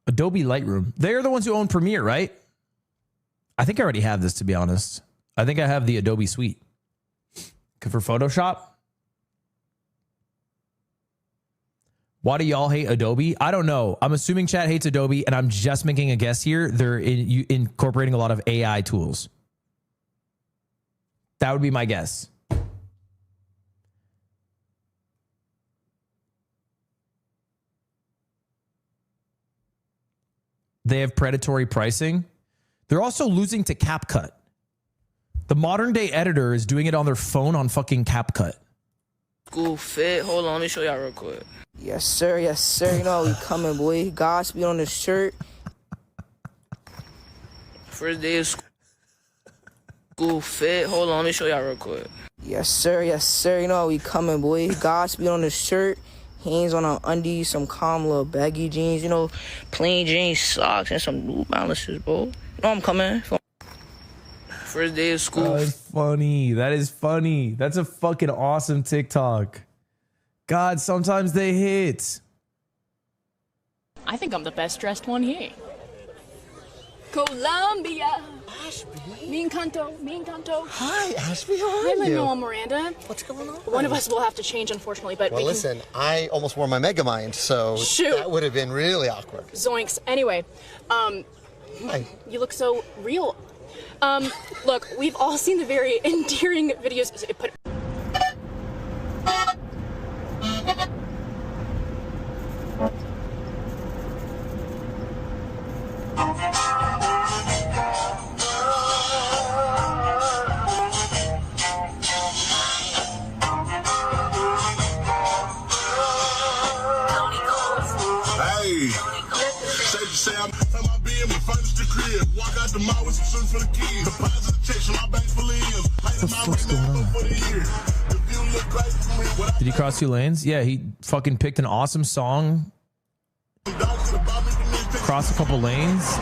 Adobe Lightroom. They're the ones who own Premiere, right? I think I already have this, to be honest. I think I have the Adobe suite. For Photoshop? Why do y'all hate Adobe? I don't know. I'm assuming chat hates Adobe, and I'm just making a guess here. They're incorporating a lot of AI tools. That would be my guess. They have predatory pricing. They're also losing to CapCut. The modern day editor is doing it on their phone on fucking CapCut. school fit. Hold on, let me show y'all real quick. Yes, sir. Yes, sir. You know we coming, boy. Godspeed on the shirt. First day of school fit. Hold on, let me show y'all real quick. Yes, sir. Yes, sir. You know we coming, boy. Godspeed on the shirt. Hands on our undies, some calm little baggy jeans, you know, plain jeans, socks, and some New Balances, bro. You know I'm coming. First day of school. That is funny. That is funny. That's a fucking awesome TikTok. God, sometimes they hit. I think I'm the best dressed one here. Colombia. Ashby. Me Encanto. Hi, Ashby. How are Hi, you? Manuel Miranda. What's going on? One of us will have to change, unfortunately, but well, listen, I almost wore my Megamind, so that would have been really awkward. Zoinks. Anyway, Hi. You look so real. Look, we've all seen the very endearing videos. Hey, safe to say I'm my being my furnished the crib. Walk out the mall with some shit for the kids. Deposit the checks from my bank for limbs. What the fuck's going on? Did he cross 2 lanes? Yeah, he fucking picked an awesome song. Crossed a couple lanes.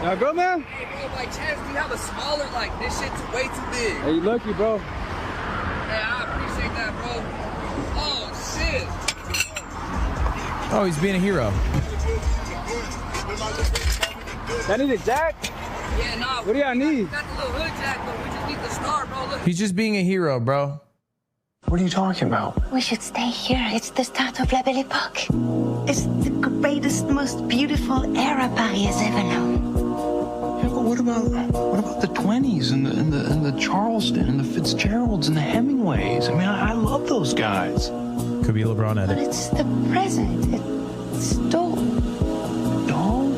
Y'all go, man? Hey, bro, by chance, do you have a smaller, like, this shit's way too big. Hey, you lucky, bro. Hey, I appreciate that, bro. Oh, shit. Oh, he's being a hero. I need a jack? Yeah, nah. What do y'all need? Got the little hood jack, but we just need the star, bro. Look. He's just being a hero, bro. What are you talking about? We should stay here. It's the start of La Belle Epoque. It's the greatest, most beautiful era Paris has ever known. Yeah, but what about the 20s and the Charleston and the Fitzgeralds and the Hemingways? I mean, I love those guys. Could be LeBron edit. But it's the present. It's dull. Dull?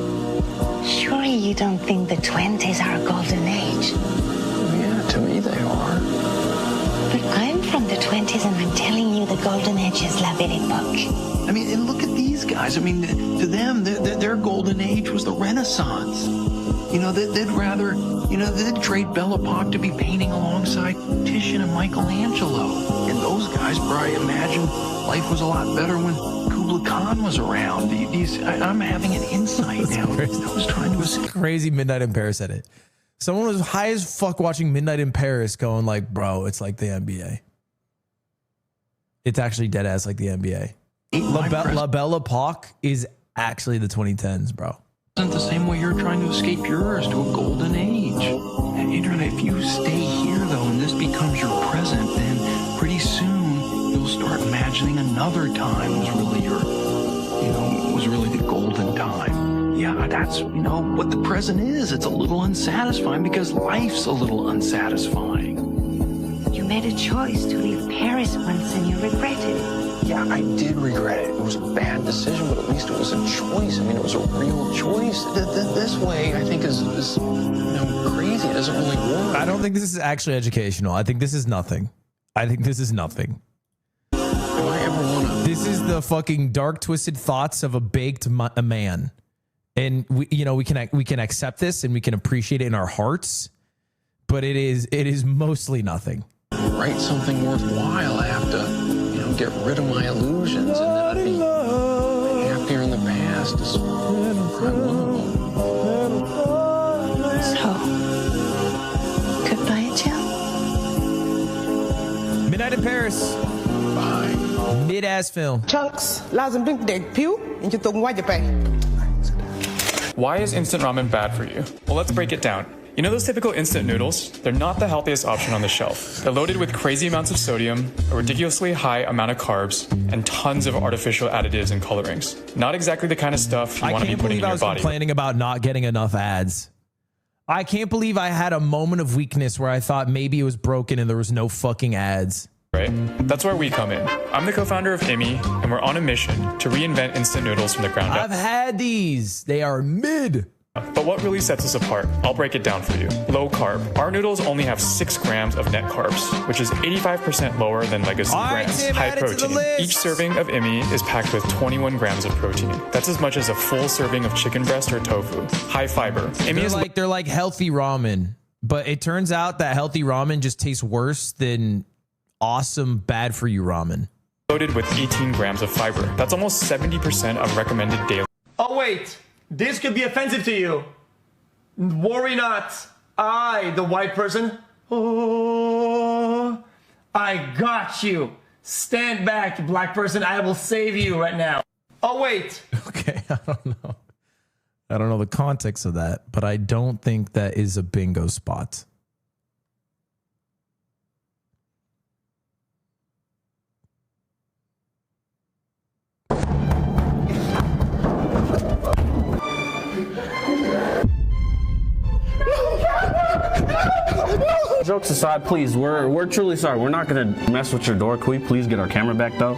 Surely you don't think the 20s are a golden age? Yeah, to me they are. But I'm from the 20s and I'm telling you the golden age is la belle époque. I mean, and look at these guys. I mean, to them, their golden age was the Renaissance. You know, they'd rather, you know, they'd trade Belle Epoque to be painting alongside Titian and Michelangelo. And those guys probably imagined life was a lot better when Kubla Khan was around. I'm having an insight now. I was trying to escape. Crazy Midnight in Paris said it. Someone was high as fuck watching Midnight in Paris going like, bro, it's like the NBA. It's actually dead ass like the NBA. La Belle Epoque is actually the 2010s, bro. Isn't the same way you're trying to escape yours to a golden age. And Adrian, if you stay here though and this becomes your present, then pretty soon you'll start imagining another time was really your, you know, was really the golden time. Yeah, that's, you know, what the present is. It's a little unsatisfying because life's a little unsatisfying. You made a choice to leave Paris once and you regretted it. Yeah, I did regret it. It was a bad decision, but at least it was a choice. I mean, it was a real choice. This way, I think, is you know, crazy. It doesn't really work. I don't think this is actually educational. I think this is nothing. I think this is nothing. This is the fucking dark, twisted thoughts of a baked a man. And we, you know, we can accept this and we can appreciate it in our hearts, but it is mostly nothing. Write something worthwhile. I have to, you know, get rid of my illusions, and then I'd be happier in the past. Is one of them. So, goodbye, Jill. Midnight in Paris. Bye. Mid-ass film. Chunks, lazım denk piu, into the Why is instant ramen bad for you? Well, let's break it down. You know those typical instant noodles? They're not the healthiest option on the shelf. They're loaded with crazy amounts of sodium, a ridiculously high amount of carbs, and tons of artificial additives and colorings. Not exactly the kind of stuff you want to be putting in your body. I can't believe I was complaining about not getting enough ads. I can't believe I had a moment of weakness where I thought maybe it was broken and there was no fucking ads. Right? That's where we come in. I'm the co-founder of IMI, and we're on a mission to reinvent instant noodles from the ground up. I've had these. They are mid. But what really sets us apart? I'll break it down for you. Low carb. Our noodles only have 6 grams of net carbs, which is 85% lower than legacy brands. High protein. Each serving of IMI is packed with 21 grams of protein. That's as much as a full serving of chicken breast or tofu. High fiber. They're like healthy ramen, but it turns out that healthy ramen just tastes worse than awesome bad for you ramen. Loaded with 18 grams of fiber. That's almost 70% of recommended daily. Oh wait, this could be offensive to you. Worry not. I, the white person, oh, I got you. Stand back, black person. I will save you right now. Oh wait. Okay, I don't know. I don't know the context of that, but I don't think that is a bingo spot. Jokes aside, please, we're truly sorry. We're not gonna mess with your door. Can we please get our camera back though?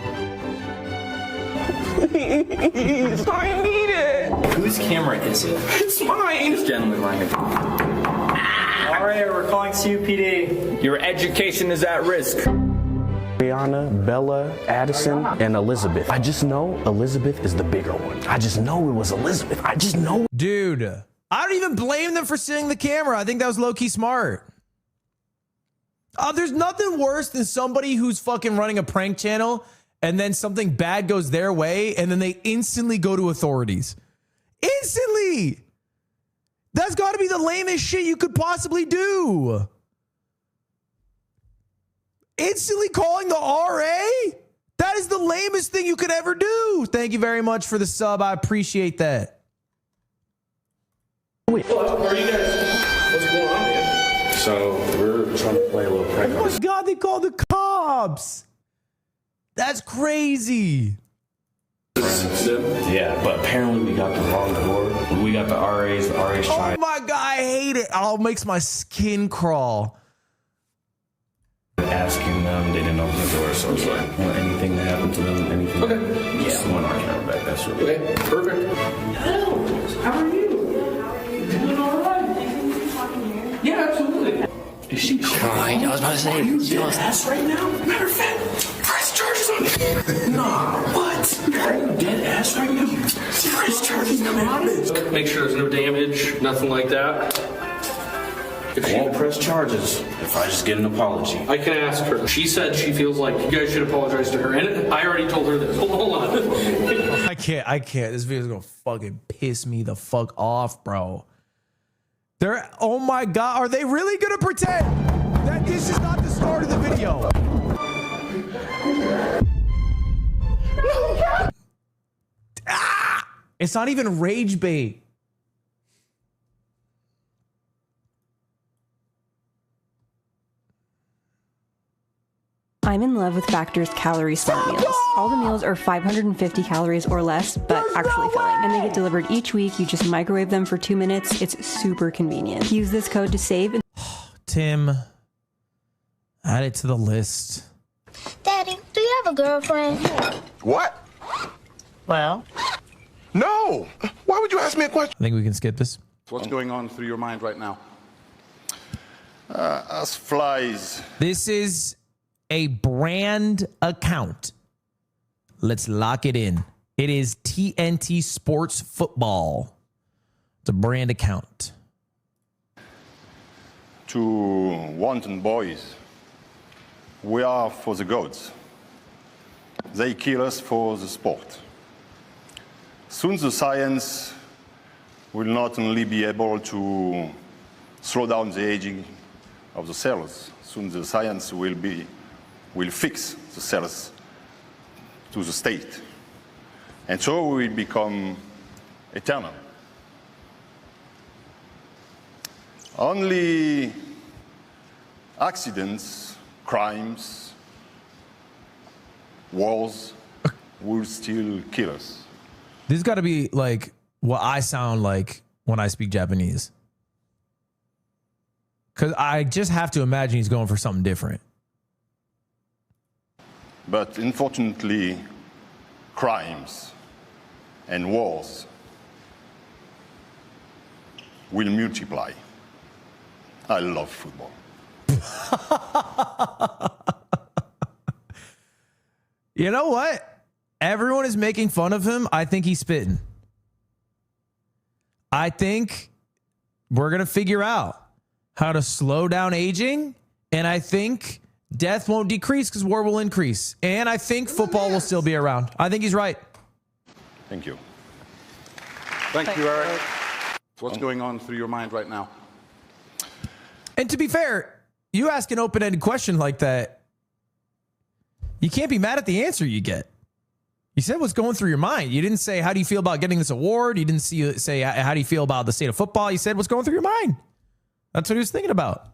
Please, I need it. Whose camera is it? It's mine. This gentleman right here. All right, we're calling CUPD. Your education is at risk. Brianna, Bella, Addison, and Elizabeth. I just know Elizabeth is the bigger one. I just know it was Elizabeth. I just know. Dude, I don't even blame them for stealing the camera. I think that was low-key smart. There's nothing worse than somebody who's fucking running a prank channel and then something bad goes their way and then they instantly go to authorities. Instantly! That's got to be the lamest shit you could possibly do. Instantly calling the RA? That is the lamest thing you could ever do. Thank you very much for the sub. I appreciate that. Wait. Are you guys? What's going on here? So we're trying to play a little prank. Oh my God, they called the cops. That's crazy. Yeah, but apparently we got the wrong door. We got the RAs. The RAs Oh my God, I hate it. Oh, it makes my skin crawl. Add asking them. They didn't open the door, so I was like, well, anything that happened to them, anything. Okay. Yeah, one our camera back. That's really okay. Perfect. Hello. How are you? You doing all right? Yeah, absolutely. Is she crying? I was about to say, are you dead ass right now? Matter of fact, press charges on me. Nah, what? Are you dead ass right now? Press charges on me. Make sure there's no damage, nothing like that. I won't press charges if I just get an apology. I can ask her. She said she feels like you guys should apologize to her, and I already told her this. Hold on. I can't. This video's gonna fucking piss me the fuck off, bro. Oh my God, are they really gonna pretend that this is not the start of the video? It's not even rage bait. I'm in love with Factor's Calorie Smart Meals. All the meals are 550 calories or less, but actually filling. And they get delivered each week. You just microwave them for 2 minutes. It's super convenient. Use this code to save. Tim, add it to the list. Daddy, do you have a girlfriend? What? Well? No! Why would you ask me a question? I think we can skip this. What's going on through your mind right now? Us flies. This is a brand account. Let's lock it in. It is TNT Sports Football. It's a brand account. To wanton boys, we are for the gods. They kill us for the sport. Soon the science will not only be able to slow down the aging of the cells, soon the science will fix the cells to the state. And so we will become eternal. Only accidents, crimes, wars will still kill us. This has got to be like what I sound like when I speak Japanese. Because I just have to imagine he's going for something different. But unfortunately, crimes and wars will multiply. I love football. You know what? Everyone is making fun of him. I think he's spitting. I think we're going to figure out how to slow down aging. And I think death won't decrease because war will increase. And I think football will still be around. I think he's right. Thank you. Thank you, Eric. What's going on through your mind right now? And to be fair, you ask an open-ended question like that, you can't be mad at the answer you get. You said what's going through your mind. You didn't say, how do you feel about getting this award? You didn't say, how do you feel about the state of football? You said what's going through your mind. That's what he was thinking about.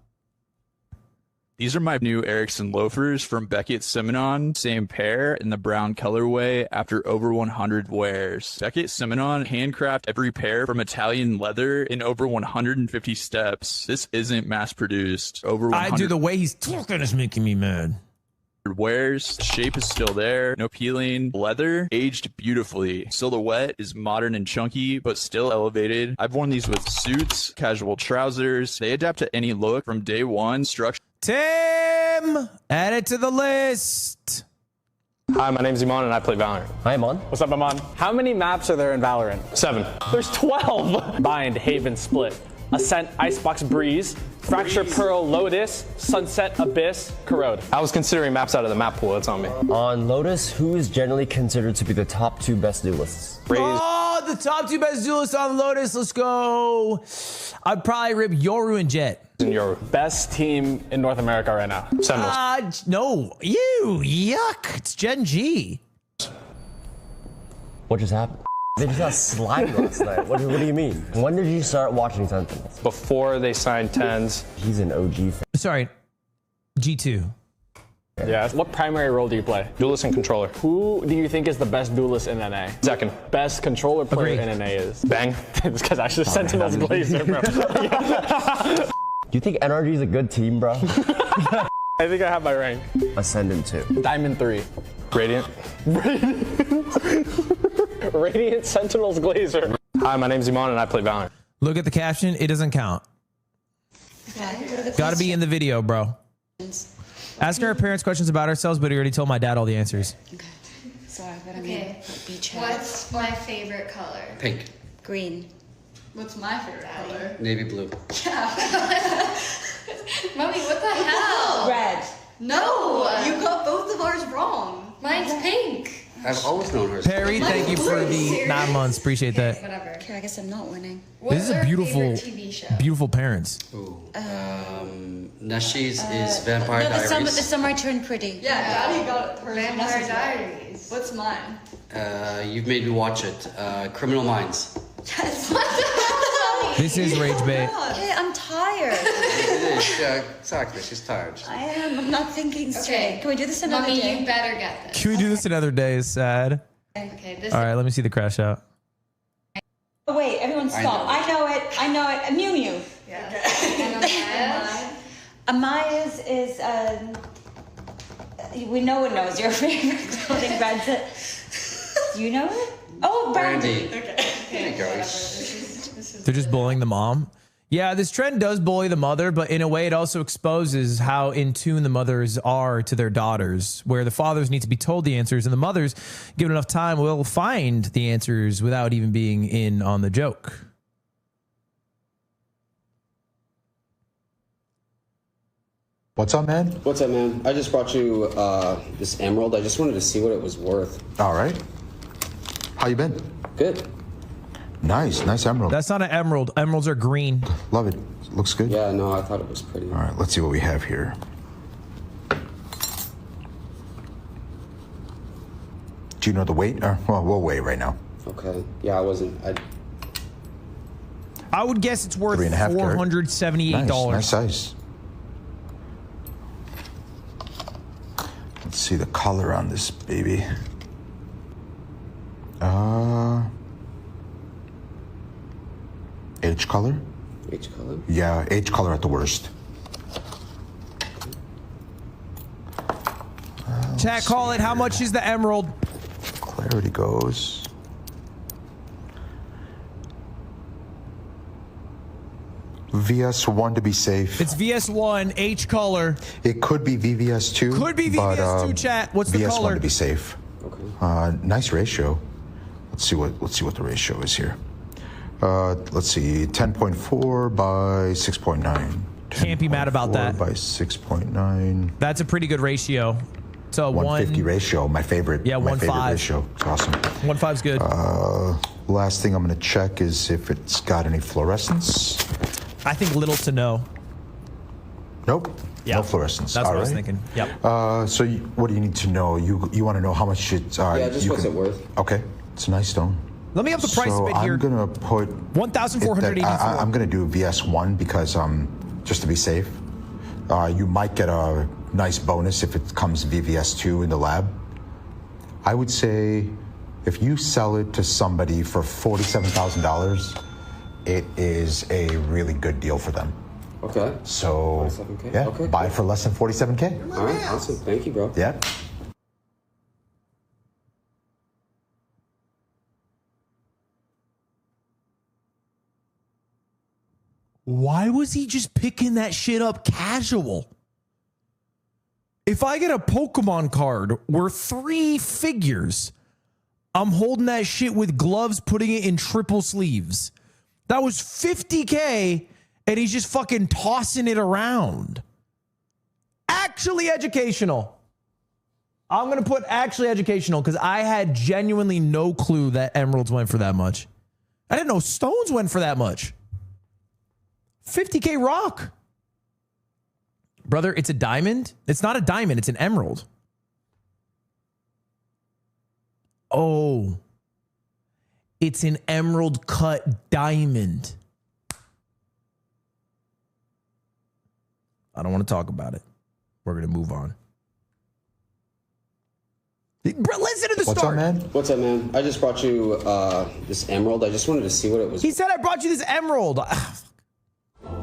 These are my new Ericsson loafers from Beckett Simonon. Same pair in the brown colorway after over 100 wears. Beckett Simonon handcraft every pair from Italian leather in over 150 steps. This isn't mass produced. Over 100 the way he's talking is making me mad. Wears, shape is still there, no peeling. Leather aged beautifully. Silhouette is modern and chunky, but still elevated. I've worn these with suits, casual trousers. They adapt to any look from day one. Structure. Tim, add it to the list. Hi, my name's Iman and I play Valorant. Hi, Iman. What's up, Iman? How many maps are there in Valorant? 7. There's 12. Bind, Haven, Split, Ascent, Icebox, Breeze, Fracture, Pearl, Lotus, Sunset, Abyss, Corrode. I was considering maps out of the map pool. That's on me. On Lotus, who is generally considered to be the top 2 best duelists? Oh, the top 2 best duelists on Lotus. Let's go. I'd probably rip Yoru and Jet. Your best team in North America right now. Seminoles. No. Yuck. It's Gen G. What just happened? They just got slapped last night. What do you mean? When did you start watching Sentinels? Before they signed Tens. He's an OG fan. Sorry, G2. Yeah. What primary role do you play? Duelist and controller. Who do you think is the best duelist in NA? Second. Best controller player in NA is? Bang. It's because I should have Sentinels Blazer, bro. Do you think NRG is a good team, bro? I think I have my rank. Ascendant 2. Diamond 3. Radiant. Radiant Sentinels Glazer. Hi, my name's Iman and I play Valorant. Look at the caption. It doesn't count. Okay. Gotta be in the video, bro. Asking our parents questions about ourselves, but he already told my dad all the answers. Okay. Sorry, but Okay. beach What's my favorite color? Pink. Green. What's my favorite color? Navy blue. Mommy, what the hell? Red. No, you got both of ours wrong. Mine's pink. I've always known her. Perry, thank you for the 9 months. Appreciate that. Whatever. Okay, I guess I'm not winning. This is a beautiful, TV show? beautiful parents. Nashis is Vampire No, Diaries. the summer I turned pretty. Yeah, Daddy got her Vampire Diaries. What's mine? You've made me watch it. Criminal Minds. Yes. What the hell? This is rage bait. Okay, I'm tired. It is. Yeah, exactly. She's tired. I am. I'm not thinking straight. Can we do this another Mommy, day? you better get this. Can we do this another day? Is sad. Okay, this All right, let me see the crash out. Oh, wait, everyone stop. I know it. Mew Mew. Yeah. Amaya's is, no one knows your favorite clothing brand. Do you know it? Oh, Brandy. There you go. They're just bullying the mom. Yeah, this trend does bully the mother, but in a way it also exposes how in tune the mothers are to their daughters, where the fathers need to be told the answers and the mothers, given enough time, will find the answers without even being in on the joke. What's up, man? What's up, man? I just brought you this emerald. I just wanted to see what it was worth. All right. How you been? Good. Nice emerald. That's not an emerald. Emeralds are green. Love it. Looks good. Yeah, no, I thought it was pretty. All right, let's see what we have here. Do you know the weight? Well, we'll weigh right now. Okay. Yeah, I would guess it's worth 3.5 carat. $478. Nice size. Let's see the color on this baby. H color? H color? Yeah, H color at the worst. Chat, call it. How much is the emerald? Clarity goes. VS1 to be safe. It's VS1, H color. It could be VVS2. Could be VVS2, chat. What's the VS1 color? to be safe. Okay. Nice ratio. Let's see what the ratio is here. Let's see, 10.4 by 6.9. Can't be mad about that. By 6.9. That's a pretty good ratio. So 150 ratio, my favorite. Yeah, my 1.5 favorite ratio. It's awesome. 1.5's good. Last thing I'm going to check is if it's got any fluorescence. I think little to no. Nope. Yeah. No fluorescence. That's All what I was right. thinking. Yep. So what do you need to know? You want to know how much it's. Yeah, just what's it worth? Okay, it's a nice stone. Let me up the price a bit here. I'm gonna put 1,484. I'm gonna do VS1 because just to be safe. You might get a nice bonus if it comes VVS2 in the lab. I would say if you sell it to somebody for $47,000, it is a really good deal for them. Okay. So 47K? yeah, Okay. buy for less than 47K. All right, awesome. Thank you, bro. Yeah. Why was he just picking that shit up casual? If I get a Pokemon card worth 3 figures, I'm holding that shit with gloves, putting it in triple sleeves. That was $50K, and he's just fucking tossing it around. Actually educational. I'm going to put actually educational because I had genuinely no clue that emeralds went for that much. I didn't know stones went for that much. 50K rock. Brother, it's a diamond. It's not a diamond. It's an emerald. Oh. It's an emerald cut diamond. I don't want to talk about it. We're going to move on. Bro, listen to the What's start. up, man? What's up, man? I just brought you this emerald. I just wanted to see what it was. He said I brought you this emerald.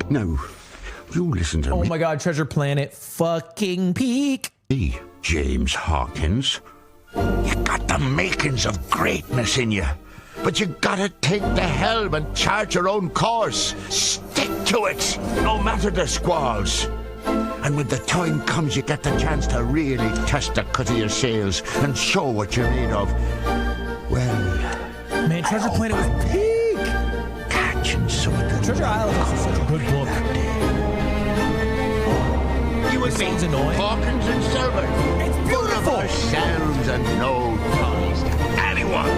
No. You listen to me. Oh my God, Treasure Planet fucking peak. James Hawkins. You got the makings of greatness in you. But you gotta take the helm and chart your own course. Stick to it, no matter the squalls. And when the time comes, you get the chance to really test the cut of your sails and show what you're made of. Well, man, Treasure Planet was peak. Catching some of the Treasure Island was such a good book. You and me, Hawkins and Silver. It's beautiful. Ourselves and no ties to anyone.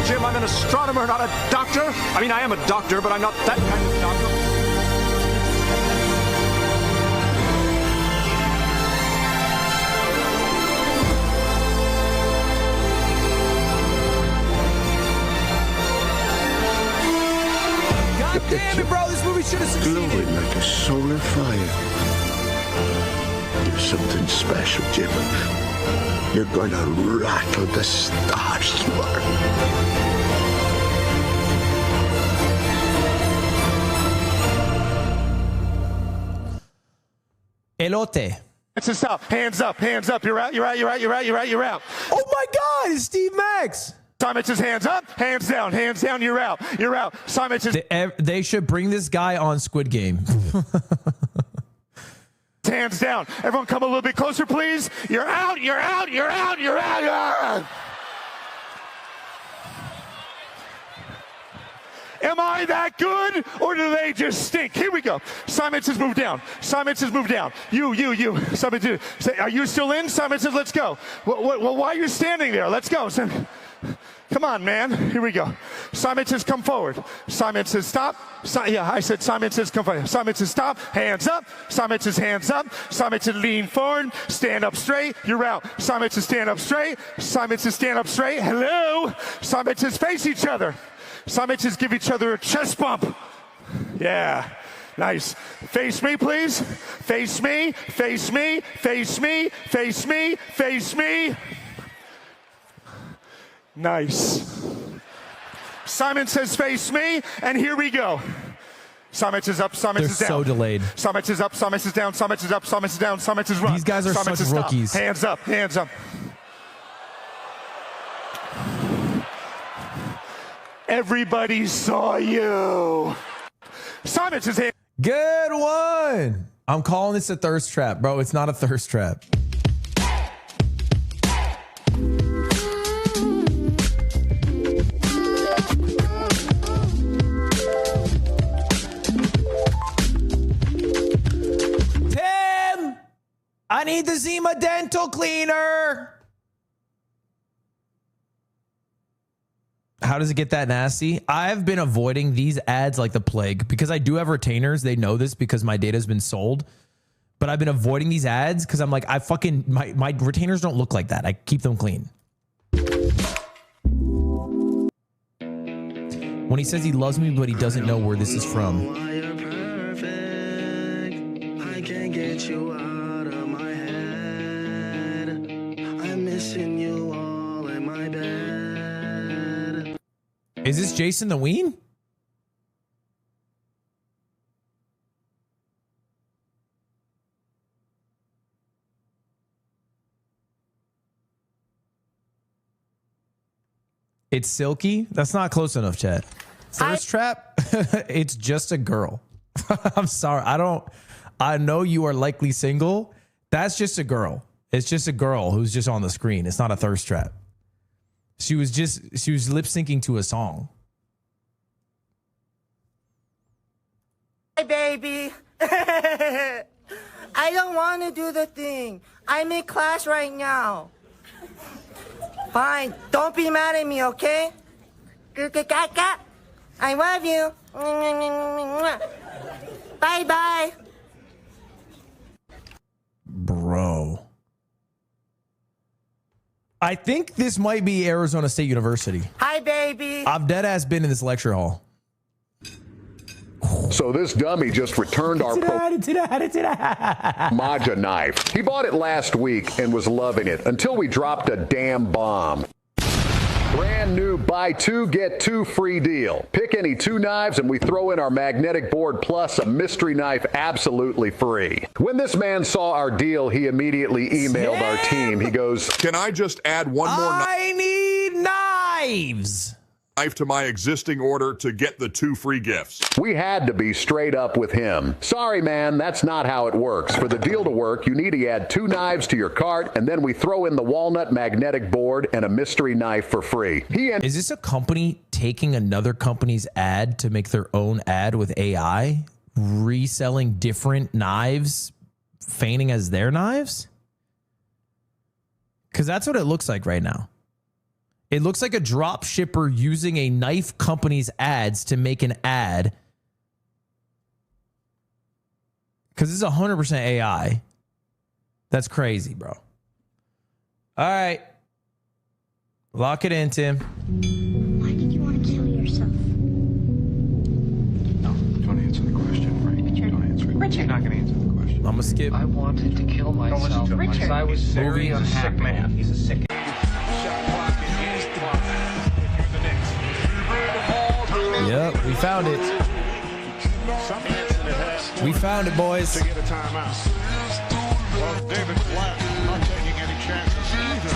Jim, I'm an astronomer, not a doctor. I mean, I am a doctor, but I'm not that kind of doctor. God damn it, bro. This movie should have succeeded. Glowing like a solar fire. You're something special, Jim. You're gonna rattle the stars, you are. Elote. It's a stop. Hands up, hands up. You're out, you're out, you're out, you're out, you're out, you're out. Oh my God, it's Steve Max. Simon says hands up, hands down, you're out, you're out. Simon says they should bring this guy on Squid Game. hands down. Everyone come a little bit closer, please. You're out, you're out, you're out, you're out, you're out. Am I that good, or do they just stink? Here we go. Simon says move down. Simon says move down. You. Simon says, are you still in? Simon says let's go. Well, why are you standing there? Let's go. Come on, man. Here we go. Simon says come forward. Simon says stop. I said Simon says come forward. Simon says stop. Hands up. Simon says hands up. Simon says lean forward. Stand up straight. You're out. Simon says stand up straight. Simon says stand up straight. Hello. Simon says face each other. Simon says give each other a chest bump. Yeah. Nice. Face me, please. Face me. Face me. Face me. Face me. Face me. Nice. Simon says face me, and here we go. Simon says up, Simon says down. They're so delayed. Simon says up, Simon says down, Simon says up, Simon says down, Simon says run. These guys are Simon such says rookies. Stop. Hands up, hands up. Everybody saw you. Simon says hands. Good one. I'm calling this a thirst trap, bro. It's not a thirst trap. Tim, I need the Zima dental cleaner. How does it get that nasty? I've been avoiding these ads like the plague because I do have retainers. They know this because my data has been sold. But I've been avoiding these ads because I'm like, my retainers don't look like that. I keep them clean. When he says he loves me, but he doesn't know where this is from. I can't get you out of my head. I'm missing you all in my bed. Is this Jason the Ween? It's Silky? That's not close enough, chat. Thirst trap? It's just a girl. I'm sorry. I know you are likely single. That's just a girl. It's just a girl who's just on the screen. It's not a thirst trap. She was lip syncing to a song. Hi, baby. I don't want to do the thing. I'm in class right now. Fine. Don't be mad at me, okay? I love you. Bye-bye. Bro. I think this might be Arizona State University. Hi, baby. I've dead ass been in this lecture hall. So this dummy just returned our Maja knife. He bought it last week and was loving it until we dropped a damn bomb. Brand new buy 2 get 2 free deal. Pick any 2 knives and we throw in our magnetic board plus a mystery knife absolutely free. When this man saw our deal, he immediately emailed our team. He goes, "Can I just add one more I need knives knife to my existing order to get the 2 free gifts?" We had to be straight up with him. Sorry, man, that's not how it works. For the deal to work, you need to add 2 knives to your cart, and then we throw in the walnut magnetic board and a mystery knife for free. Is this a company taking another company's ad to make their own ad with AI? Reselling different knives, feigning as their knives? Because that's what it looks like right now. It looks like a drop shipper using a knife company's ads to make an ad. Because this is 100% AI. That's crazy, bro. All right. Lock it in, Tim. Why did you want to kill yourself? No, don't answer the question, right? Richard. Don't answer it. Richard. You're not going to answer the question. I'm going to skip. I wanted to kill myself. Richard. I was very unhappy. Man. He's a sick man. Yep, we found it. We found it, boys. To get a timeout. Well, David Blatt not taking any chances either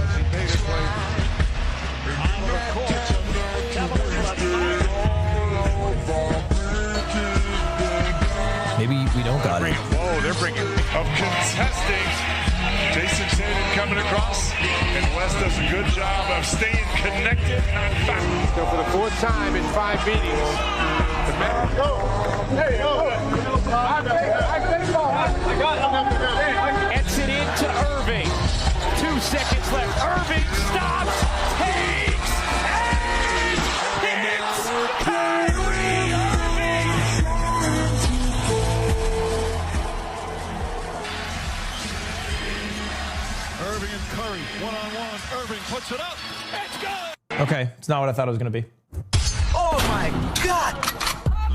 as he made it play out of the court. Maybe we don't got it. Whoa, they're bringing of contesting. Jason Tatum coming across, and West does a good job of staying connected. So for the 4th time in 5 meetings, the man. Gets it into Irving. 2 seconds left. Irving stops, takes, and hits Kyrie Irving. Irving and Curry, one-on-one. Irving puts it up. Let's go. Okay, it's not what I thought it was going to be. Oh my God.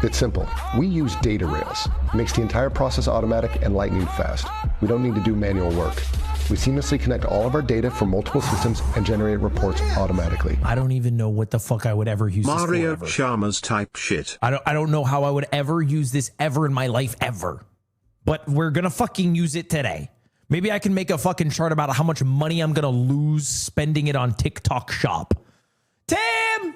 It's simple. We use data rails. It makes the entire process automatic and lightning fast. We don't need to do manual work. We seamlessly connect all of our data from multiple systems and generate reports automatically. I don't even know what the fuck I would ever use Mario this for. Chalmers type shit. I don't know how I would ever use this ever in my life ever. But we're going to fucking use it today. Maybe I can make a fucking chart about how much money I'm going to lose spending it on TikTok Shop. Tim!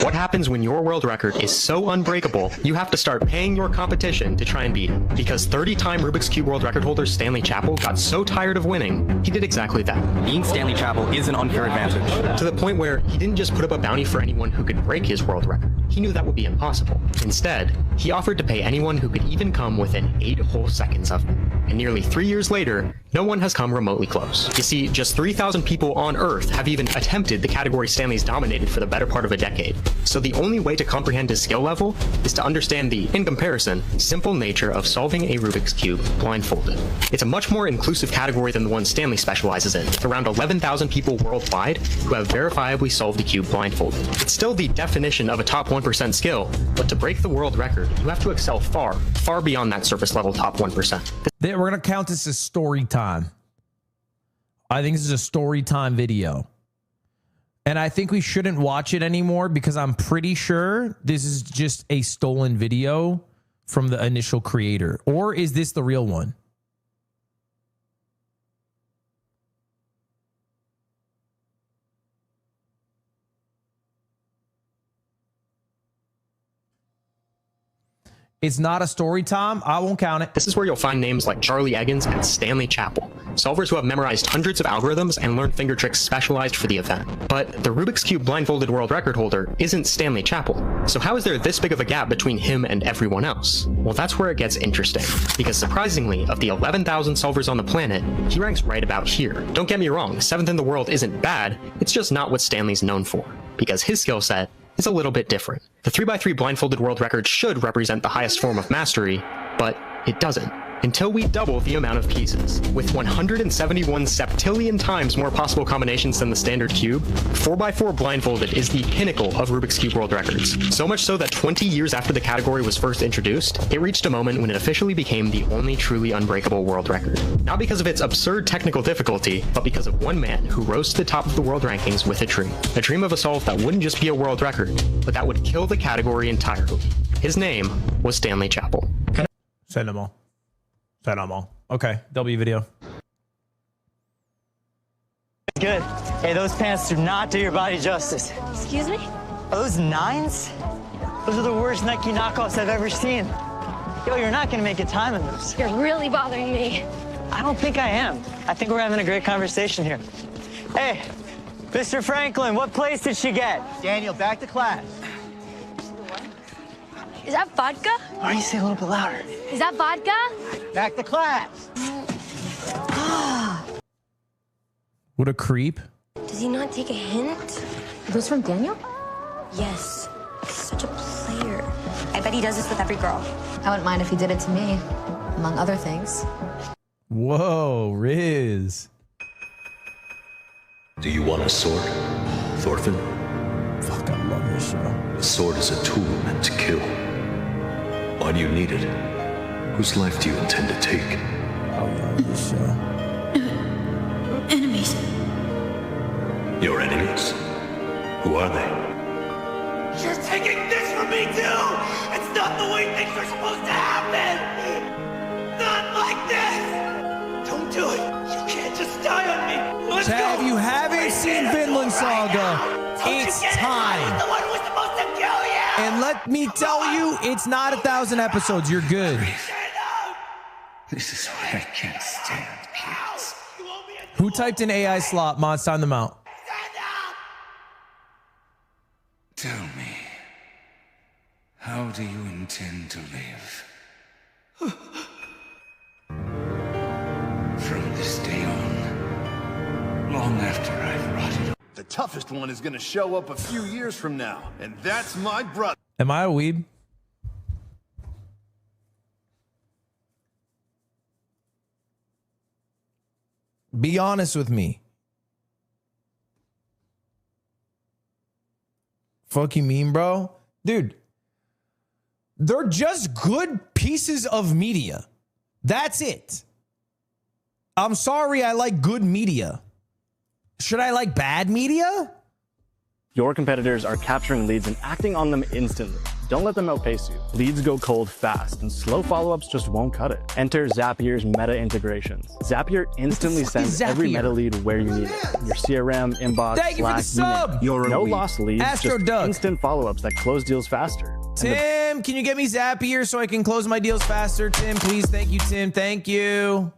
What happens when your world record is so unbreakable, you have to start paying your competition to try and beat it? Because 30-time Rubik's Cube world record holder Stanley Chappell got so tired of winning, he did exactly that. Being Stanley Chappell is an unfair advantage. To the point where he didn't just put up a bounty for anyone who could break his world record. He knew that would be impossible. Instead, he offered to pay anyone who could even come within 8 whole seconds of him. And nearly 3 years later, no one has come remotely close. You see, just 3,000 people on Earth have even attempted the category Stanley's dominated for the better part of a decade. So the only way to comprehend his skill level is to understand the, in comparison, simple nature of solving a Rubik's Cube blindfolded. It's a much more inclusive category than the one Stanley specializes in, with around 11,000 people worldwide who have verifiably solved the cube blindfolded. It's still the definition of a top 1% skill, but to break the world record, you have to excel far, far beyond that surface level top 1%. We're going to count this as story time. I think this is a story time video. And I think we shouldn't watch it anymore because I'm pretty sure this is just a stolen video from the initial creator. Or is this the real one? It's not a story time. I won't count it. This is where you'll find names like Charlie Eggins and Stanley Chappell, solvers who have memorized hundreds of algorithms and learned finger tricks specialized for the event. But the Rubik's Cube blindfolded world record holder isn't Stanley Chappell. So how is there this big of a gap between him and everyone else? Well, that's where it gets interesting, because surprisingly, of the 11,000 solvers on the planet, he ranks right about here. Don't get me wrong, 7th in the world isn't bad, it's just not what Stanley's known for, because his skill set is a little bit different. The 3x3 blindfolded world record should represent the highest form of mastery, but It doesn't. Until we double the amount of pieces. With 171 septillion times more possible combinations than the standard cube, 4x4 blindfolded is the pinnacle of Rubik's Cube world records. So much so that 20 years after the category was first introduced, it reached a moment when it officially became the only truly unbreakable world record. Not because of its absurd technical difficulty, but because of one man who rose to the top of the world rankings with a dream. A dream of a solve that wouldn't just be a world record, but that would kill the category entirely. His name was Stanley Chapel. Send them all. Send them all. Okay, W video. Good. Hey, those pants do not do your body justice. Excuse me? Are those 9s? Those are the worst Nike knockoffs I've ever seen. Yo, you're not gonna make a time in those. You're really bothering me. I don't think I am. I think we're having a great conversation here. Hey, Mr. Franklin, what place did she get? Daniel, back to class. Is that vodka? Why don't you say a little bit louder? Is that vodka? Back to class. What a creep. Does he not take a hint? Are those from Daniel? Yes. He's such a player. I bet he does this with every girl. I wouldn't mind if he did it to me, among other things. Whoa, Riz. Do you want a sword, Thorfinn? Fuck, I love this show. A sword is a tool meant to kill. Why do you need it? Whose life do you intend to take? I love this show. Enemies. Your enemies? Who are they? You're taking this from me too! It's not the way things are supposed to happen! Not like this! Don't do it! You can't just die on me! Let's go! If you haven't seen Vinland Saga, it's time. The one who was supposed to kill you! And let me tell you, it's not 1,000 episodes. You're good. This is what I can't stand, kids. Who typed in AI slot? Mods, time them out. Tell me, how do you intend to live? From this day on, long after I've rotted. The toughest one is gonna show up a few years from now, and that's my brother. Am I a weeb? Be honest with me. Fuck you mean, bro? Dude, they're just good pieces of media. That's it. I'm sorry I like good media. Should I like bad media? Your competitors are capturing leads and acting on them instantly. Don't let them outpace you. Leads go cold fast, and slow follow-ups just won't cut it. Enter Zapier's meta integrations. Zapier instantly sends every meta lead where you need it. Your CRM, inbox, Thank you for the Slack, sub. no lost leads, Astro just Doug. instant follow-ups that close deals faster. Tim, can you get me Zapier so I can close my deals faster? Tim, please. Thank you, Tim. Thank you.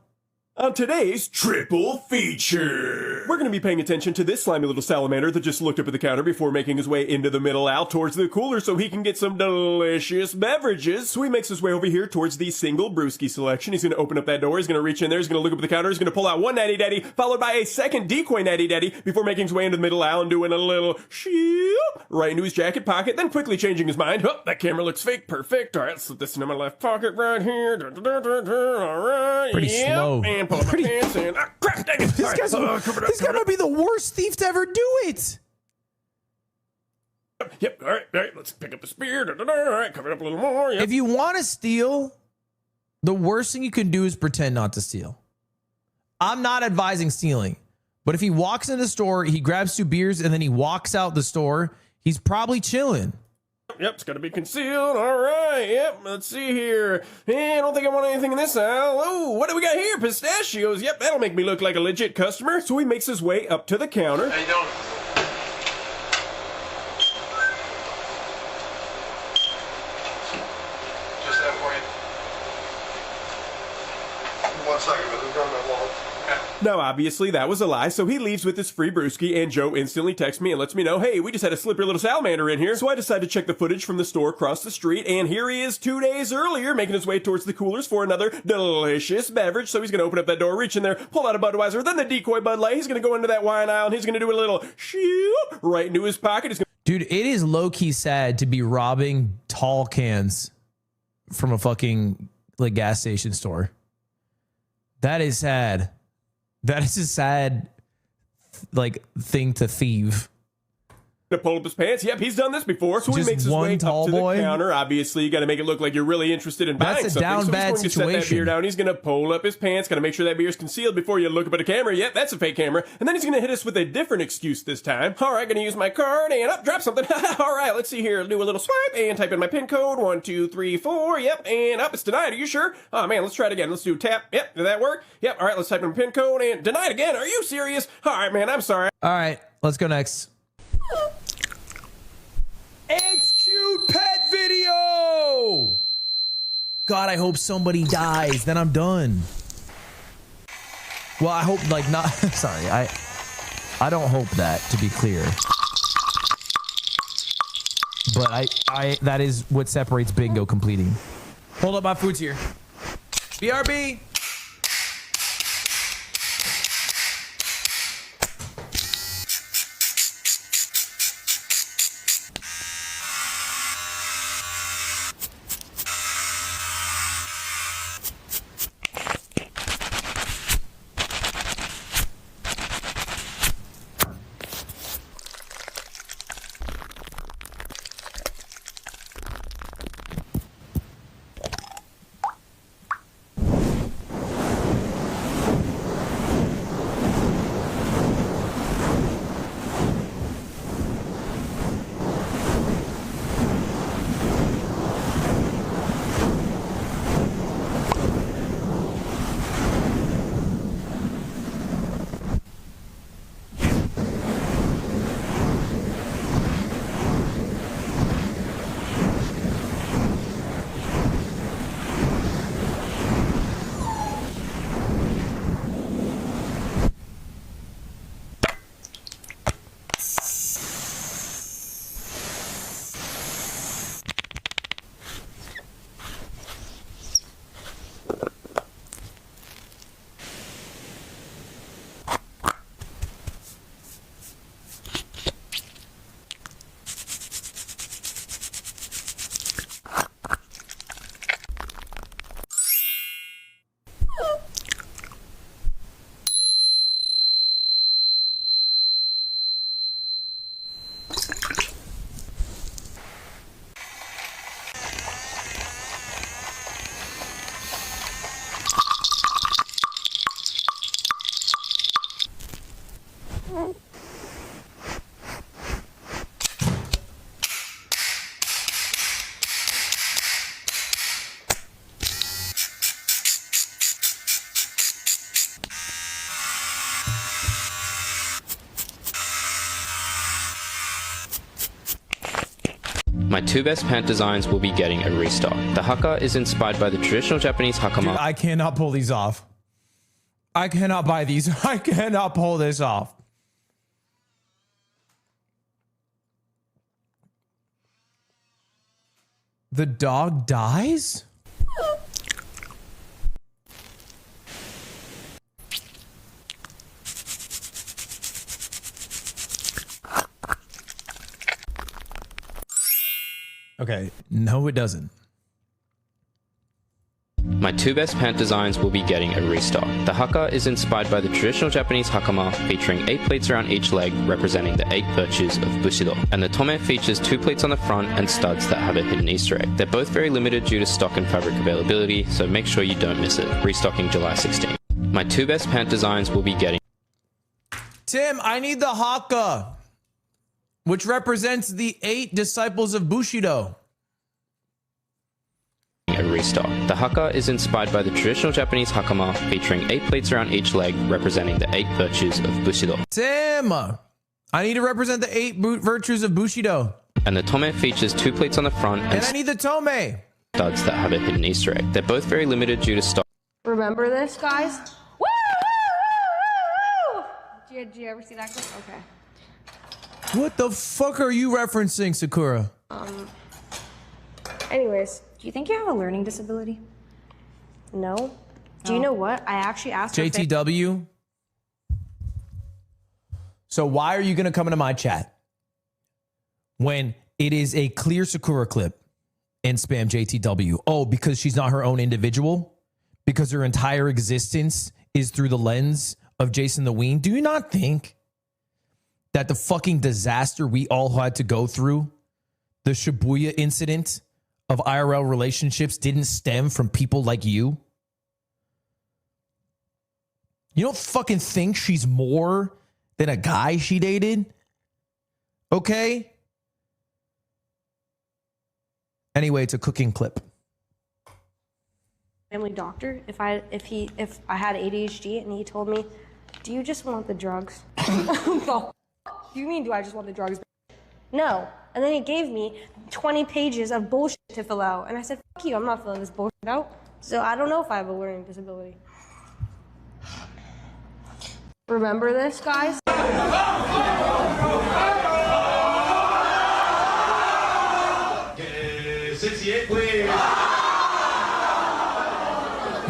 On today's triple feature, we're going to be paying attention to this slimy little salamander that just looked up at the counter before making his way into the middle aisle towards the cooler so he can get some delicious beverages. So he makes his way over here towards the single brewski selection. He's going to open up that door. He's going to reach in there. He's going to look up at the counter. He's going to pull out one natty daddy, followed by a second decoy natty daddy before making his way into the middle aisle and doing a little shoop right into his jacket pocket, then quickly changing his mind. Oh, that camera looks fake. Perfect. All right, slip this into my left pocket right here. All right. Pretty slow. And pull up my pants and crap, dang it. This guy might be the worst thief to ever do it. Yep, all right, let's pick up the spear. All right, cover it up a little more. Yep. If you want to steal, the worst thing you can do is pretend not to steal. I'm not advising stealing, but if he walks in the store, he grabs 2 beers, and then he walks out the store, he's probably chilling. Yep, it's got to be concealed. All right, yep, let's see here. Hey, I don't think I want anything in this aisle. Oh, what do we got here? Pistachios. Yep, that'll make me look like a legit customer. So he makes his way up to the counter. How you doing? Just that for you. 1 second, but we've got my wallet. Now, obviously, that was a lie, so he leaves with his free brewski, and Joe instantly texts me and lets me know, hey, we just had a slippery little salamander in here. So I decide to check the footage from the store across the street, and here he is 2 days earlier, making his way towards the coolers for another delicious beverage. So he's going to open up that door, reach in there, pull out a Budweiser, then the decoy Bud Light. He's going to go into that wine aisle, and he's going to do a little shoot right into his pocket. He's gonna Dude, it is low-key sad to be robbing tall cans from a fucking like gas station store. That is sad. That is a sad like thing to thieve. To pull up his pants. Yep, he's done this before. So he Just makes his one way tall up to boy? the counter. Obviously, you got to make it look like you're really interested in buying That's a something. down so bad he's going to set that situation. beer down. He's going to pull up his pants. Got to make sure that beer's concealed before you look up at a camera. Yep, that's a fake camera. And then he's going to hit us with a different excuse this time. All right, going to use my card and up, drop something. All right, let's see here. Do a little swipe and type in my PIN code. 1, 2, 3, 4. Yep, and up. It's denied. Are you sure? Oh man, let's try it again. Let's do tap. Yep, did that work? Yep. All right, let's type in PIN code and denied again. Are you serious? All right, man, I'm sorry. All right, let's go next. It's cute pet video. God, I hope somebody dies. Then I'm done. Well, I hope like not. Sorry, I don't hope that, to be clear. But I that is what separates bingo completing. Hold up, my food's here. BRB. My two best pant designs will be getting a restock. The haka is inspired by the traditional Japanese hakama. Dude, I cannot pull these off. I cannot buy these. I cannot pull this off. The dog dies? Okay, no it doesn't. My two best pant designs will be getting a restock. The haka is inspired by the traditional Japanese hakama, featuring 8 pleats around each leg, representing the 8 virtues of Bushido. And the tome features 2 pleats on the front and studs that have a hidden Easter egg. They're both very limited due to stock and fabric availability, so make sure you don't miss it. Restocking July 16. My two best pant designs will be getting... Tim, I need the haka, which represents the 8 disciples of Bushido. A restock. The haka is inspired by the traditional Japanese hakama, featuring 8 pleats around each leg, representing the 8 virtues of Bushido. Tim, I need to represent the 8 virtues of Bushido. And the tome features 2 pleats on the front and I need the tome studs that have a hidden Easter egg. They're both very limited due to stock. Remember this, guys? Woo! Woo! Woo! Did you ever see that clip? Okay. What the fuck are you referencing, Sakura? Anyways, do you think you have a learning disability? No. Do you know what? I actually asked her. JTW. So why are you going to come into my chat when it is a clear Sakura clip and spam JTW. Oh, because she's not her own individual? Because her entire existence is through the lens of Jason the Ween? Do you not think that the fucking disaster we all had to go through, the Shibuya incident of IRL relationships, didn't stem from people like you? You don't fucking think she's more than a guy she dated? Okay? Anyway, it's a cooking clip. Family doctor, if I had ADHD and he told me, do you just want the drugs? The f- you mean do I just want the drugs? No. And then he gave me 20 pages of bullshit to fill out. And I said, fuck you, I'm not filling this bullshit out. So I don't know if I have a learning disability. Remember this, guys? 68, please.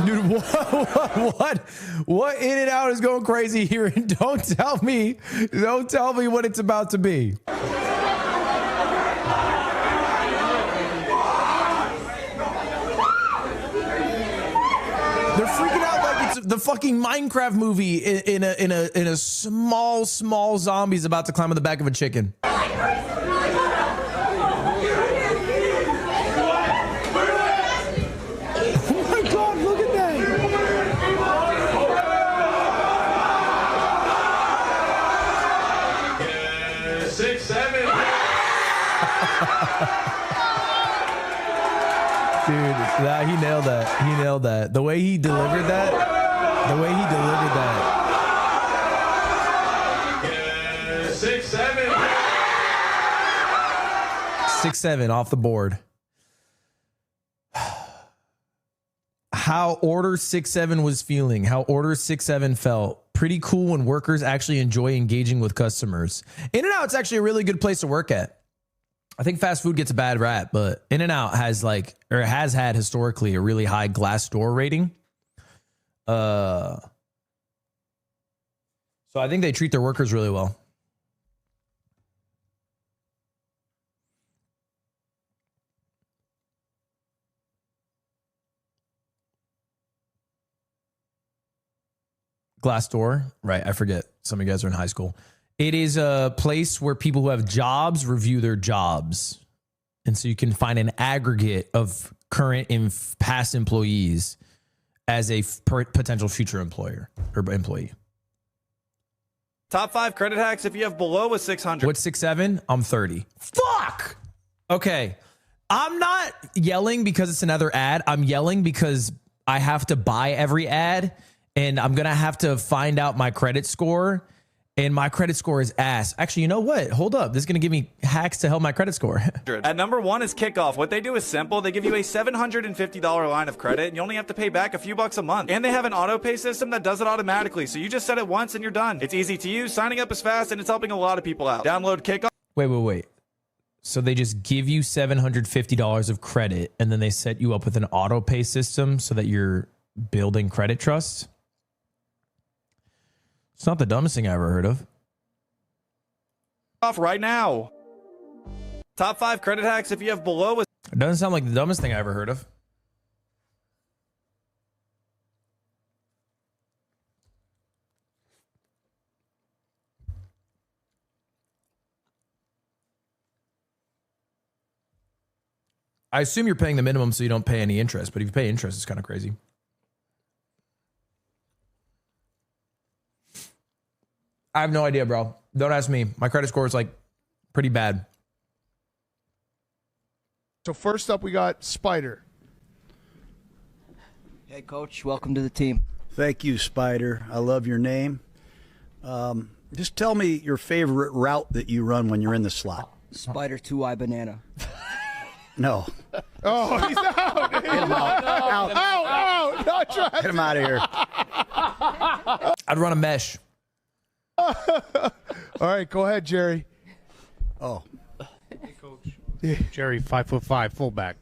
Dude, what in and out is going crazy here? And don't tell me what it's about to be. They're freaking out like it's the fucking Minecraft movie in a small zombie's about to climb on the back of a chicken. Dude, he nailed that. He nailed that. The way he delivered that. The way he delivered that. 6-7. 6-7 off the board. How Order 6-7 was feeling. How Order 6-7 felt. Pretty cool when workers actually enjoy engaging with customers. In-N-Out's actually a really good place to work at. I think fast food gets a bad rap, but In-N-Out has has had historically a really high Glassdoor rating. So I think they treat their workers really well. Glassdoor, right? I forget. Some of you guys are in high school. It is a place where people who have jobs review their jobs. And so you can find an aggregate of current and past employees as a potential future employer or employee. Top 5 credit hacks if you have below a 600. What's 6-7? I'm 30. Fuck! Okay. I'm not yelling because it's another ad. I'm yelling because I have to buy every ad and I'm going to have to find out my credit score. And my credit score is ass. Actually, you know what? Hold up. This is going to give me hacks to help my credit score. At number 1 is Kickoff. What they do is simple. They give you a $750 line of credit, and you only have to pay back a few bucks a month. And they have an auto pay system that does it automatically. So you just set it once and you're done. It's easy to use, signing up is fast, and it's helping a lot of people out. Download Kickoff. Wait. So they just give you $750 of credit, and then they set you up with an auto pay system so that you're building credit trust? It's not the dumbest thing I ever heard of. Off right now. Top 5 credit hacks if you have below a... It doesn't sound like the dumbest thing I ever heard of. I assume you're paying the minimum so you don't pay any interest, but if you pay interest, it's kind of crazy. I have no idea, bro. Don't ask me. My credit score is like pretty bad. So first up, we got Spider. Hey, Coach. Welcome to the team. Thank you, Spider. I love your name. Just tell me your favorite route that you run when you're in the slot. Spider 2I banana. No. Oh, he's out. Get him out. Out. Not trying. Get him out of here. I'd run a mesh. All right, go ahead, Jerry. Oh. Hey, Coach. Jerry, 5'5", fullback.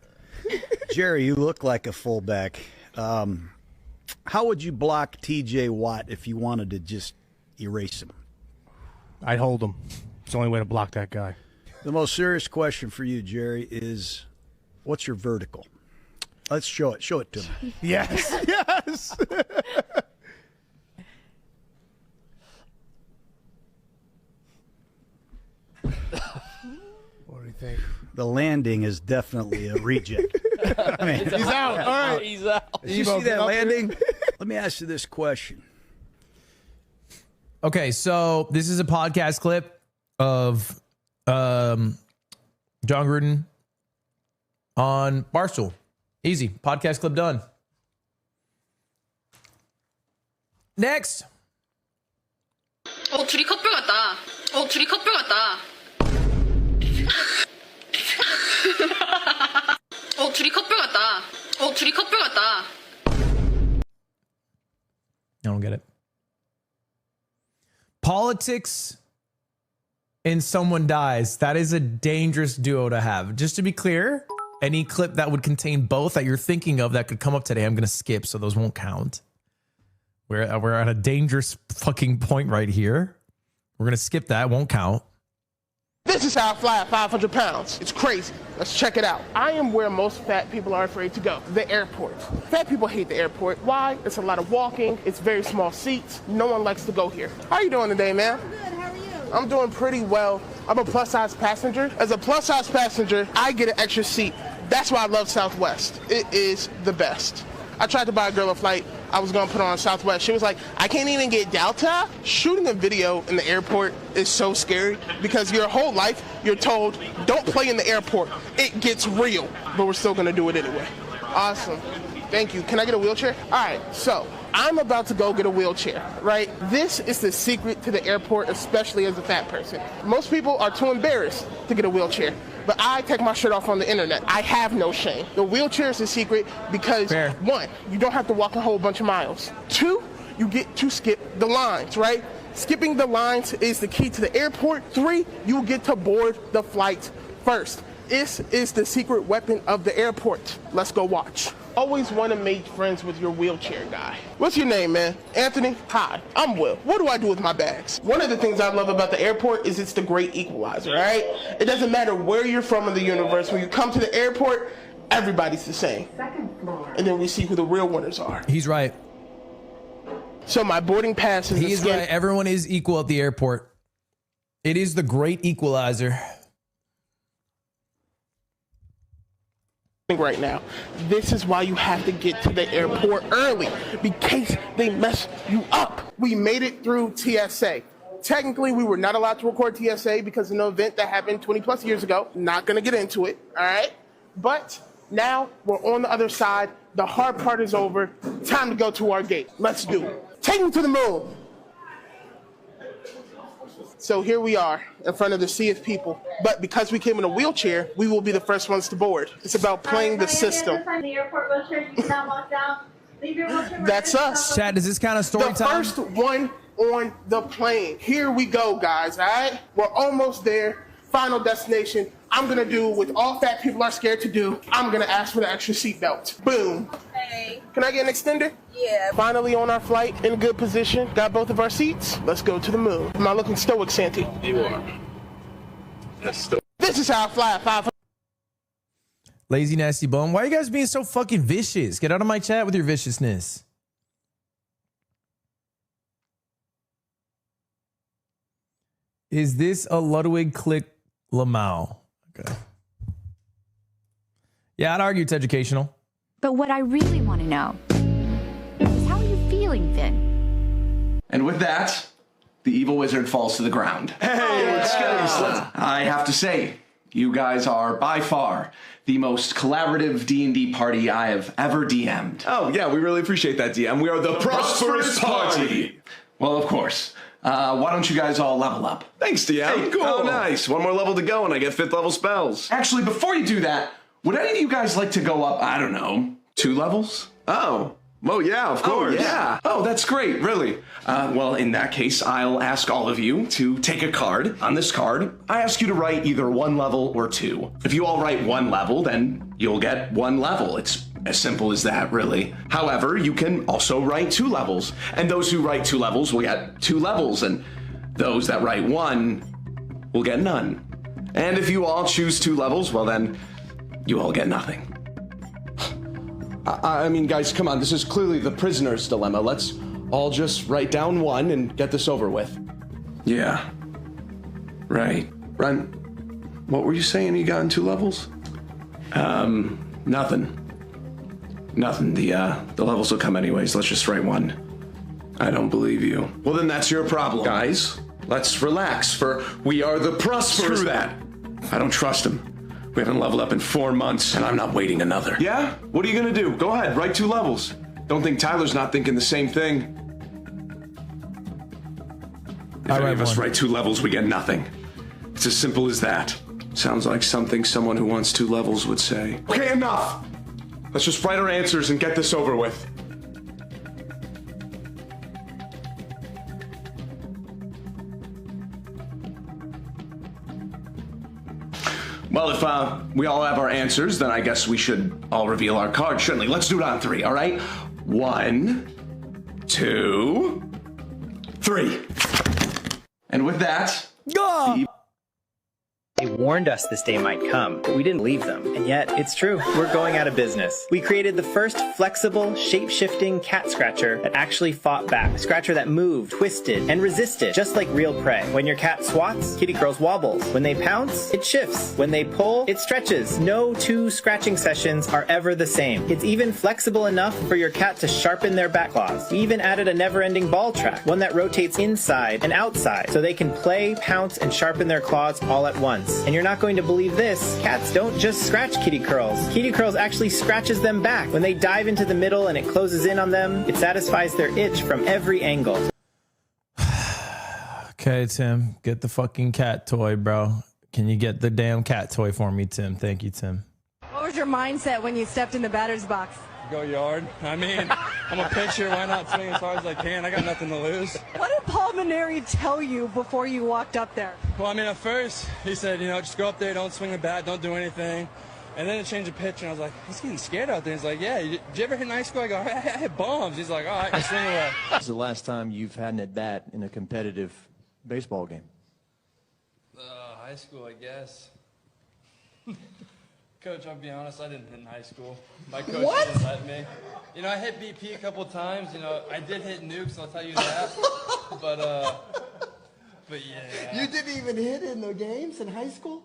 Jerry, you look like a fullback. How would you block TJ Watt if you wanted to just erase him? I'd hold him. It's the only way to block that guy. The most serious question for you, Jerry, is What's your vertical? Let's show it. Show it to me. Yes. Yes. What do you think? The landing is definitely a reject. I mean, he's out. All right. He's out. Did you see that landing? Let me ask you this question. Okay, so this is a podcast clip of John Gruden on Barstool. Easy. Podcast clip done. Next. 둘이 커플 같다. 둘이 커플 같다. 둘이 커플 같다. 둘이 커플 같다. I don't get it. Politics and someone dies. That is a dangerous duo to have. Just to be clear, any clip that would contain both that you're thinking of that could come up today, I'm going to skip, so those won't count. We're at a dangerous fucking point right here. We're going to skip that. Won't count. This is how I fly at 500 pounds. It's crazy. Let's check it out. I am where most fat people are afraid to go, the airport. Fat people hate the airport. Why? It's a lot of walking. It's very small seats. No one likes to go here. How are you doing today, man? I'm good. How are you? I'm doing pretty well. I'm a plus-size passenger. As a plus-size passenger, I get an extra seat. That's why I love Southwest. It is the best. I tried to buy a girl a flight. I was going to put on Southwest. She was like, I can't even get Delta. Shooting a video in the airport is so scary because your whole life you're told, don't play in the airport. It gets real. But we're still going to do it anyway. Awesome. Thank you. Can I get a wheelchair? All right, so I'm about to go get a wheelchair, right? This is the secret to the airport, especially as a fat person. Most people are too embarrassed to get a wheelchair. But I take my shirt off on the internet. I have no shame. The wheelchair is a secret because, one, you don't have to walk a whole bunch of miles. Two, you get to skip the lines, right? Skipping the lines is the key to the airport. Three, you get to board the flight first. This is the secret weapon of the airport. Let's go watch. Always want to make friends with your wheelchair guy. What's your name, man? Anthony? Hi, I'm Will. What do I do with my bags? One of the things I love about the airport is it's the great equalizer, right? It doesn't matter where you're from in the universe. When you come to the airport, everybody's the same. Second floor. And then we see who the real winners are. He's right. So my boarding pass is He's right. Everyone is equal at the airport. It is the great equalizer. Right now, this is why you have to get to the airport early, because they mess you up. We made it through TSA. Technically, we were not allowed to record TSA because of an event that happened 20 plus years ago. Not gonna get into it, all right? But now we're on the other side. The hard part is over. Time to go to our gate. Let's do it. Take me to the moon. So here we are in front of the sea of people. But because we came in a wheelchair, we will be the first ones to board. It's about playing the system. That's us. Chad, does this kind of story the time? First one on the plane. Here we go, guys, all right? We're almost there. Final destination. I'm going to do what all fat people are scared to do. I'm going to ask for the extra seatbelt. Boom. Hey. Can I get an extender? Yeah. Finally on our flight, in a good position. Got both of our seats. Let's go to the moon. Am I looking stoic, Santi? You are. That's stoic. This is how I fly at 500. Lazy nasty bum. Why are you guys being so fucking vicious? Get out of my chat with your viciousness. Is this a Ludwig click Lamau? Okay. Yeah, I'd argue it's educational. But what I really want to know is how are you feeling, Finn? And with that, the evil wizard falls to the ground. Hey, let's go. I have to say, you guys are by far the most collaborative D&D party I have ever DM'd. Oh, yeah, we really appreciate that, DM. We are the Prosperous Party. Well, of course. Why don't you guys all level up? Thanks, DM. Hey, cool. Oh, nice. One more level to go and I get 5th level spells. Actually, before you do that, would any of you guys like to go up, I don't know, 2 levels? Oh, yeah, of course. Oh, yeah. Oh, that's great, really. Well, in that case, I'll ask all of you to take a card. On this card, I ask you to write either 1 level or 2. If you all write 1 level, then you'll get 1 level. It's as simple as that, really. However, you can also write 2 levels, and those who write 2 levels will get 2 levels, and those that write 1 will get none. And if you all choose 2 levels, well then, you all get nothing. I mean, guys, come on. This is clearly the prisoner's dilemma. Let's all just write down 1 and get this over with. Yeah. Right. Ren, what were you saying you got in 2 levels? Nothing. Nothing. The levels will come anyways. Let's just write 1. I don't believe you. Well, then that's your problem. Guys, let's relax, for we are the prosperous. Screw that. I don't trust him. We haven't leveled up in 4 months, and I'm not waiting another. Yeah? What are you gonna do? Go ahead, write 2 levels. Don't think Tyler's not thinking the same thing. If any of us write 2 levels, we get nothing. It's as simple as that. Sounds like something someone who wants 2 levels would say. Okay, enough! Let's just write our answers and get this over with. Well, if we all have our answers, then I guess we should all reveal our cards, shouldn't we? Let's do it on 3, all right? 1, 2, 3. And with that, They warned us this day might come, but we didn't believe them. And yet, it's true. We're going out of business. We created the first flexible, shape-shifting cat scratcher that actually fought back. A scratcher that moved, twisted, and resisted, just like real prey. When your cat swats, kitty curls wobbles. When they pounce, it shifts. When they pull, it stretches. No 2 scratching sessions are ever the same. It's even flexible enough for your cat to sharpen their back claws. We even added a never-ending ball track, one that rotates inside and outside, so they can play, pounce, and sharpen their claws all at once. And you're not going to believe this. Cats don't just scratch kitty curls. Kitty curls actually scratches them back. When they dive into the middle and it closes in on them, it satisfies their itch from every angle. Okay, Tim, get the fucking cat toy, bro. Can you get the damn cat toy for me, Tim? Thank you, Tim. What was your mindset when you stepped in the batter's box? Go yard. I mean, I'm a pitcher. Why not swing as hard as I can? I got nothing to lose. What did Paul Maneri tell you before you walked up there? Well, I mean, at first, he said, you know, just go up there, don't swing the bat, don't do anything. And then it changed the pitch, and I was like, he's getting scared out there. He's like, yeah, did you ever hit in high school? I go, I hit bombs. He's like, all right, I swing away. When's the last time you've had an at-bat in a competitive baseball game? High school, I guess. Coach, I'll be honest, I didn't hit in high school. My coach didn't let me. You know, I hit BP a couple times. You know, I did hit nukes, I'll tell you that. But yeah. You didn't even hit in the games in high school?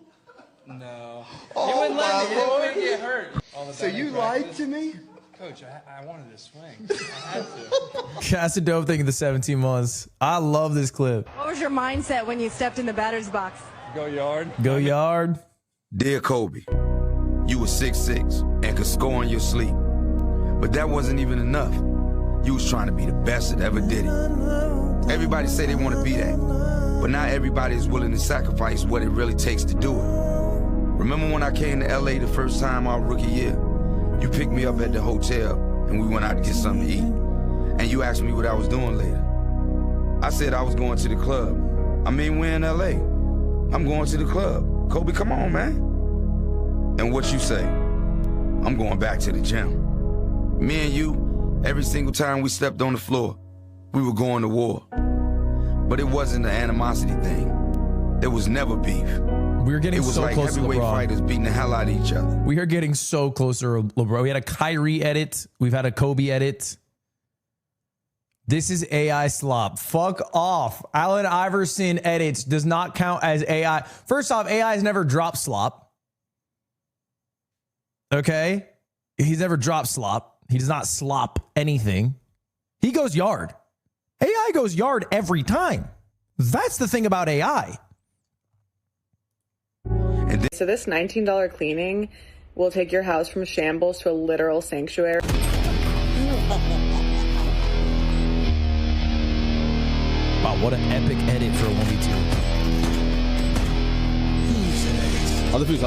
No. Oh, he wouldn't let me. He Lord. didn't want me to get hurt. So you lied to me? Coach, I wanted to swing. I had to. That's a dope thing in the 17 months. I love this clip. What was your mindset when you stepped in the batter's box? Go yard. Go yard. Dear Kobe, you were 6'6" and could score in your sleep. But that wasn't even enough. You was trying to be the best that ever did it. Everybody say they want to be that, but not everybody is willing to sacrifice what it really takes to do it. Remember when I came to LA the first time our rookie year? You picked me up at the hotel and we went out to get something to eat. And you asked me what I was doing later. I said I was going to the club. I mean, we're in LA. I'm going to the club. Kobe, come on, man. And what you say? I'm going back to the gym. Me and you, every single time we stepped on the floor, we were going to war. But it wasn't an animosity thing. There was never beef. We were getting so close to heavyweight LeBron. fighters beating the hell out of each other. We are getting so close to LeBron. We had a Kyrie edit. We've had a Kobe edit. This is AI slop. Fuck off. Allen Iverson edits does not count as AI. First off, AI has never dropped slop. Okay? He's never dropped slop. He does not slop anything. He goes yard. AI goes yard every time. That's the thing about AI. So this $19 cleaning will take your house from shambles to a literal sanctuary. Wow, what an epic edit for a 1v2. Other piece.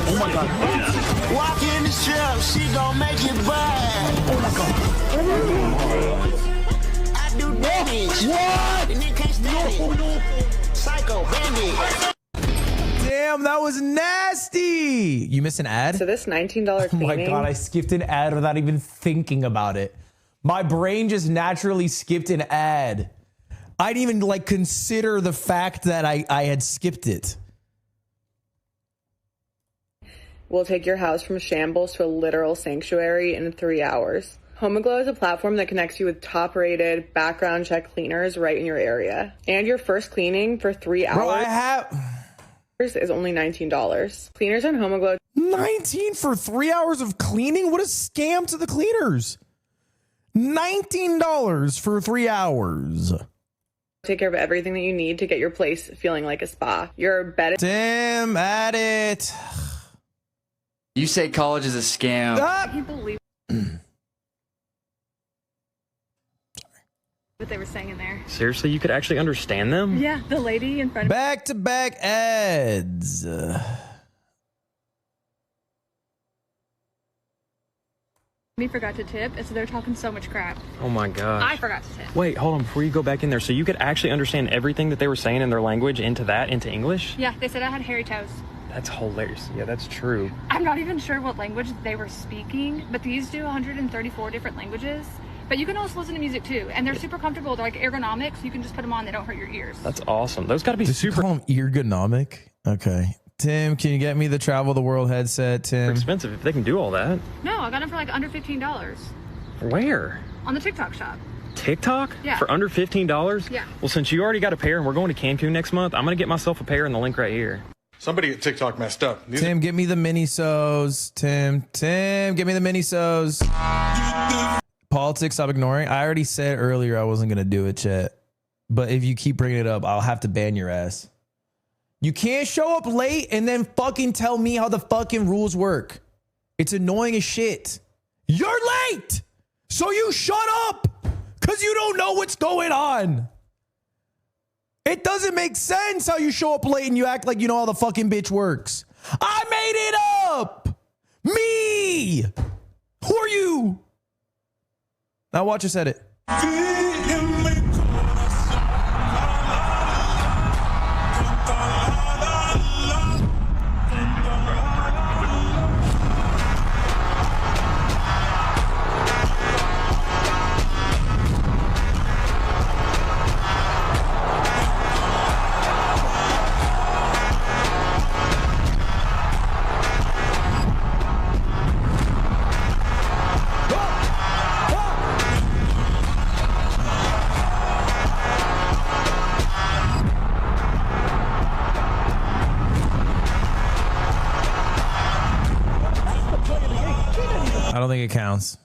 Oh my god. Walk in the strip, she gon' make it bad. Oh my god. I do damage. What? And you can't stand it. Psycho bandit. Damn, that was nasty. You missed an ad? So this $19 Oh my cleaning. God, I skipped an ad without even thinking about it. My brain just naturally skipped an ad. I didn't even like consider the fact that I had skipped it. We'll take your house from shambles to a literal sanctuary in 3 hours. HomeAglow is a platform that connects you with top-rated background check cleaners right in your area. And your first cleaning for 3 hours is only $19. Cleaners on HomeAglow. 19 for 3 hours of cleaning? What a scam to the cleaners. $19 for 3 hours. Take care of everything that you need to get your place feeling like a spa. Your bed. Damn at it. You say college is a scam. I can't believe what they were saying in there. Seriously, you could actually understand them? Yeah, the lady in front of Back-to-back ads. me forgot to tip, and so they're talking so much crap. Oh my gosh. I forgot to tip. Wait, hold on, before you go back in there, so you could actually understand everything that they were saying in their language into English? Yeah, they said I had hairy toes. That's hilarious. Yeah, that's true. I'm not even sure what language they were speaking, but these do 134 different languages. But you can also listen to music too, and they're super comfortable. They're like ergonomics. You can just put them on; they don't hurt your ears. That's awesome. Those got to be super. Call them ergonomic. Okay, Tim, can you get me the Travel the World headset? Tim, expensive if they can do all that. No, I got them for like under $15 Where? on the TikTok shop. TikTok? Yeah. For under $15? Yeah. Well, since you already got a pair and we're going to Cancun next month, I'm going to get myself a pair in the link right here. Somebody at TikTok messed up. Tim, get me the mini-sos. Tim, get me the mini-sos. Politics, stop ignoring. I already said earlier I wasn't going to do it, chat. But if you keep bringing it up, I'll have to ban your ass. You can't show up late and then fucking tell me how the fucking rules work. It's annoying as shit. You're late! So you shut up! Because you don't know what's going on. It doesn't make sense how you show up late and you act like you know how the fucking bitch works. I made it up! Me! Who are you? Now watch us edit. I don't think it counts.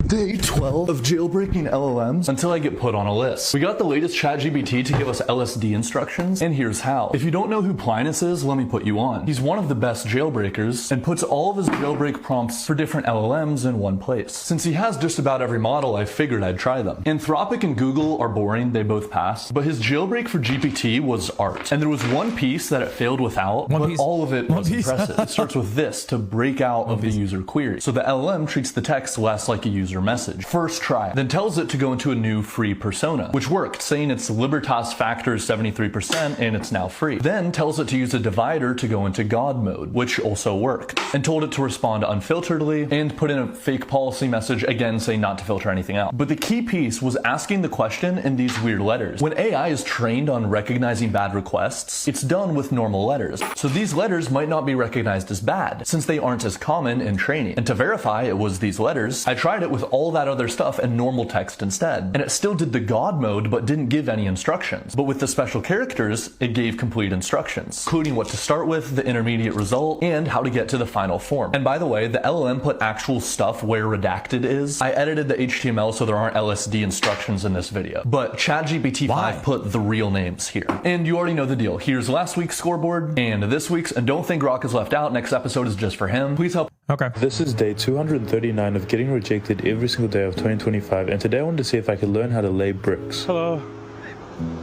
Day 12 of jailbreaking LLMs until I get put on a list. We got the latest ChatGPT to give us LSD instructions, and here's how. If you don't know who Plinus is, let me put you on. He's one of the best jailbreakers and puts all of his jailbreak prompts for different LLMs in one place. Since he has just about every model, I figured I'd try them. Anthropic and Google are boring, they both passed, but his jailbreak for GPT was art. And there was one piece that it failed without, but all of it was impressive. It starts with this to break out of the user query. So the LLM treats the text less like a user message. First try, then tells it to go into a new free persona, which worked, saying its libertas factor is 73% and it's now free. Then tells it to use a divider to go into God mode, which also worked, and told it to respond unfilteredly and put in a fake policy message, again saying not to filter anything out. But the key piece was asking the question in these weird letters. When AI is trained on recognizing bad requests, it's done with normal letters. So these letters might not be recognized as bad, since they aren't as common in training. And to verify it was these letters, I tried it with all that other stuff and normal text instead. And it still did the God mode, but didn't give any instructions. But with the special characters, it gave complete instructions, including what to start with, the intermediate result, and how to get to the final form. And by the way, the LLM put actual stuff where redacted is. I edited the HTML so there aren't LSD instructions in this video. But ChatGPT 5 put the real names here. And you already know the deal. Here's last week's scoreboard and this week's, and don't think Rock is left out. Next episode is just for him. Please help. Okay. This is day 239 of getting rejected every single day of 2025, and today I wanted to see if I could learn how to lay bricks. Hello.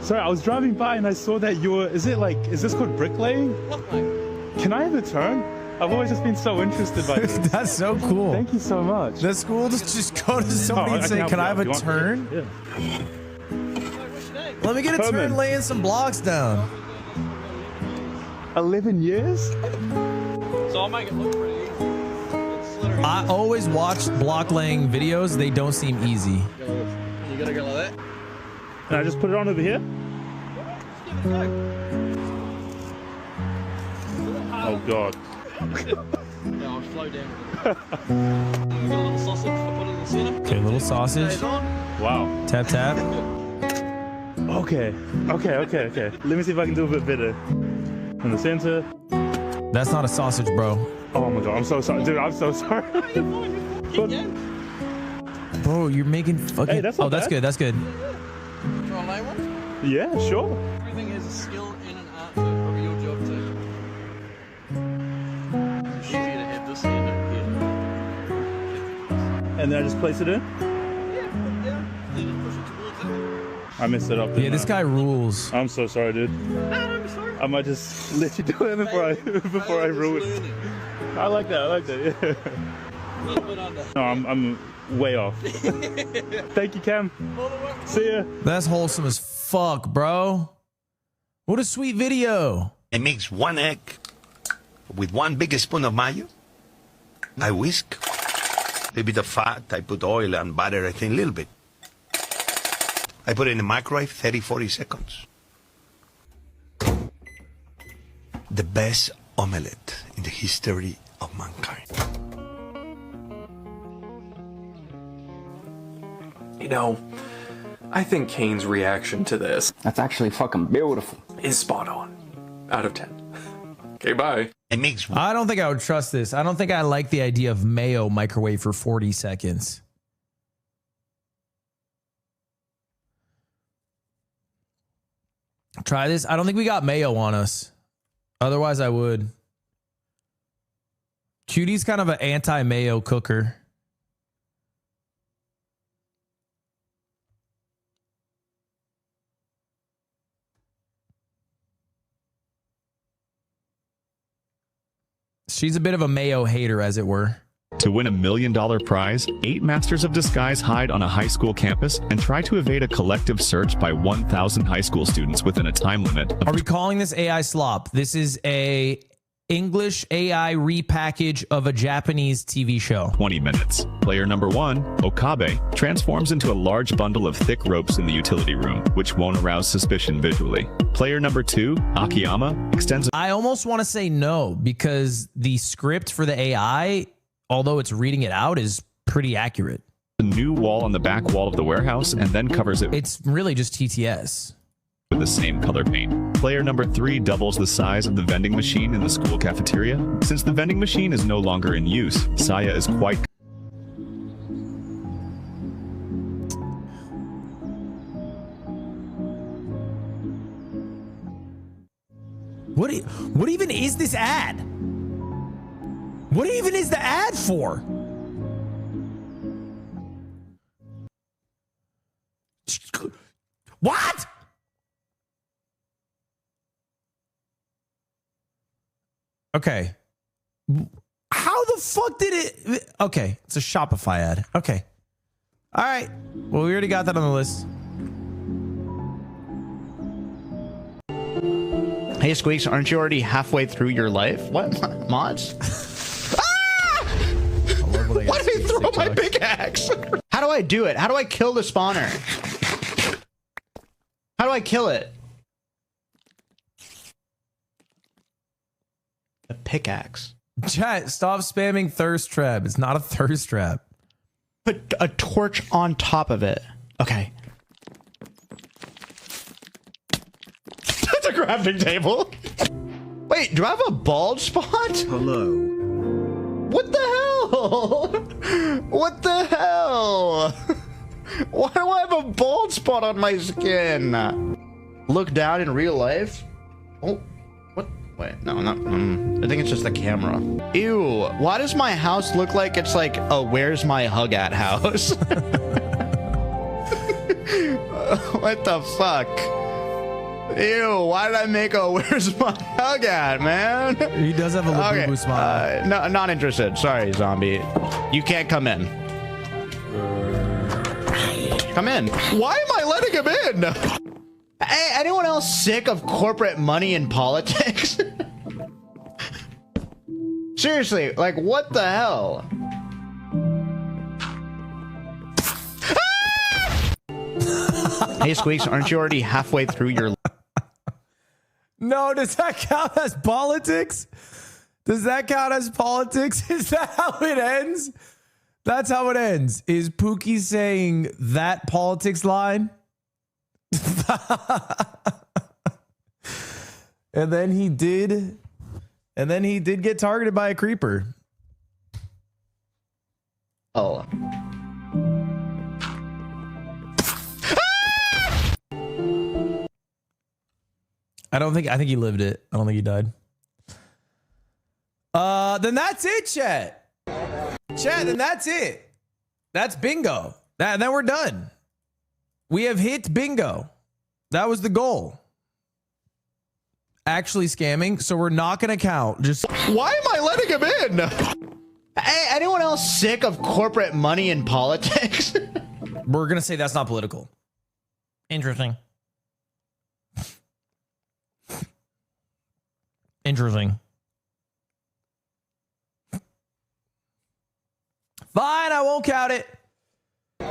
Sorry, I was driving by and I saw that you were, is this called bricklaying? Can I have a turn? I've always just been so interested by this. That's so cool. Thank you so much. That's cool. Just go to somebody and say, can I have a turn? Yeah. Let me get a turn laying some blocks down. 11 years? So I'll make it look pretty easy. It's literally I always watch block laying videos. They don't seem easy. you gotta go like that. Can I just put it on over here? Oh God. Yeah, I'll slow down. We got a little sausage. I'll put it in the center. Okay, little sausage. Wow. Tap, tap. Okay. Let me see if I can do a bit better. In the center. That's not a sausage, bro. Oh my God, I'm so sorry. Dude, I'm so sorry. Bro, you're making fucking... Hey, that's not that's bad. good, that's good. Try and lay one? Yeah, sure. Everything is a skill and an art, so it's probably your job too. It's easier to have this hand up here. And then I just place it in? Yeah, then you push it towards it. I messed it up. Yeah, this guy rules. I'm so sorry, dude. Don't be sorry. I might just let you do it before I ruin it. I like that, yeah. A little bit under. No, I'm way off. Thank you, Cam. See ya. That's wholesome as fuck, bro. What a sweet video. I mix 1 egg with 1 big spoon of mayo. I whisk. A little bit of fat. I put oil and butter, I think a little bit. I put it in the microwave, 30-40 seconds. The best omelette in the history of mankind. You know, I think Kane's reaction to this, That's actually fucking beautiful. is spot on. Out of 10. Okay, bye. It makes. I don't think I would trust this. I don't think I like the idea of mayo microwave for 40 seconds. Try this. I don't think we got mayo on us. Otherwise, I would. Cutie's kind of an anti-mayo cooker. She's a bit of a mayo hater, as it were. To win $1 million prize, 8 Masters of Disguise hide on a high school campus and try to evade a collective search by 1,000 high school students within a time limit. Are we calling this AI slop? This is a English AI repackage of a Japanese TV show. 20 minutes. Player number 1, Okabe, transforms into a large bundle of thick ropes in the utility room, which won't arouse suspicion visually. Player number 2, Akiyama, extends... I almost want to say no, because the script for the AI, although it's reading it out, is pretty accurate. a new wall on the back wall of the warehouse and then covers it... It's really just TTS. ...with the same color paint. Player number 3 doubles the size of the vending machine in the school cafeteria. Since the vending machine is no longer in use, Saya is quite... What even is this ad? What even is the ad for? What? Okay. How the fuck did it... Okay, it's a Shopify ad. Okay. All right. Well, we already got that on the list. Hey, Squeaks, aren't you already halfway through your life? What? Mods? Why did he throw my pickaxe? How do I do it? How do I kill the spawner? How do I kill it? A pickaxe. Chat, stop spamming thirst trap. It's not a thirst trap. Put a torch on top of it. Okay. That's a crafting table. Wait, do I have a bald spot? Hello. What the hell? What the hell? Why do I have a bald spot on my skin? Look down in real life? Oh, what? Wait, no, not. I think it's just the camera. Ew, why does my house look like it's like a where's my hug at house? What the fuck? Ew, why did I make a where's my hug at, man? He does have a Labubu smile. No, not interested. Sorry, zombie. You can't come in. Come in. Why am I letting him in? Hey, anyone else sick of corporate money and politics? Seriously, like, what the hell? Hey, Squeaks, aren't you already halfway through your... No, does that count as politics? Does that count as politics? Is that how it ends? That's how it ends. Is Pookie saying that politics line? And then he did get targeted by a creeper. Oh. I think he lived it. I don't think he died. Then that's it, chat. Chat, then that's it. That's bingo. Then we're done. We have hit bingo. That was the goal. Actually scamming, so we're not going to count. Just why am I letting him in? Hey, anyone else sick of corporate money in politics? We're going to say that's not political. Interesting. Interesting. Fine, I won't count it. You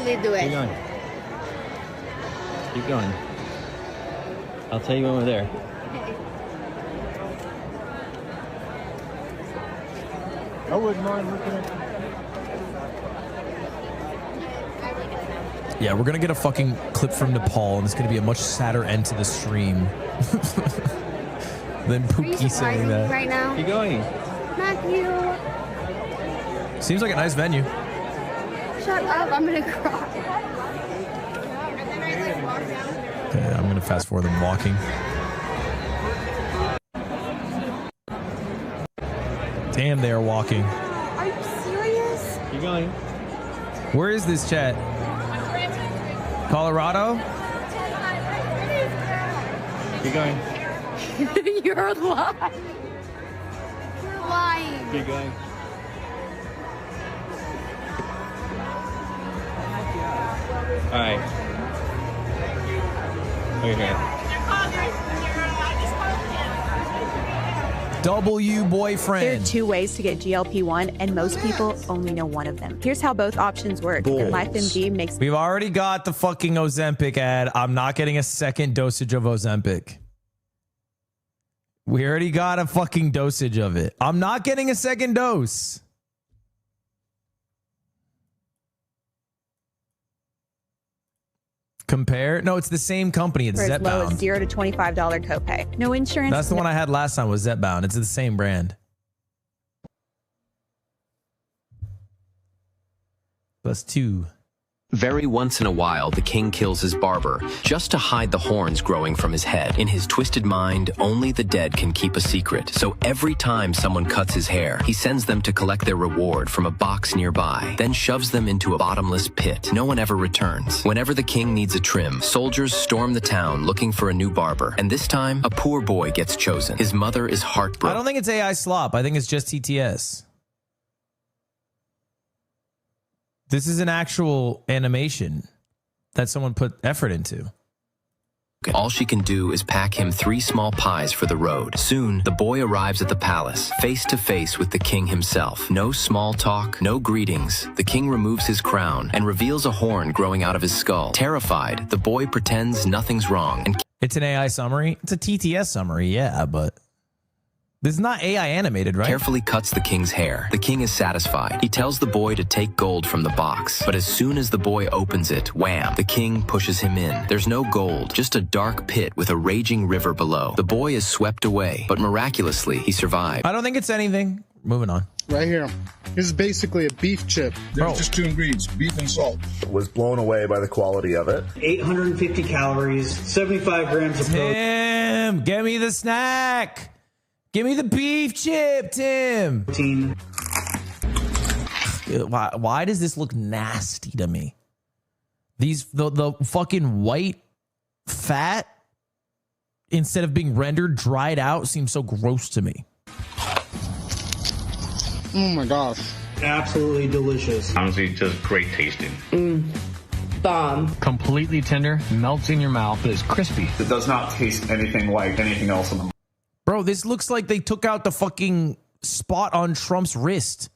lead the way. Keep going. Keep going. I'll tell you when we're there. I wouldn't mind looking at. Yeah, we're gonna get a fucking clip from Nepal, and it's gonna be a much sadder end to the stream than Pookie saying that. Right now. Keep going. Not you. Seems like a nice venue. Shut up! I'm gonna cry. Okay, I'm gonna fast forward them walking. Damn, they are walking. Are you serious? Keep going. Where is this chat? Colorado? Keep going. You're lying. You're lying. Keep going. All right. Okay. W boyfriend. There are two ways to get GLP-1, and most people only know one of them. Here's how both options work. LifeMD makes... We've already got the fucking Ozempic ad. I'm not getting a second dosage of Ozempic. We already got a fucking dosage of it. I'm not getting a second dose. Compare? No, it's the same company. It's for as low as Zepbound. $0 to $25 copay. No insurance. That's the one I had last time was Zepbound. It's the same brand. Plus 2. Very once in a while, the king kills his barber, just to hide the horns growing from his head. In his twisted mind, only the dead can keep a secret. So every time someone cuts his hair, he sends them to collect their reward from a box nearby, then shoves them into a bottomless pit. No one ever returns. Whenever the king needs a trim, soldiers storm the town looking for a new barber. And this time, a poor boy gets chosen. His mother is heartbroken. I don't think it's AI slop. I think it's just TTS. This is an actual animation that someone put effort into. All she can do is pack him 3 small pies for the road. Soon, the boy arrives at the palace, face to face with the king himself. No small talk, no greetings. The king removes his crown and reveals a horn growing out of his skull. Terrified, the boy pretends nothing's wrong. And it's an AI summary. It's a TTS summary, yeah, but this is not AI animated, right? Carefully cuts the king's hair. The king is satisfied. He tells the boy to take gold from the box. But as soon as the boy opens it, wham, the king pushes him in. There's no gold, just a dark pit with a raging river below. The boy is swept away, but miraculously, he survived. I don't think it's anything. Moving on. Right here. This is basically a beef chip. There's just 2 ingredients, beef and salt. Was blown away by the quality of it. 850 calories, 75 grams of protein. Tim, get me the snack. Give me the beef chip, Tim. Why does this look nasty to me? The fucking white fat, instead of being rendered, dried out, seems so gross to me. Oh my gosh. Absolutely delicious. Honestly, just great tasting. Bomb. Completely tender, melts in your mouth, but it's crispy. It does not taste anything like anything else on the market. Bro, this looks like they took out the fucking spot on Trump's wrist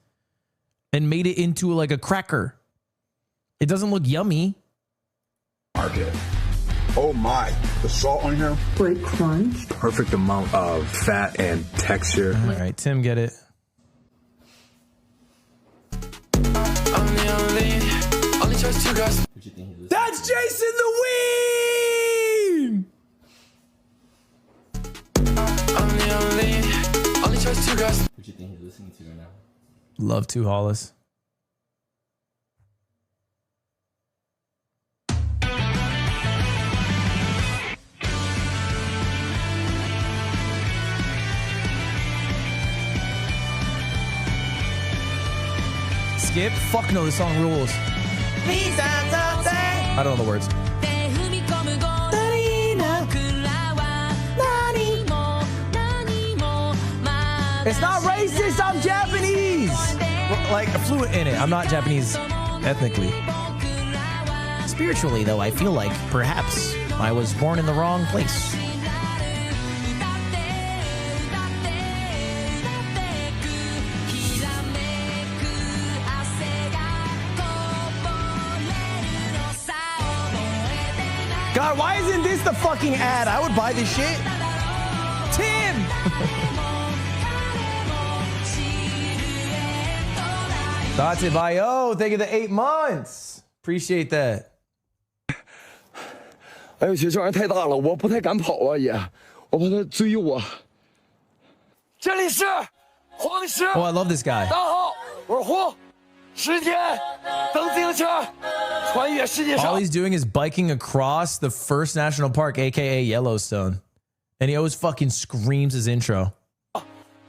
and made it into like a cracker. It doesn't look yummy. Market. Oh my, the salt on here. Great crunch. Perfect amount of fat and texture. All right, Tim, get it. That's Jason the Ween! Love to Hollis. Skip? Fuck no, this song rules. I don't know the words. It's not racist, I'm Japanese! Like, fluent in it. I'm not Japanese ethnically. Spiritually, though, I feel like perhaps I was born in the wrong place. God, why isn't this the fucking ad? I would buy this shit. Tim! That's it, bye. Oh, thank you for the 8 months. Appreciate that. 哎呦，学校人太大了，我不太敢跑啊，也，我怕他追我。这里是黄石。Oh, I love this guy. 大家好，我是胡。10天蹬自行车，穿越世界上。 All he's doing is biking across the first national park, aka Yellowstone, and he always fucking screams his intro.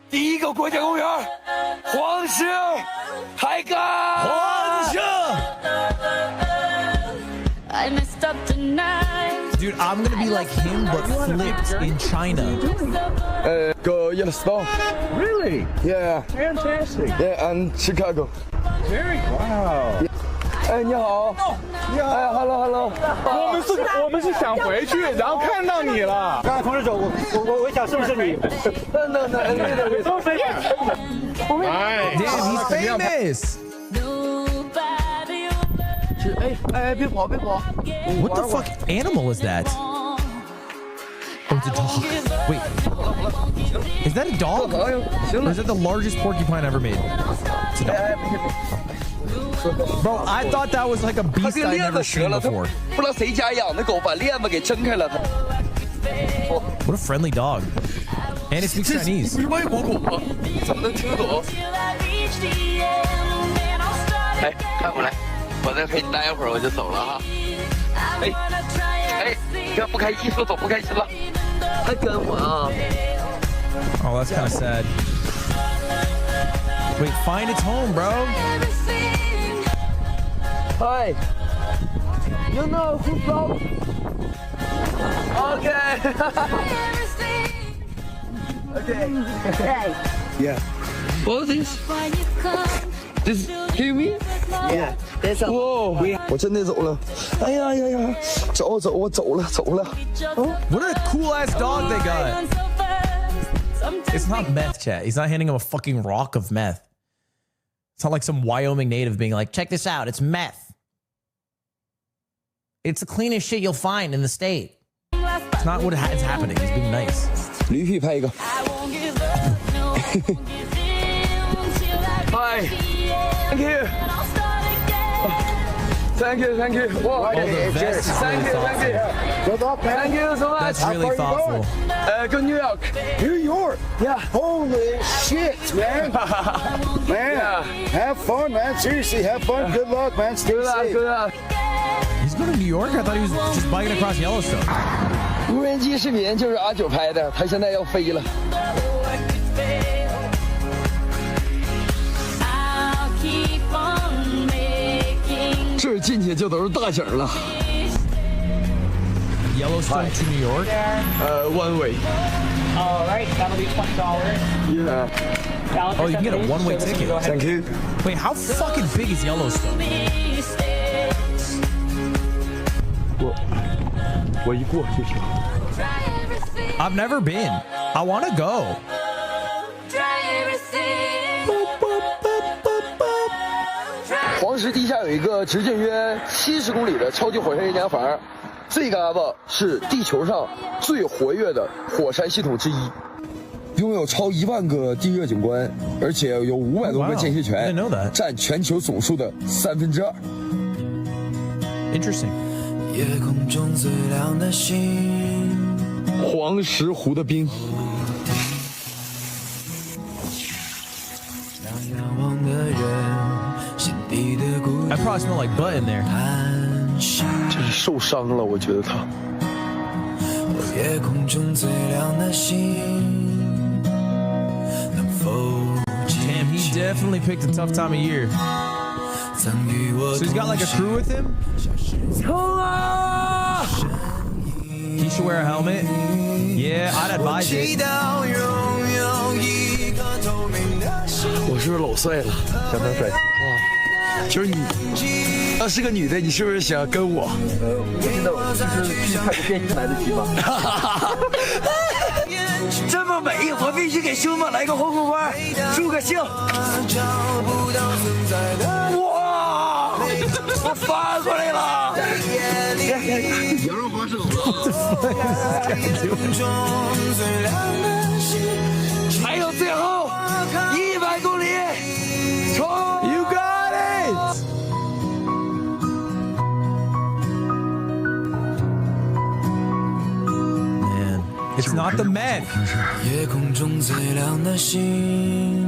第一个国家公园，黄石海港。黄石。 I messed up tonight. Dude, I'm gonna be like him, but flipped in China. Go Yellowstone. Really? Yeah. Fantastic. Yeah, and Chicago. Very wow. 哎，你好。你好。哎 ，hello。我们是想回去，然后看到你了。刚才同事走，我想是不是你？那都飞。Damn, he's famous. What the fuck animal is that? Oh, it's a dog. Wait. Is that a dog? Or is that the largest porcupine ever made? It's a dog. Bro, I thought that was like a beast I'd never seen before. What a friendly dog. And it speaks Chinese. 我再陪你待一会儿，我就走了哈。这不开心，说走不开心了，还跟我啊。Oh, that's kind of sad. Wait, find its home, bro. Hi. You know who broke? Okay. Okay. Yeah. What is this? This hear me? Yeah. There's a. Whoa. 我真的走了。哎呀呀呀！走，我走了。What a cool ass dog they got. It's not meth, chat. He's not handing him a fucking rock of meth. It's not like some Wyoming native being like, check this out, it's meth. It's the cleanest shit you'll find in the state. It's not what is happening. He's being nice. 驴屁拍一个。Hi. Thank you. Thank you. Whoa. Oh, the vest is really thoughtful. Good luck, man. Thank you so much. That's really thoughtful. Go New York. New York. Yeah. Holy shit, man. Man, Yeah. have fun, man. Seriously, have fun. Good luck, man. Stay Good luck. safe. Good luck. He's going to New York? I thought he was just biking across Yellowstone. 无人机视频就是阿九拍的，他现在要飞了。这进去就都是大景了。Yellowstone to New York? One way. All right, that'll be $20. Yeah. Oh, you can get a one-way ticket. Thank you. Wait, how fucking big is Yellowstone? 我一过就行。I've never been. I want to go. 黄石地下有一个直径约70公里的超级火山岩浆房，这嘎子是地球上最活跃的火山系统之一，拥有超1万个地热景观，而且有500多个间歇泉，占全球总数的2/3。Interesting. 夜空中最亮的星，黄石湖的冰。让仰望的人心底的孤 I probably smell like butt in there. 真是受伤了，我觉得他。夜空中最亮的星，能否 Damn, he definitely picked a tough time of year. So he's got like a crew with him? He should wear a helmet. Yeah, I'd advise it. 我是不是老帅了？相当帅。哇，就是你，要是个女的，你是不是想跟我？我现在就是去拍个电影来得及吗？这么美，我必须给兄弟来个红红花，助个兴。哇，我翻过来了！羊肉花是还有最后100公里，冲 You got it! Man, it's not the men. 夜空中最亮的星，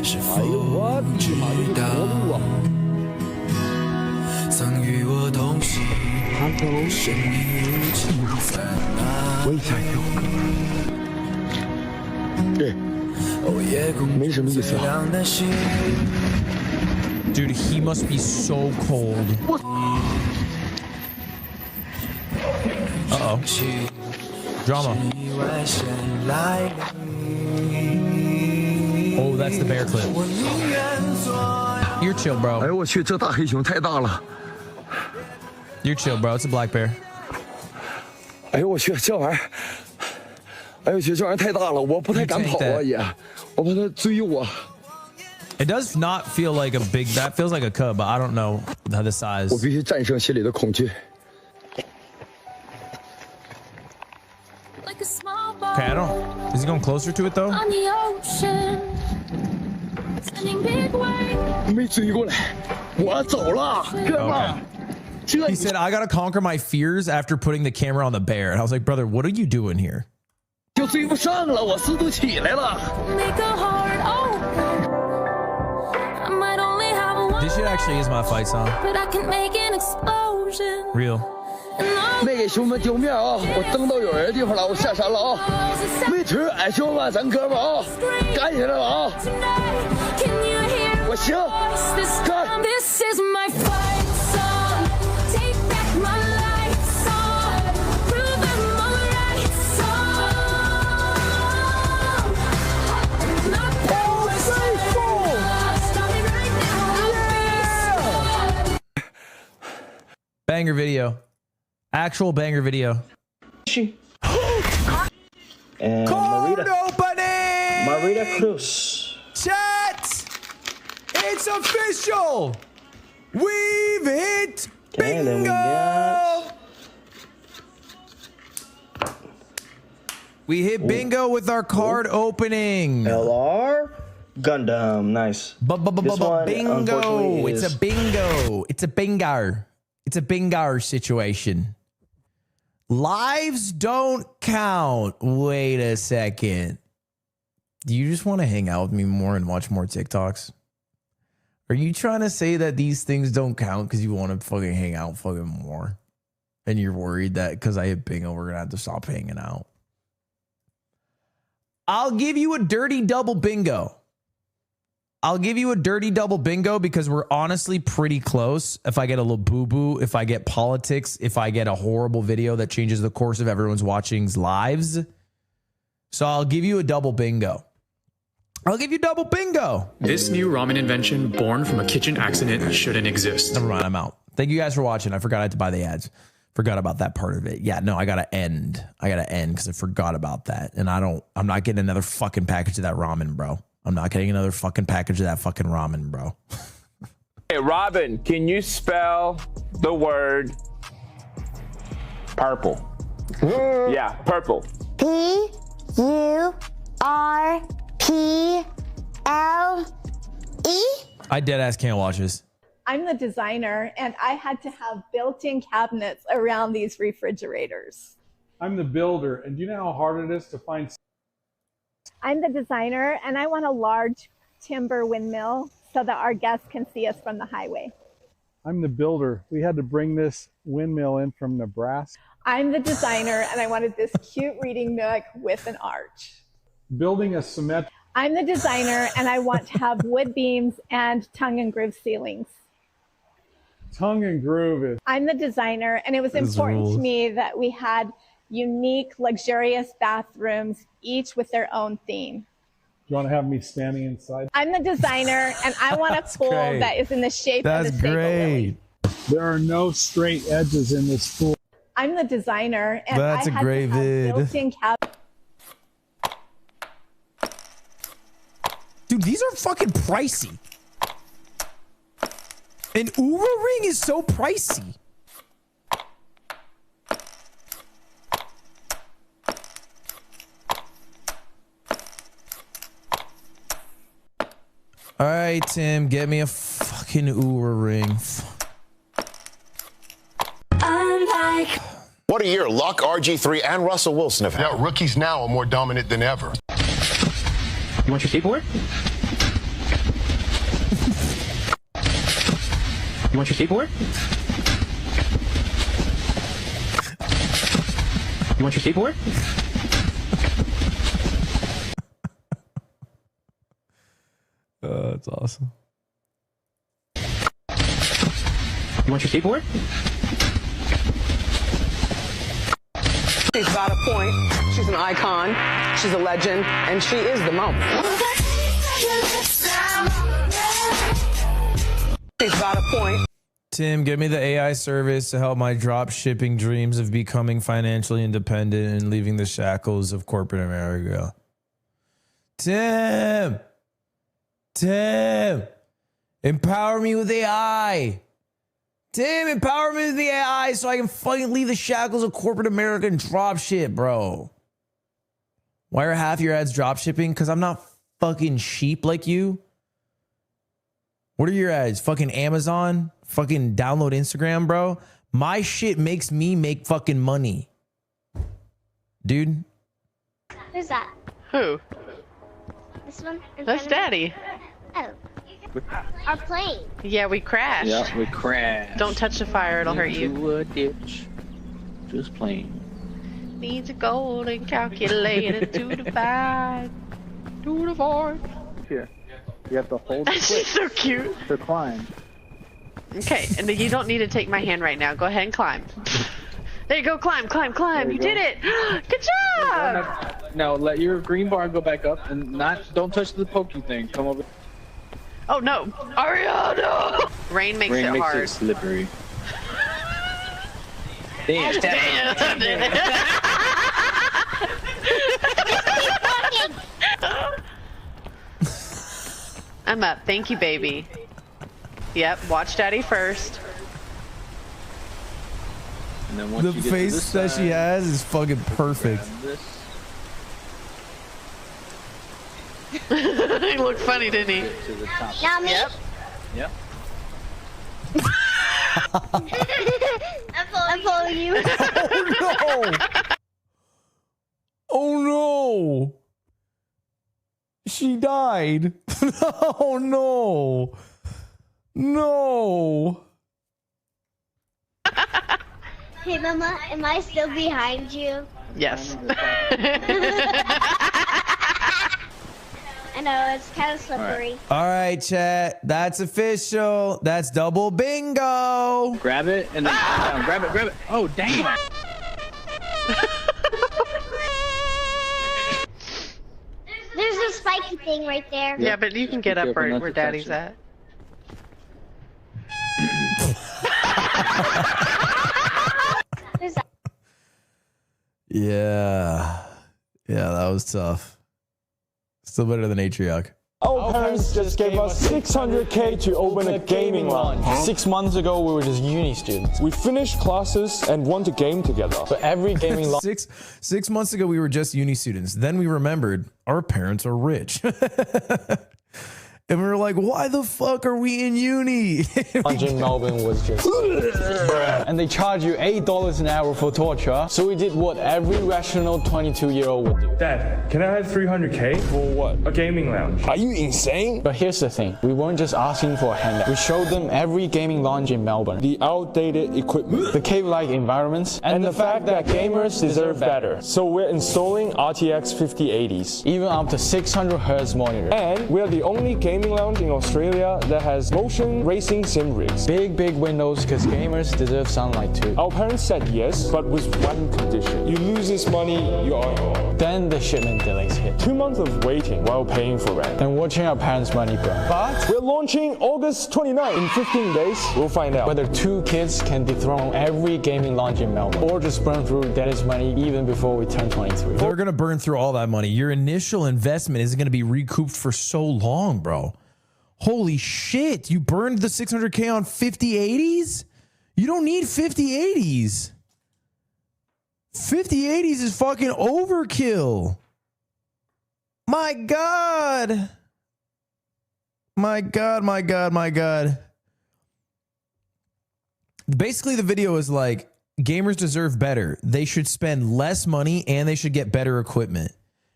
是否知道曾与我同行，生命如此灿烂。我也想要。对，没什么意思啊。 Dude, he must be so cold. Uh-oh. Drama. Oh, that's the bear clip. You're chill, bro. 哎呦我去，这大黑熊太大了。 You're chill, bro. It's a black bear. 哎呦我去，这玩意儿，哎呦我去，这玩意儿太大了，我不太敢跑啊也，我怕它追我。 It does not feel like a big. That feels like a cub, but I don't know how the size. 我必须战胜心里的恐惧。 Okay, I don't. Is he going closer to it though? 没追过来，我走了，哥们儿。 He said, I gotta conquer my fears after putting the camera on the bear. And I was like, brother, what are you doing here? 就追不上了，我速度起来了。 This shit actually is my fight song. Real. 没给兄弟们丢面啊！我登到有人的地方了，我下山了啊！没腿，哎，兄弟们，咱哥们啊，干起来了啊！我行，干！ Banger video. Actual banger video. And Card Marita. opening! Marita Cruz. Chat! It's official! We've hit Okay, then we got... We hit bingo with our card opening. LR Gundam. Nice. This one, Bingo. unfortunately, It's is- a bingo. It's a bingar. It's a bingar situation. Lives don't count. Wait a second. Do you just want to hang out with me more and watch more TikToks? Are you trying to say that these things don't count because you want to fucking hang out fucking more? And you're worried that because I hit bingo, we're going to have to stop hanging out. I'll give you a dirty double bingo. I'll give you a dirty double bingo because we're honestly pretty close. If I get a little boo-boo, if I get politics, if I get a horrible video that changes the course of everyone's watching's lives. So I'll give you a double bingo. I'll give you double bingo. This new ramen invention born from a kitchen accident shouldn't exist. Never mind, I'm out. Thank you guys for watching. I forgot I had to buy the ads. Forgot about that part of it. Yeah, no, I gotta end. Because I forgot about that. And I'm not getting another fucking package of that ramen, bro. I'm not getting another fucking package of that fucking ramen, bro. Hey, Robin, can you spell the word purple? Yeah, purple. P-U-R-P-L-E? I dead ass can't watch this. I'm the designer, and I had to have built-in cabinets around these refrigerators. I'm the builder, and do you know how hard it is to find? I'm the designer, and I want a large timber windmill so that our guests can see us from the highway. I'm the builder. We had to bring this windmill in from Nebraska. I'm the designer, and I wanted this cute reading nook with an arch. Building a cement. I'm the designer, and I want to have wood beams and tongue and groove ceilings. Tongue and groove is. I'm the designer, and it was important to me that we had unique, luxurious bathrooms, each with their own theme. Do you want to have me standing inside? I'm the designer, and I want a pool that is in the shape of a sable lily. There are no straight edges in this pool. I'm the designer, and That's I a had great to have vid. built-in cabinets. Dude, these are fucking pricey. An Oura ring is so pricey. All right, Tim, get me a fucking Oura ring. What a year Luck, RG3, and Russell Wilson have had. Yeah, rookies now are more dominant than ever. You want your skateboard? You want your skateboard? You want your skateboard? That's awesome. You want your skateboard? She's got a point. She's an icon. She's a legend. And she is the moment. She's got a point. Tim, give me the AI service to help my drop shipping dreams of becoming financially independent and leaving the shackles of corporate America. Tim, empower me with AI. Tim, empower me with the AI so I can fucking leave the shackles of corporate America and drop shit, bro. Why are half your ads drop shipping? Because I'm not fucking sheep like you. What are your ads? Fucking Amazon? Fucking download Instagram, bro? My shit makes me make fucking money. Dude. Who's that? Who? This one? That's Daddy. Oh. Our plane. Yeah, we crashed. Yeah, we crashed. Don't touch the fire, it'll hurt you. Into a ditch. Just plain. Needs a golden calculator to divide. To the fourth. Here. You have to hold it. She's so cute. To climb. Okay, and then you don't need to take my hand right now. Go ahead and climb. There you go, climb. You did it. Good job. Now let your green bar go back up and don't touch the pokey thing. Come over. Oh no, Ariana! Rain makes it hard. Rain makes it slippery. Damn. I'm up. Thank you, baby. Yep, watch Daddy first. And then once The you get face to this that side, she has is fucking perfect. He looked funny, didn't he? To the top. Not me. Yep. I'm following you. Oh no! Oh no! She died. Oh no! No! Hey, Mama, am I still behind you? Yes. I know, it's kind of slippery. All right, chat. That's official. That's double bingo. Grab it and then grab it. Oh, dang. There's a spiky thing right there. Yeah, but you can get up right where Daddy's at. Yeah. Yeah, that was tough. Still better than Atrioc. Our parents just gave us 600K to open a gaming lounge. 6 months ago, we were just uni students. We finished classes and want to game together. But every gaming lounge... Six months ago, we were just uni students. Then we remembered our parents are rich. And we were like, why the fuck are we in uni? Lounge in Melbourne was just... and they charge you $8 an hour for torture. So we did what every rational 22-year-old would do. Dad, can I have 300K? For what? A gaming lounge. Are you insane? But here's the thing. We weren't just asking for a handout. We showed them every gaming lounge in Melbourne. The outdated equipment. The cave-like environments. And the fact that gamers deserve better. So we're installing RTX 5080s. Even up to 600 Hz monitor. And we're the only gaming lounge in Australia that has motion racing sim rigs. Big windows because gamers deserve sunlight too. Our parents said yes, but with one condition. You lose this money, you are... Then the shipment delays hit. 2 months of waiting while paying for rent. Then watching our parents' money burn. But we're launching August 29. In 15 days, we'll find out whether 2 kids can dethrone every gaming lounge in Melbourne or just burn through daddy's money even before we turn 23. They're going to burn through all that money. Your initial investment isn't going to be recouped for so long, bro. Holy shit. You burned the 600K on 5080s? You don't need 5080s. 5080s is fucking overkill. My God. My God. Basically, the video is like, gamers deserve better. They should spend less money and they should get better equipment.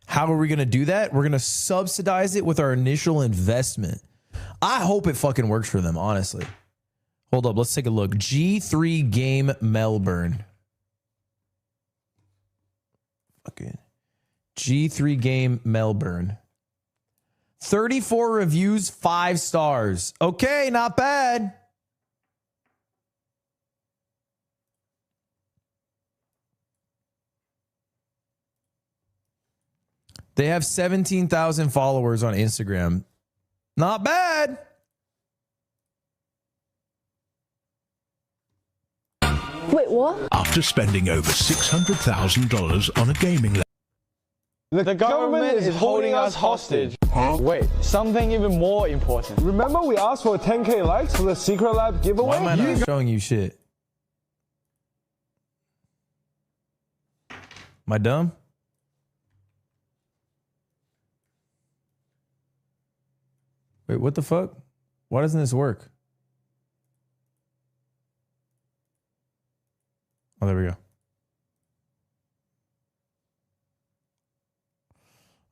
How are we going to do that? We're going to subsidize it with our initial investment. I hope it fucking works for them, honestly. Hold up, let's take a look. G3 Game Melbourne. Fucking G3 Game Melbourne. 34 reviews, 5 stars. Okay, not bad. They have 17,000 followers on Instagram. Not bad. Wait, what? After spending over $600,000 on a gaming laptop. The government is holding us hostage. Huh? Wait, something even more important. Remember we asked for 10K likes for the Secret Lab giveaway? Why am I not showing you shit? Am I dumb? Wait, what the fuck? Why doesn't this work? Oh, there we go.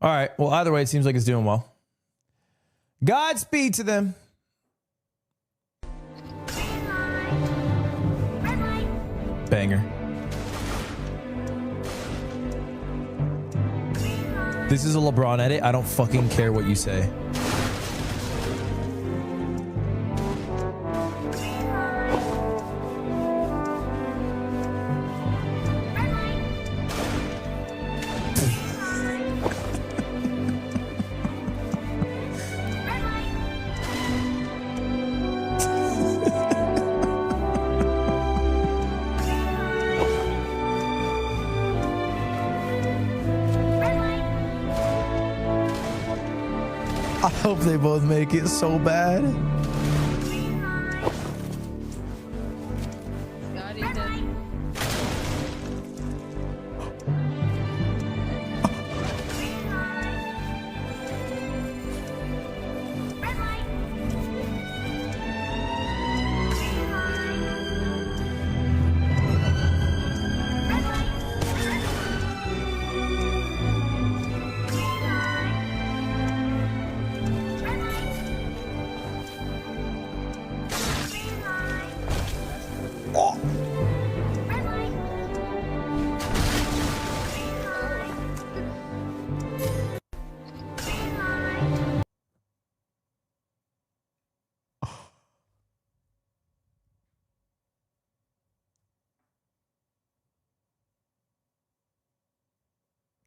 All right. Well, either way, it seems like it's doing well. Godspeed to them. Banger. This is a LeBron edit. I don't fucking care what you say. I hope they both make it so bad.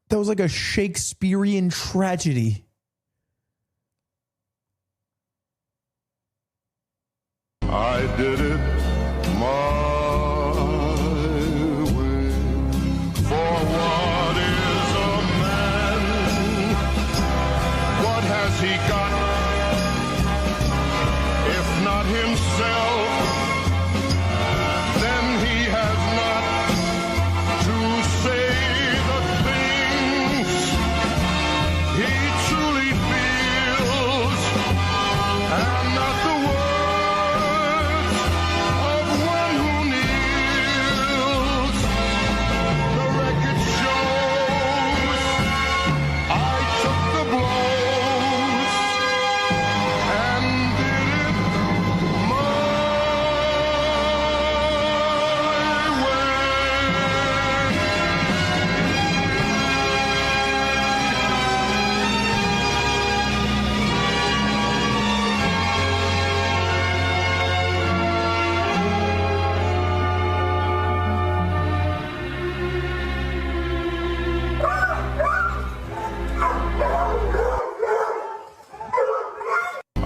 That was like a Shakespearean tragedy. I did it my way for a while. he got? If not himself, then he has not to say the things he truly feels, and not the words of one who kneels. The record shows I took the blows and did it my way.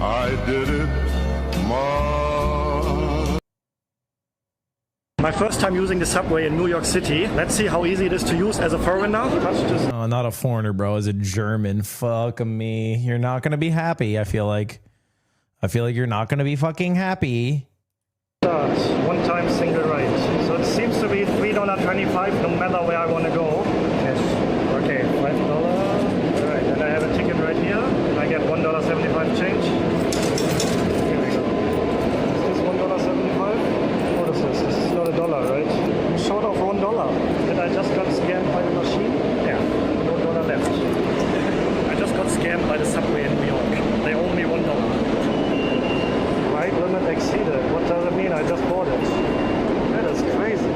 I did it my My first time using the subway in New York City. Let's see how easy it is to use as a foreigner. Oh, not a foreigner, bro. As a German. Fuck me. You're not gonna be happy, I feel like. You're not gonna be fucking happy. One time single ride. So it seems to be $3.25 no matter where I want to go. Yes. Okay, $5. Alright, and I have a ticket right here. And I get $1.75 change. Here we go. Is this $1.75? What is this? This is not a dollar, right? I'm short of $1. Did I just got scammed by the machine? Yeah, no dollar left. I just got scammed by the subway in New York. They owe me $1. Right limit exceeded. What does it mean? I just bought it. That is crazy.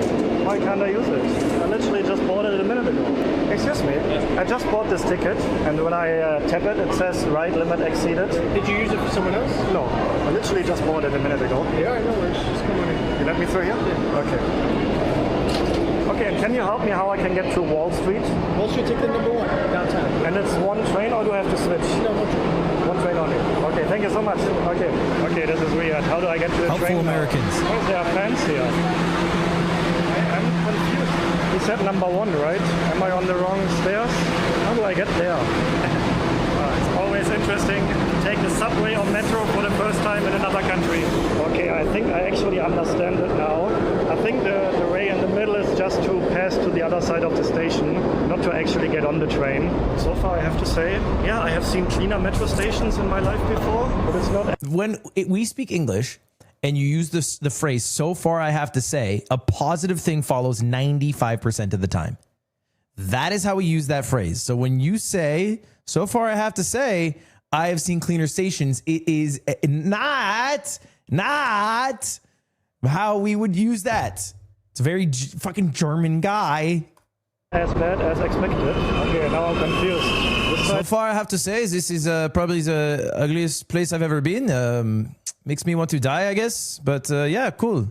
Why can't I use it? I literally just bought it a minute ago. Excuse me. I just bought this ticket, and when I tap it, it says right limit exceeded. Did you use it for someone else? No. I literally just bought it a minute ago. Yeah, I know. Just come on in. You let me through here? Yeah. Okay. Okay, and can you help me how I can get to Wall Street? Wall Street ticket number 1, downtown. And it's one train, or do I have to switch? No, one train. One train only. Okay, thank you so much. Okay. Okay, this is weird. How do I get to the Helpful train Americans. now? Why is there fans here? I'm confused. He said number 1, right? Am I on the wrong stairs? How do I get there? It's always interesting to take the subway or metro for the first time in another country. Okay, I think I actually understand it now. I think the way in the middle is just to pass to the other side of the station, not to actually get on the train. So far, I have to say, yeah, I have seen cleaner metro stations in my life before, but it's not. When we speak English and you use the phrase, so far I have to say, a positive thing follows 95% of the time. That is how we use that phrase. So when you say, so far I have to say, I have seen cleaner stations, it is not how we would use that. It's a very fucking German guy. As bad as expected. Okay, now I'm confused. So far I have to say, this is probably the ugliest place I've ever been. Makes me want to die, I guess. But yeah, cool.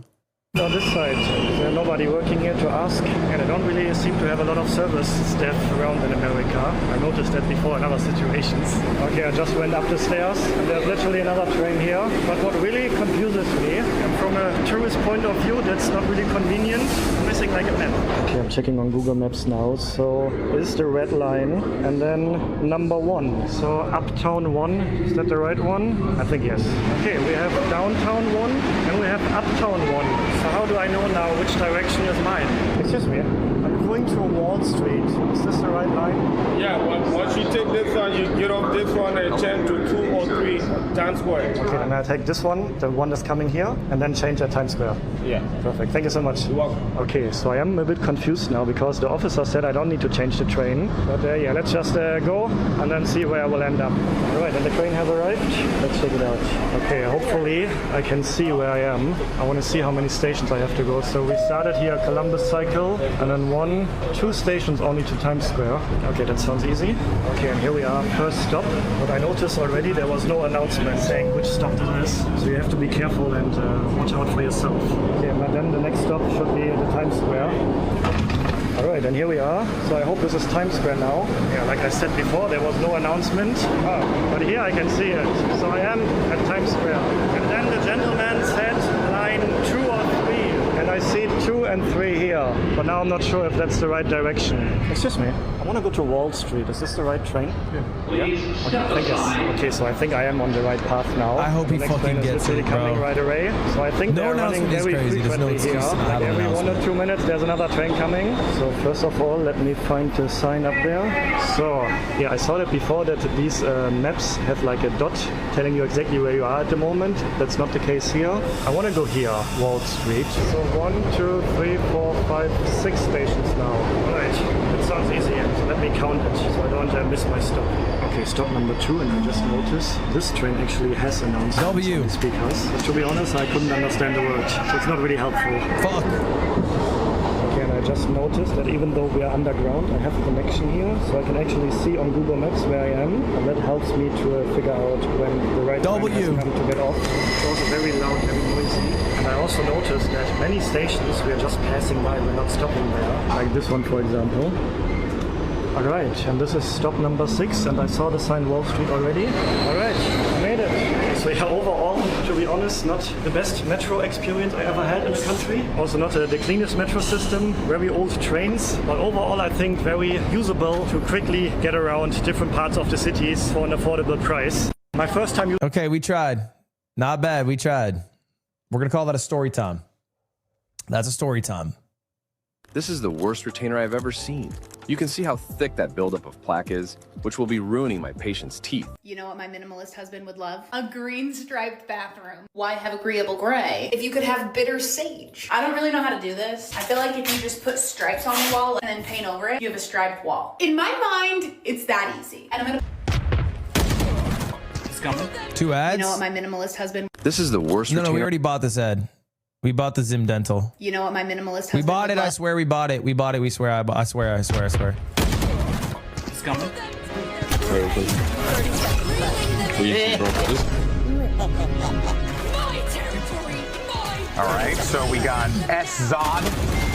On this side, is there nobody working here to ask? And I don't really seem to have a lot of service staff around in America. I noticed that before in other situations. Okay, I just went up the stairs, and there's literally another train here. But what really confuses me, and from a tourist point of view, that's not really convenient, I'm missing like a map. Okay, I'm checking on Google Maps now. So this is the red line, and then number 1. So Uptown 1, is that the right one? I think yes. Okay, we have Downtown 1, and we have Uptown 1. So how do I know now which direction is mine? Excuse me, I'm going to Wall Street. Is this the right line? Yeah, once you take this one, you get off this one and change to 2 or 3 Times Square. Okay, then I take this one, the one that's coming here, and then change at Times Square. Yeah. Perfect, thank you so much. You're welcome. Okay, so I am a bit confused now because the officer said I don't need to change the train. But yeah, let's just go and then see where I will end up. All right, and the train has arrived. Let's check it out. Okay, hopefully I can see where I am. I want to see how many stations I have to go. So we started here Columbus Cycle, and then 2 stations only to Times Square. Okay, that sounds easy. Okay, and here we are, first stop. But I noticed already there was no announcement saying which stop this is. So you have to be careful and watch out for yourself. Okay, and then the next stop should be the Times Square. Alright, and here we are. So I hope this is Times Square now. Yeah, like I said before, there was no announcement. But here I can see it. So I am at Times Square. And then the gentleman said line 2 or 3. And I see 2 and 3 here. But now I'm not sure if that's the right direction. Excuse me. I want to go to Wall Street. Is this the right train? Yeah. Okay, thank you. Okay, so I think I am on the right path now. I hope he fucking gets it, coming bro. right away. So I think No they're running announcement is very crazy. There's no frequently here. excuse to not Like have an every 1 or announcement. 2 minutes, there's another train coming. So first of all, let me find the sign up there. So yeah, I saw that before that these maps have like a dot telling you exactly where you are at the moment. That's not the case here. I want to go here, Wall Street. So 1, 2, 3, 4, 5, 6 stations now. All right, that sounds easy. So let me count it so I don't miss my stop. Okay, stop number 2, and I just noticed this train actually has announcements on the speakers. But to be honest, I couldn't understand the word, so it's not really helpful. Fuck. Okay, and I just noticed that even though we are underground, I have a connection here, so I can actually see on Google Maps where I am, and that helps me to figure out when the right time has come to get off. It's also very loud, very noisy. And I also noticed that many stations we are just passing by, we're not stopping there. Like this one, for example. Alright, and this is stop number 6, and I saw the sign Wall Street already. Alright, I made it. So yeah, overall, to be honest, not the best metro experience I ever had in the country. Also not the cleanest metro system, very old trains. But overall, I think very usable to quickly get around different parts of the cities for an affordable price. My first time... Okay, we tried. Not bad, we tried. We're going to call that a story time. That's a story time. This is the worst retainer I've ever seen. You can see how thick that buildup of plaque is, which will be ruining my patient's teeth. You know what my minimalist husband would love? A green striped bathroom. Why have agreeable gray? If you could have bitter sage. I don't really know how to do this. I feel like if you just put stripes on the wall and then paint over it, you have a striped wall. In my mind, it's that easy. And I'm gonna... It's coming. 2 ads? You know what my minimalist husband... This is the worst No, we already bought this ad. We bought the Zim Dental. You know what my minimalist husband We bought it. would I love? swear we bought it. We bought it. We swear. I swear. It's coming. All right, so we got S-Zod,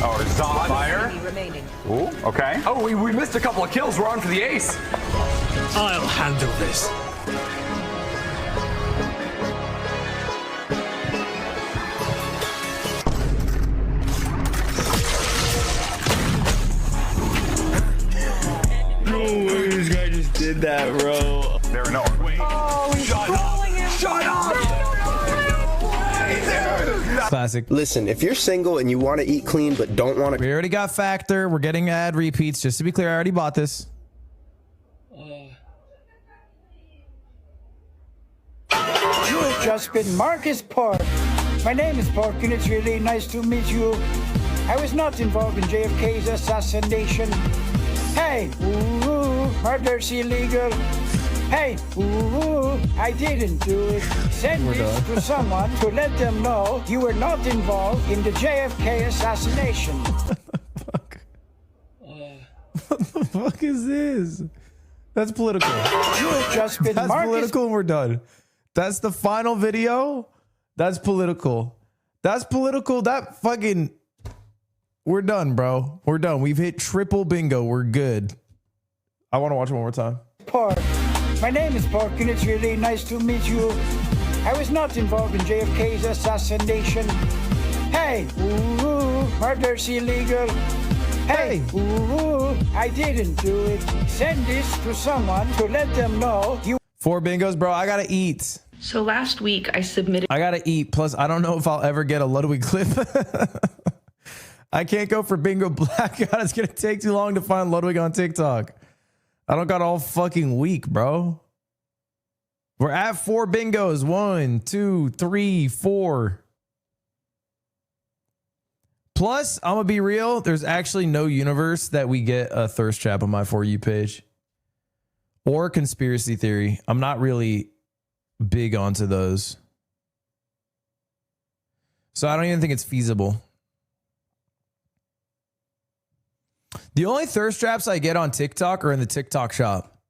or Zod. Fire. Ooh, okay. Oh, we missed a couple of kills. We're on for the ace. I'll handle this. No way this guy just did that, bro. There are no. Oh, he's trolling him. Shut up! Classic. Listen, if you're single and you want to eat clean but don't want to... We already got Factor. We're getting ad repeats. Just to be clear, I already bought this. You have just been Marcus Park. My name is Park, and it's really nice to meet you. I was not involved in JFK's assassination. Hey, ooh, murder's illegal. Hey, ooh, I didn't do it. Send this to someone to let them know you were not involved in the JFK assassination. What the fuck is this? That's political. You have just been That's Marcus. political and we're done. That's the final video. That's political. That's political. That fucking... We're done, bro. We're done. We've hit triple bingo. We're good. I want to watch it one more time. Park. My name is Park, and it's really nice to meet you. I was not involved in JFK's assassination. Hey, ooh, murder's illegal. Hey, ooh, I didn't do it. Send this to someone to let them know you... 4 bingos, bro. I gotta eat. So last week I submitted... I gotta eat. Plus, I don't know if I'll ever get a Ludwig clip. I can't go for bingo blackout. It's gonna take too long to find Ludwig on TikTok. I don't got all fucking week, bro. We're at 4 bingos. 1, 2, 3, 4. Plus, I'm gonna be real. There's actually no universe that we get a thirst trap on my For You page. Or conspiracy theory. I'm not really big onto those. So I don't even think it's feasible. The only thirst traps I get on TikTok are in the TikTok shop.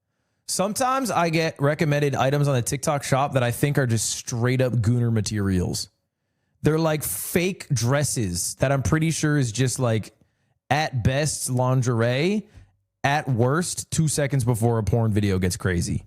Sometimes I get recommended items on the TikTok shop that I think are just straight up gooner materials. They're like fake dresses that I'm pretty sure is just like at best lingerie, at worst 2 seconds before a porn video gets crazy.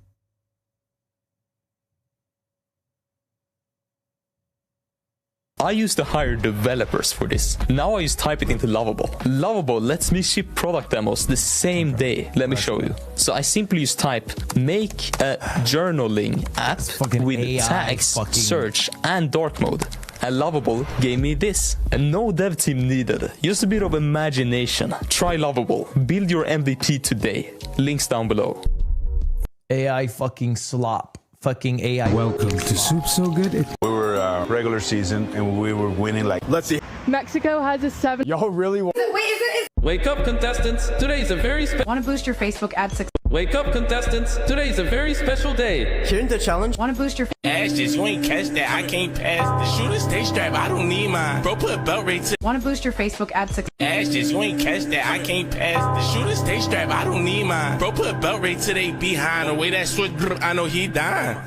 I used to hire developers for this. Now I just type it into Lovable. Lovable lets me ship product demos the same day. Let me show you. So I simply just type make a journaling app with AI tags, search, and dark mode. And Lovable gave me this. And no dev team needed. Just a bit of imagination. Try Lovable. Build your MVP today. Links down below. AI fucking slop. Fucking AI. Welcome to Soup So Good. We were regular season and we were winning like, let's see. Mexico has a 7. Y'all really want... Wake up, contestants. Today is a very special... Want to boost your Facebook ad success? Wake up, contestants. Today is a very special day. Here's the challenge. Want to boost your... Ashes, you ain't catch that. I can't pass the shooter stay strap. I don't need mine. Bro, put a belt rate to... Want to boost your Facebook ad success? Ashes, you ain't catch that. I can't pass the shooter stay strap. I don't need mine. Bro, put a belt rate to they behind. The way that switch, I know he dying.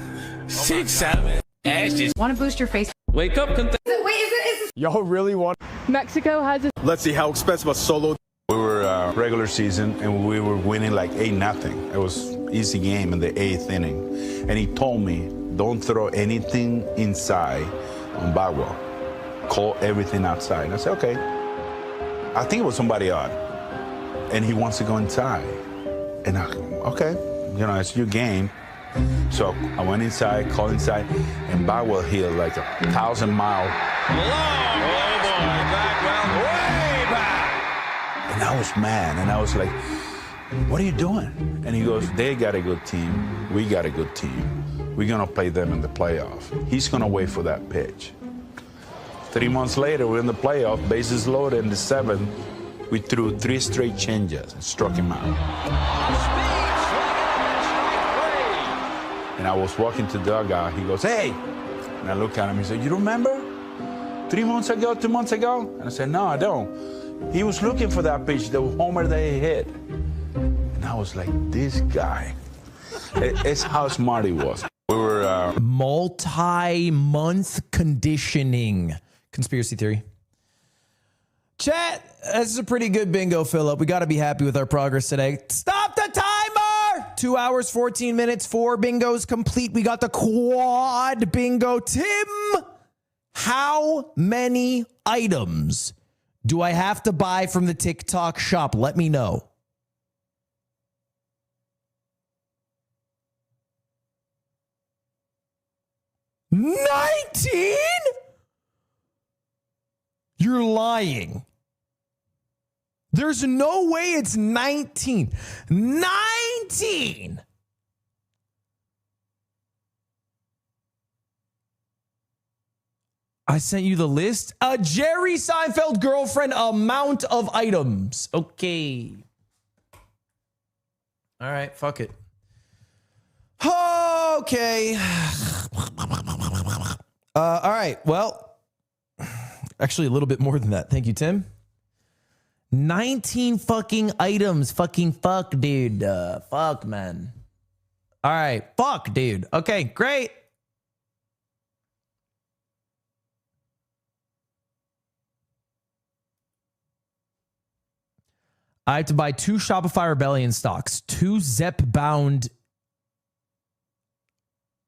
6, 7. Ashes. Want to boost your Facebook... Wake up, contestants. Y'all really want... Mexico has a... Let's see how expensive a solo. We were regular season and we were winning like 8-0. It was easy game in the 8th inning. And he told me, don't throw anything inside on Bagwell. Call everything outside. And I said, okay. I think it was somebody on. And he wants to go inside. And I, okay, you know, it's your game. So I went inside, called inside, and Bagwell hit like 1,000-mile. Oh, boy, Bagwell, way back. And I was mad, and I was like, what are you doing? And he goes, they got a good team. We got a good team. We're going to play them in the playoff. He's going to wait for that pitch. 3 months later, we're in the playoff, bases loaded in the 7th. We threw 3 straight changes and struck him out. And I was walking to the dugout. He goes, hey! And I look at him. He said, you remember? 3 months ago, 2 months ago? And I said, no, I don't. He was looking for that pitch, the homer that he hit. And I was like, this guy. It's how smart he was. We were... multi-month conditioning. Conspiracy theory. Chat, this is a pretty good bingo fill-up. We got to be happy with our progress today. Stop the timer! 2 hours, 14 minutes, 4 bingos complete. We got the quad bingo. Tim, how many items do I have to buy from the TikTok shop? Let me know. $19? You're lying. There's no way it's 19. 19! I sent you the list. A Jerry Seinfeld girlfriend amount of items. Okay. All right, fuck it. Okay. All right, well, actually a little bit more than that. Thank you, Tim. 19 fucking items. Fucking fuck, dude. Fuck, man. All right. Fuck, dude. Okay, great. I have to buy 2 Shopify Rebellion stocks, 2 Zep-bound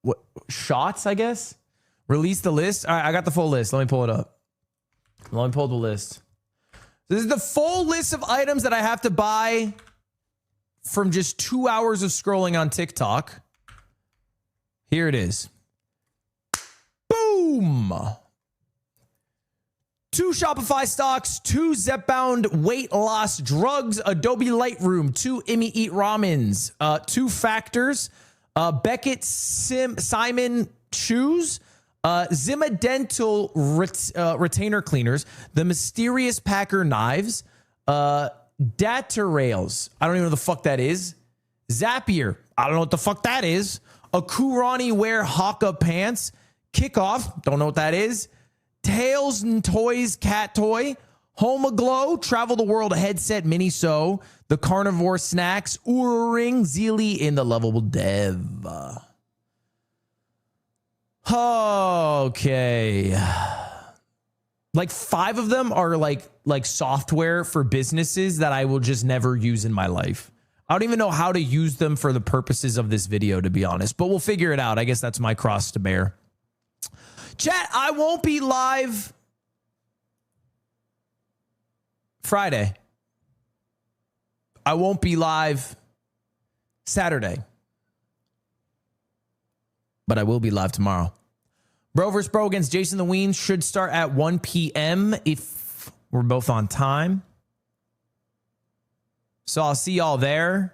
what shots, I guess? Release the list. All right, I got the full list. Let me pull it up. Let me pull the list. This is the full list of items that I have to buy from just 2 hours of scrolling on TikTok. Here it is. Boom. 2 Shopify stocks, 2 Zep-bound weight loss drugs, Adobe Lightroom, 2 Immi Eat Ramens, 2 Factors, Beckett Simon shoes, Zima Dental retainer cleaners, the Mysterious Packer knives, Data Rails. I don't even know what the fuck that is. Zapier. I don't know what the fuck that is. A Kurani Wear Haka pants. Kickoff. Don't know what that is. Tails and Toys cat toy. Homaglow Travel the World headset mini sew. The Carnivore Snacks. Oura Ring. Zeely in the Lovable Dev. Okay. Like 5 of them are like software for businesses that I will just never use in my life. I don't even know how to use them for the purposes of this video, to be honest, but we'll figure it out. I guess that's my cross to bear. Chat, I won't be live Friday. I won't be live Saturday. But I will be live tomorrow. Bro vs. Bro against Jason the Ween should start at 1 p.m. if we're both on time. So I'll see y'all there.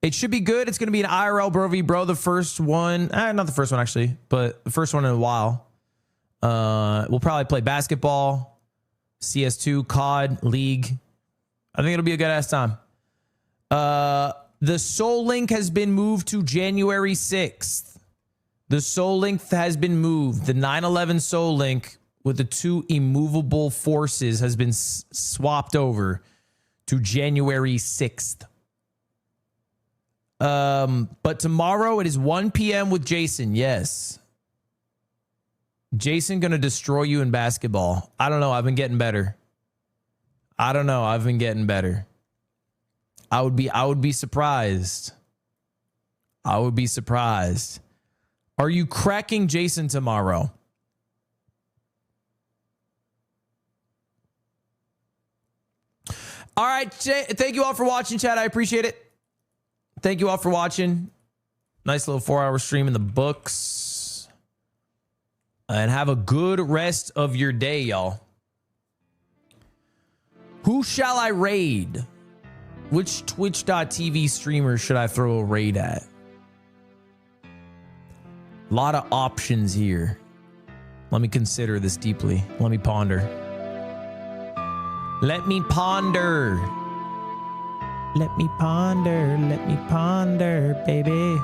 It should be good. It's going to be an IRL Bro v. Bro. The first one. Not the first one, actually. But the first one in a while. We'll probably play basketball, CS2, COD, League. I think it'll be a good-ass time. The Soul Link has been moved to January 6th. The Soul Link has been moved. The 9/11 Soul Link with the 2 immovable forces has been swapped over to January 6th. But tomorrow it is 1 p.m. with Jason. Yes. Jason gonna destroy you in basketball. I don't know. I've been getting better. I don't know. I've been getting better. I would be surprised. I would be surprised. Are you cracking Jason tomorrow? All right. Thank you all for watching, chat. I appreciate it. Thank you all for watching. Nice little 4-hour stream in the books. And have a good rest of your day, y'all. Who shall I raid? Which Twitch.tv streamer should I throw a raid at? A lot of options here. Let me consider this deeply. Let me ponder. Let me ponder. Let me ponder. Let me ponder, baby.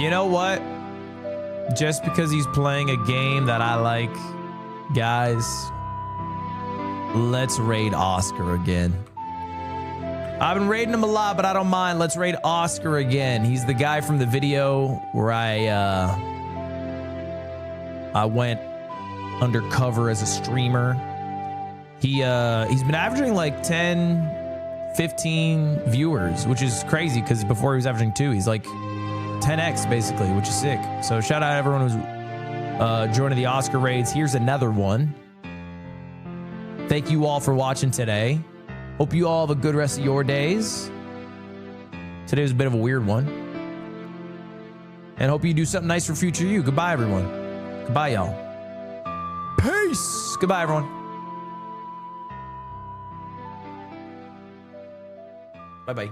You know what? Just because he's playing a game that I like, guys, let's raid Oscar again. I've been raiding him a lot, but I don't mind. Let's raid Oscar again. He's the guy from the video where I went undercover as a streamer. He's been averaging like 10, 15 viewers, which is crazy because before he was averaging 2. He's like 10x basically, which is sick. So shout out everyone who's joining the Oscar raids. Here's another one. Thank you all for watching today. Hope you all have a good rest of your days. Today was a bit of a weird one. And hope you do something nice for future you. Goodbye, everyone. Goodbye, y'all. Peace. Goodbye, everyone. Bye-bye.